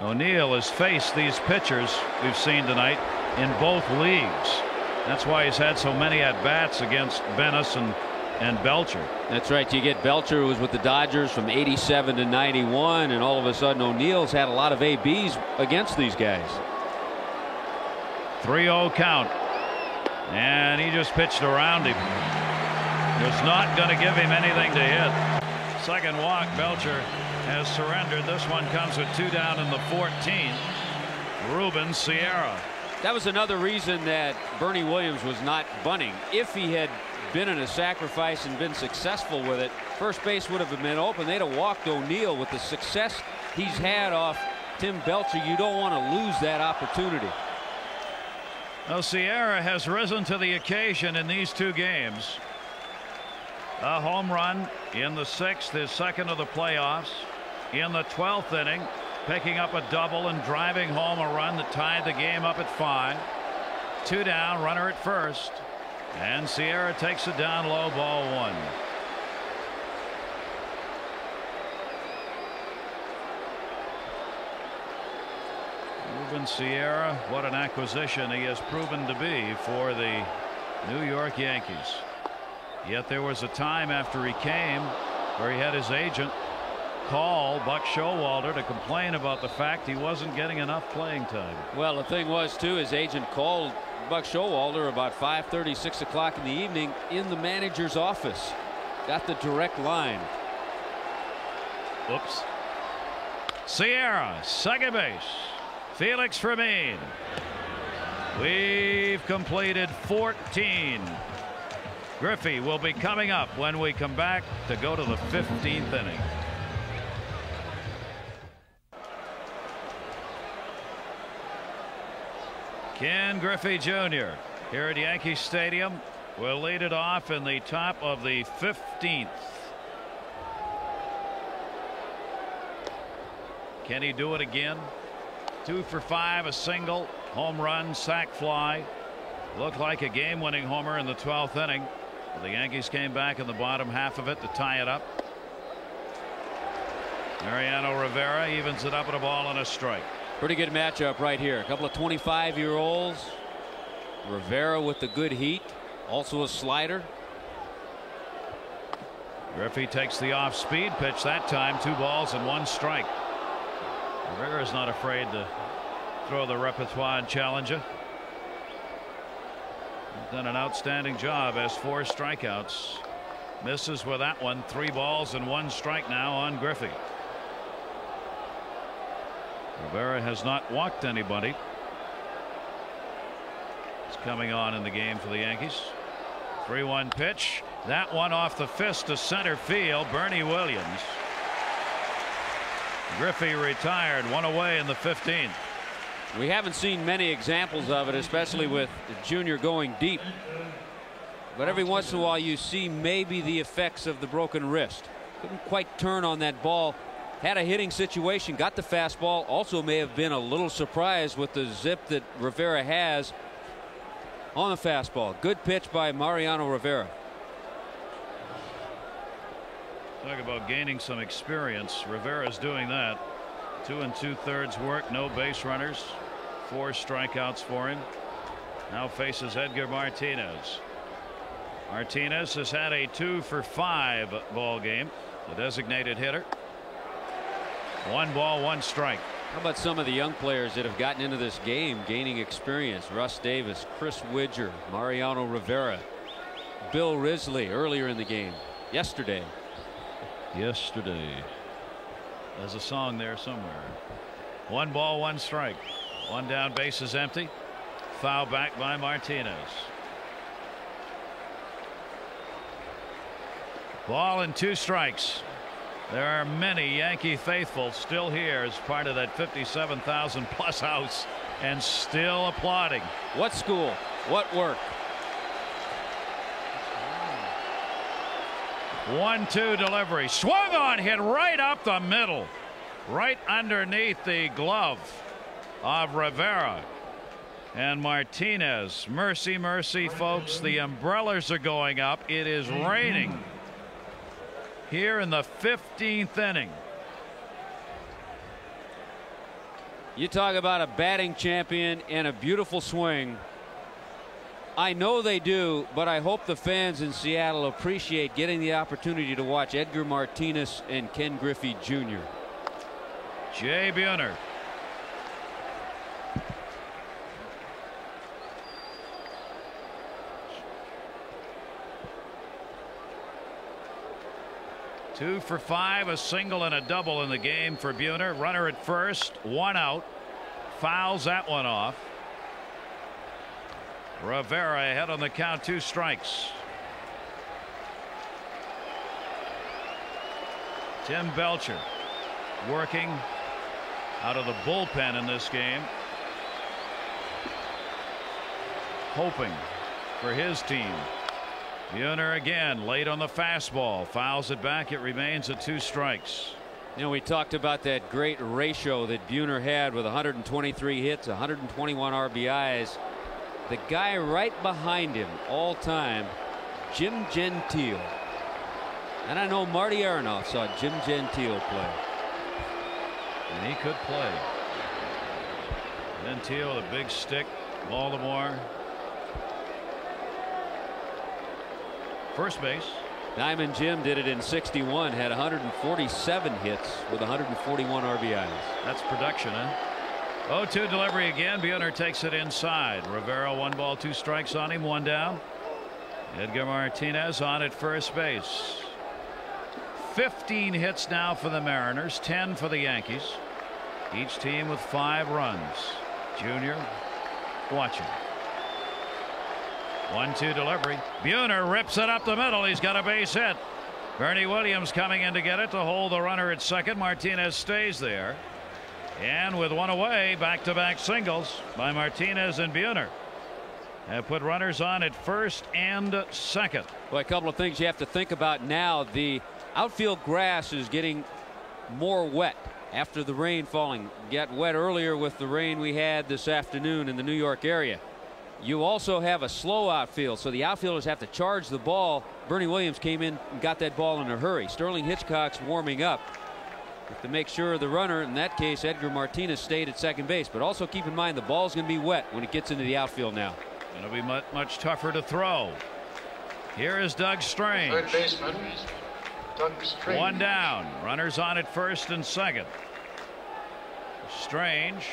O'Neill has faced these pitchers we've seen tonight in both leagues. That's why he's had so many at-bats against Bennis and Belcher. That's right. You get Belcher, who was with the Dodgers from '87 to '91, and all of a sudden O'Neill's had a lot of ABs against these guys. 3-0 count, and he just pitched around him. Was not going to give him anything to hit. Second walk. Belcher has surrendered. This one comes with 2 down in the 14th. Ruben Sierra. That was another reason that Bernie Williams was not bunting. If he had been in a sacrifice and been successful with it, first base would have been open. They'd have walked O'Neill. With the success he's had off Tim Belcher, you don't want to lose that opportunity. Well, Sierra has risen to the occasion in these 2 games. A home run in the 6th, his 2nd of the playoffs. In the 12th inning, picking up a double and driving home a run that tied the game up at 5. 2 down, runner at first, and Sierra takes it down low, ball 1. Ruben Sierra, what an acquisition he has proven to be for the New York Yankees. Yet there was a time after he came where he had his agent call Buck Showalter to complain about the fact he wasn't getting enough playing time. Well, the thing was, too, his agent called Buck Showalter about 5:30, 6 o'clock in the evening in the manager's office. Got the direct line. Oops. Sierra, second base. Felix Fermin. We've completed 14. Griffey will be coming up when we come back to go to the 15th inning. Ken Griffey Jr. here at Yankee Stadium will lead it off in the top of the 15th. Can he do it again? 2 for 5, a single, home run, sac fly. Looked like a game-winning homer in the 12th inning. The Yankees came back in the bottom half of it to tie it up. Mariano Rivera evens it up at a ball and a strike. Pretty good matchup right here. A couple of 25-year-olds. Rivera with the good heat. Also a slider. Griffey takes the off-speed pitch that time. 2 balls and 1 strike. Rivera's not afraid to throw the repertoire and challenger. He's done an outstanding job as 4 strikeouts. Misses with that one. 3 balls and 1 strike now on Griffey. Rivera has not walked anybody. It's coming on in the game for the Yankees. 3-1 pitch. That one off the fist to center field. Bernie Williams. Griffey retired, 1 away in the 15th. We haven't seen many examples of it, especially with Junior going deep. But every once in a while you see maybe the effects of the broken wrist. Couldn't quite turn on that ball. Had a hitting situation, got the fastball. Also may have been a little surprised with the zip that Rivera has on the fastball. Good pitch by Mariano Rivera. Talk about gaining some experience. Rivera's doing that. 2 2/3 work, no base runners, 4 strikeouts for him. Now faces Edgar Martinez. Martinez has had a 2 for 5 ball game. The designated hitter. 1 ball, 1 strike. How about some of the young players that have gotten into this game gaining experience? Russ Davis, Chris Widger, Mariano Rivera, Bill Risley earlier in the game. Yesterday. There's a song there somewhere. 1 ball, 1 strike. 1 down, base is empty. Foul back by Martinez. Ball and 2 strikes. There are many Yankee faithful still here as part of that 57,000 plus house and still applauding. What school? What work? 1-2 delivery. Swung on, hit right up the middle. Right underneath the glove of Rivera. And Martinez. Mercy, mercy, folks. The umbrellas are going up. It is raining here in the 15th inning. You talk about a batting champion and a beautiful swing. I know they do, but I hope the fans in Seattle appreciate getting the opportunity to watch Edgar Martinez and Ken Griffey Jr. Jay Buhner. Two for 5, a single and a double in the game for Buhner. Runner at first, 1 out. Fouls that one off. Rivera ahead on the count, 2 strikes. Tim Belcher working out of the bullpen in this game, hoping for his team. Buhner again late on the fastball, fouls it back. It remains at 2 strikes. You know, we talked about that great ratio that Buhner had with 123 hits, 121 RBIs. The guy right behind him all time, Jim Gentile. And I know Marty Aronoff saw Jim Gentile play. And he could play. Gentile, the big stick, Baltimore. First base. Diamond Jim did it in '61, had 147 hits with 141 RBIs. That's production, huh? 0-2 delivery again. Buhner takes it inside. Rivera 1 ball, 2 strikes on him, 1 down. Edgar Martinez on at first base. 15 hits now for the Mariners, 10 for the Yankees. Each team with 5 runs. Junior watching. 1-2 delivery. Buhner rips it up the middle. He's got a base hit. Bernie Williams coming in to get it to hold the runner at second. Martinez stays there. And with 1 away, back-to-back singles by Martinez and Buhner have put runners on at first and second. Well, a couple of things you have to think about now. The outfield grass is getting more wet after the rain falling. Got wet earlier with the rain we had this afternoon in the New York area. You also have a slow outfield, so the outfielders have to charge the ball. Bernie Williams came in and got that ball in a hurry. Sterling Hitchcock's warming up to make sure the runner, in that case Edgar Martinez, stayed at second base. But also keep in mind the ball's going to be wet when it gets into the outfield now. It'll be much tougher to throw. Here is Doug Strange. Third baseman, Doug Strange. 1 down. Runners on at first and second. Strange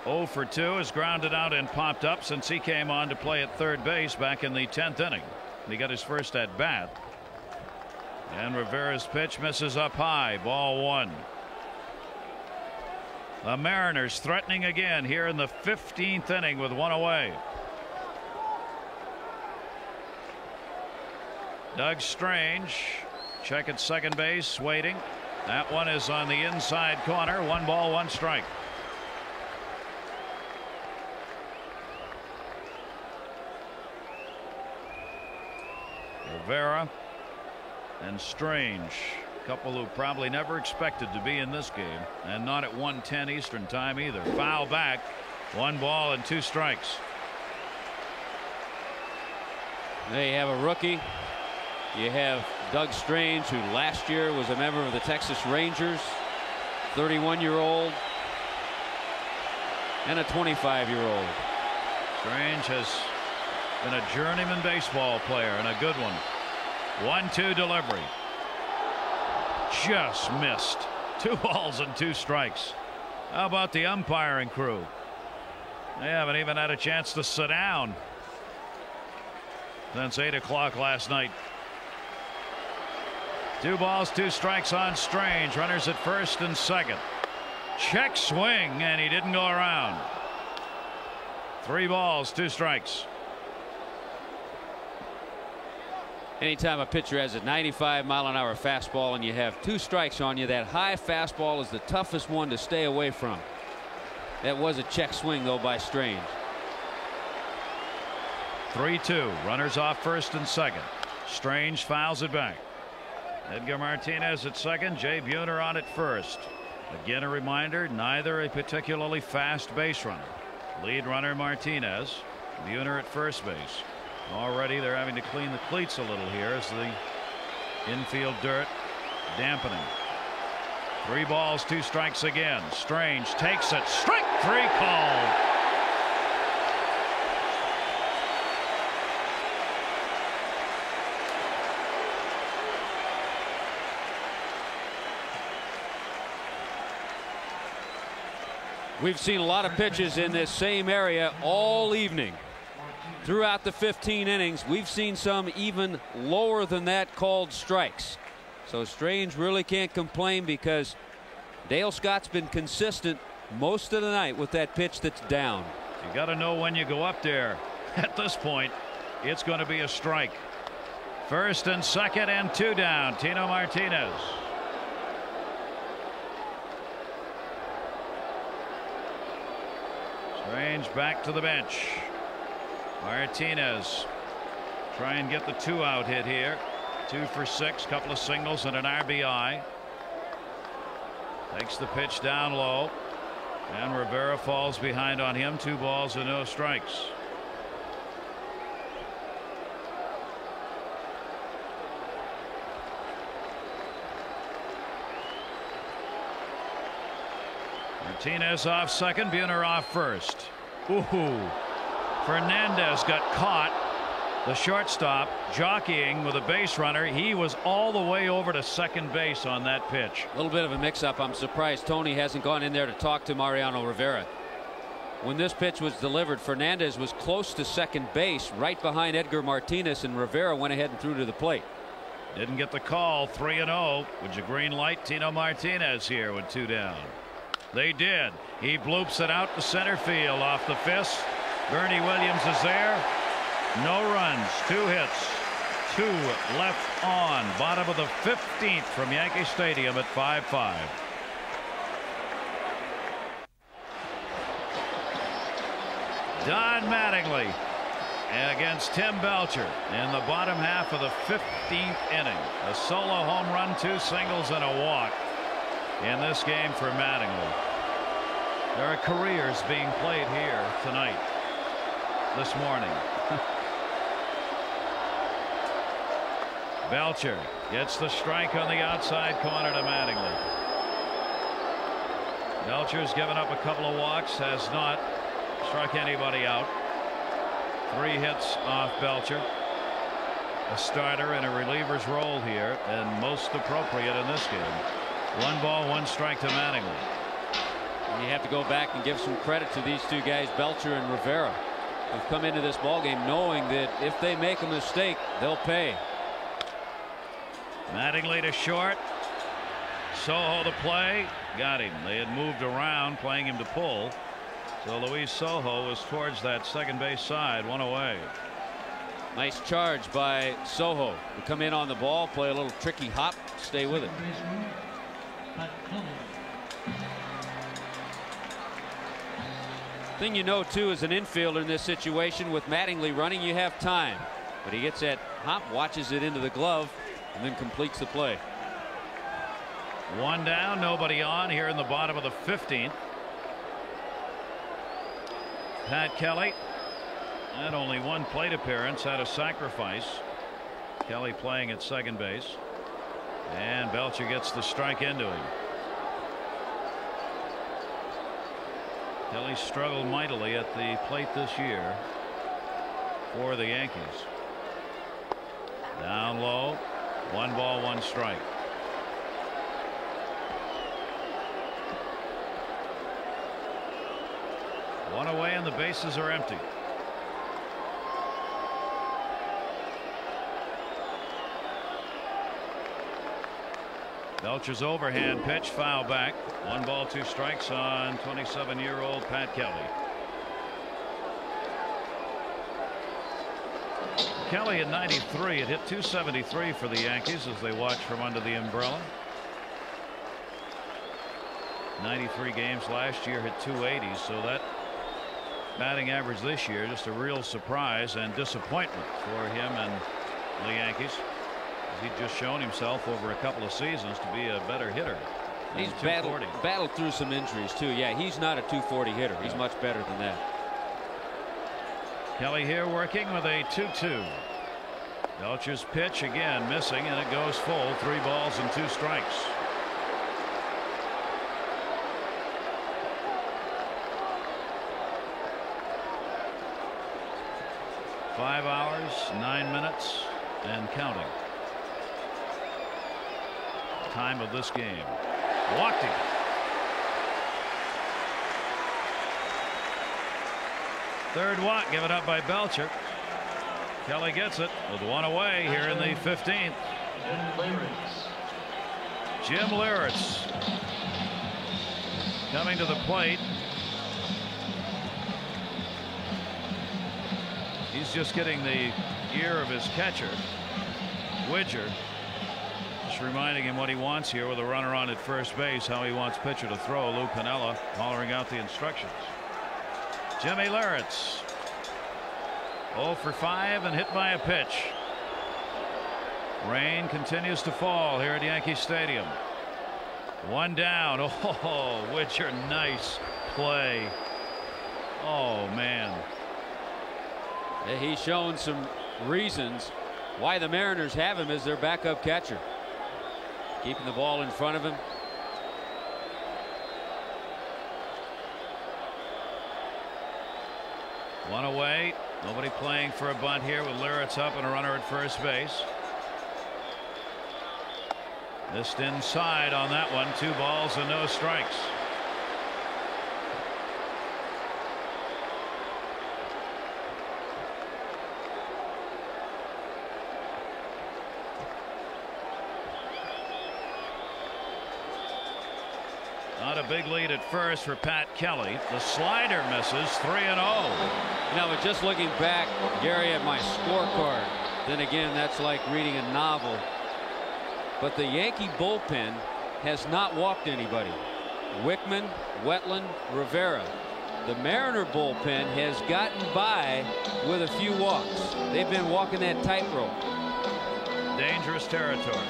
0 for 2 is grounded out and popped up since he came on to play at third base back in the 10th inning. He got his first at bat. And Rivera's pitch misses up high. Ball 1. The Mariners threatening again here in the 15th inning with 1 away. Doug Strange check at second base waiting. That one is on the inside corner. 1 ball 1 strike. Rivera and Strange. A couple who probably never expected to be in this game, and not at 1:10 Eastern time either. Foul back. 1 ball and 2 strikes. They have a rookie. You have Doug Strange, who last year was a member of the Texas Rangers, 31-year-old, and a 25-year-old. Strange has been a journeyman baseball player, and a good one. 1-2 delivery. Just missed. 2 balls and 2 strikes. How about the umpiring crew? They haven't even had a chance to sit down since 8 o'clock last night. 2 balls, 2 strikes on Strange. Runners at first and second. Check swing, and he didn't go around. 3 balls, 2 strikes. Anytime a pitcher has a 95-mile-an-hour fastball and you have 2 strikes on you, that high fastball is the toughest one to stay away from. That was a check swing, though, by Strange. 3-2. Runners off first and second. Strange fouls it back. Edgar Martinez at second. Jay Buhner on at first. Again, a reminder, neither a particularly fast base runner. Lead runner Martinez. Buhner at first base. Already they're having to clean the cleats a little here as the infield dirt dampening. 3 balls, 2 strikes again. Strange takes it. Strike 3 called. We've seen a lot of pitches in this same area all evening. Throughout the 15 innings, we've seen some even lower than that called strikes. So Strange really can't complain because Dale Scott's been consistent most of the night with that pitch that's down. You got to know when you go up there. At this point, it's going to be a strike. First and second and 2 down. Tino Martinez. Strange back to the bench. Martinez try and get the 2-out hit here. 2 for 6, couple of singles and an RBI. Takes the pitch down low, and Rivera falls behind on him. 2 balls and no strikes. Martinez off second, Buhner off first. Ooh. Fernandez got caught. The shortstop jockeying with a base runner. He was all the way over to second base on that pitch. A little bit of a mix-up. I'm surprised Tony hasn't gone in there to talk to Mariano Rivera. When this pitch was delivered, Fernandez was close to second base, right behind Edgar Martinez, and Rivera went ahead and threw to the plate. Didn't get the call. 3-0. Would you green light Tino Martinez here with 2 down? They did. He bloops it out to center field off the fist. Bernie Williams is there. No runs, 2 hits, 2 left on. Bottom of the 15th from Yankee Stadium at 5-5. Don Mattingly against Tim Belcher in the bottom half of the 15th inning. A solo home run, 2 singles and a walk in this game for Mattingly. There are careers being played here tonight, this morning. Belcher gets the strike on the outside corner to Mattingly. Belcher's given up a couple of walks, has not struck anybody out. 3 hits off Belcher. A starter in a reliever's role here, and most appropriate in this game. 1 ball, 1 strike to Mattingly. And you have to go back and give some credit to these 2 guys, Belcher and Rivera, who've come into this ballgame knowing that if they make a mistake, they'll pay. Mattingly to short. Soho the play. Got him. They had moved around, playing him to pull. So Luis Soho was towards that second base side, 1 away. Nice charge by Soho to come in on the ball, play a little tricky hop, stay with it. Thing you know, too, as an infielder in this situation with Mattingly running, you have time. But he gets that hop, watches it into the glove, and then completes the play. One down, nobody on here in the bottom of the 15th. Pat Kelly had only one plate appearance, had a sacrifice. Kelly playing at second base, and Belcher gets the strike into him. Kelly struggled mightily at the plate this year for the Yankees. Down low, 1 ball, 1 strike. One away and the bases are empty. Belcher's overhand pitch, foul back. 1 ball, 2 strikes on 27-year-old Pat Kelly. Kelly in '93 had hit .273 for the Yankees as they watched from under the umbrella. 93 games last year, hit .280, so that batting average this year just a real surprise and disappointment for him and the Yankees. He'd just shown himself over a couple of seasons to be a better hitter. He's battled through some injuries too. Yeah, he's not a .240 hitter. He's much better than that. Kelly here working with a 2-2. Belcher's pitch again missing, and it goes full. 3 balls and 2 strikes. Five hours, 9 minutes, and counting. Time of this game. Walked him. Third walk given up by Belcher. Kelly gets it with 1 away here in the 15th. Jim Leyritz coming to the plate. He's just getting the ear of his catcher, Widger. Just reminding him what he wants here with a runner on at first base, how he wants pitcher to throw. Lou Piniella hollering out the instructions. Jimmy Leyritz 0 for 5 and hit by a pitch. Rain continues to fall here at Yankee Stadium. 1 down. Oh, Widger, nice play. Oh man. He's shown some reasons why the Mariners have him as their backup catcher. Keeping the ball in front of him. One away. Nobody playing for a bunt here with Leyritz up and a runner at first base. Missed inside on that one. 2 balls and no strikes. Not a big lead at first for Pat Kelly. The slider misses. 3-0. You know, but just looking back, Gary, at my scorecard, then again, that's like reading a novel. But the Yankee bullpen has not walked anybody. Wickman, Wetland, Rivera. The Mariner bullpen has gotten by with a few walks. They've been walking that tightrope. Dangerous territory.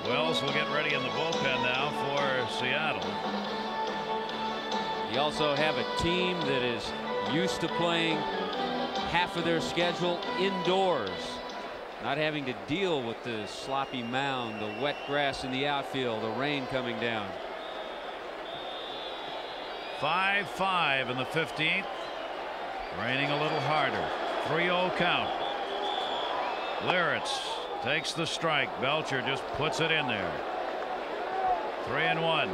Wells will get ready in the bullpen now for Seattle. You also have a team that is used to playing half of their schedule indoors, not having to deal with the sloppy mound, the wet grass in the outfield, the rain coming down. 5-5 in the 15th. Raining a little harder. 3-0 count. Leyritz takes the strike. Belcher just puts it in there. 3-1.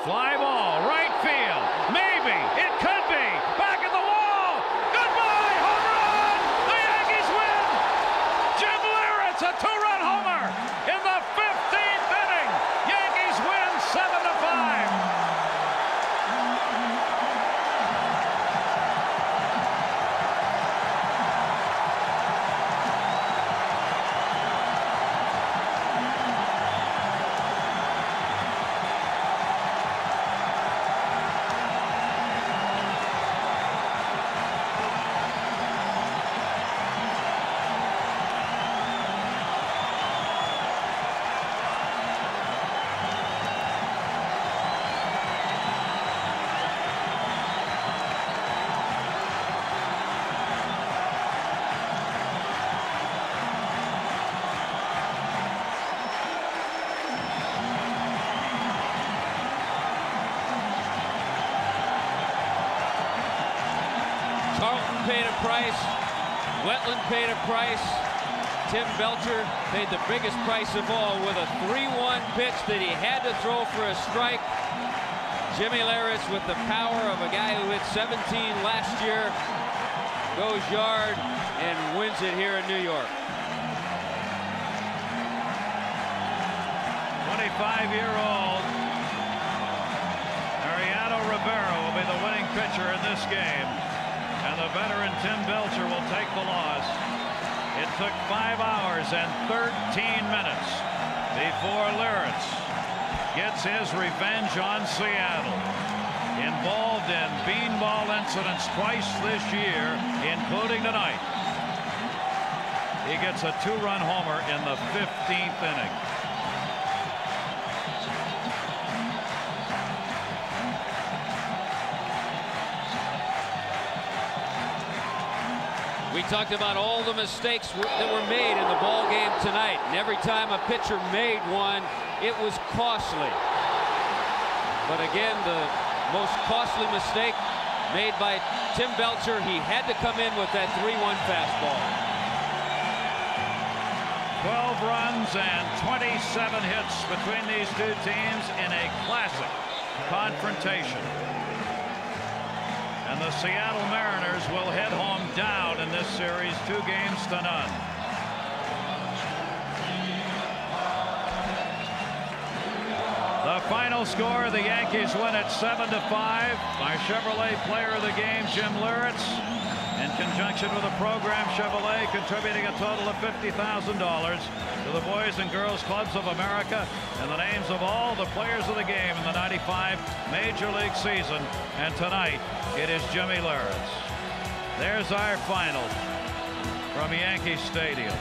Fly ball, right field. Maybe. It could be. Back at the wall. Goodbye. Home run. The Yankees win. Jim Leyritz, a 2-run homer in the 15th inning. Yankees win 7-5. Carlton paid a price. Wetland paid a price. Tim Belcher paid the biggest price of all with a 3-1 pitch that he had to throw for a strike. Jimmy Leyritz, with the power of a guy who hit 17 last year, goes yard and wins it here in New York. 25-year-old Mariano Rivera will be the winning pitcher in this game, and the veteran Tim Belcher will take the loss. It took 5 hours and 13 minutes before Leyritz gets his revenge on Seattle. Involved in beanball incidents twice this year, including tonight. He gets a 2-run homer in the 15th inning. We talked about all the mistakes that were made in the ball game tonight, and every time a pitcher made one, it was costly. But again, the most costly mistake made by Tim Belcher. He had to come in with that 3-1 fastball. 12 runs and 27 hits between these two teams in a classic confrontation. And the Seattle Mariners will head home down in this series 2-0. The final score, the Yankees win it 7-5 by Chevrolet Player of the Game Jim Leyritz. In conjunction with the program, Chevrolet contributing a total of $50,000 to the Boys and Girls Clubs of America and the names of all the players of the game in the '95 Major League season. And tonight, it is Jimmy Leyritz. There's our final from Yankee Stadium.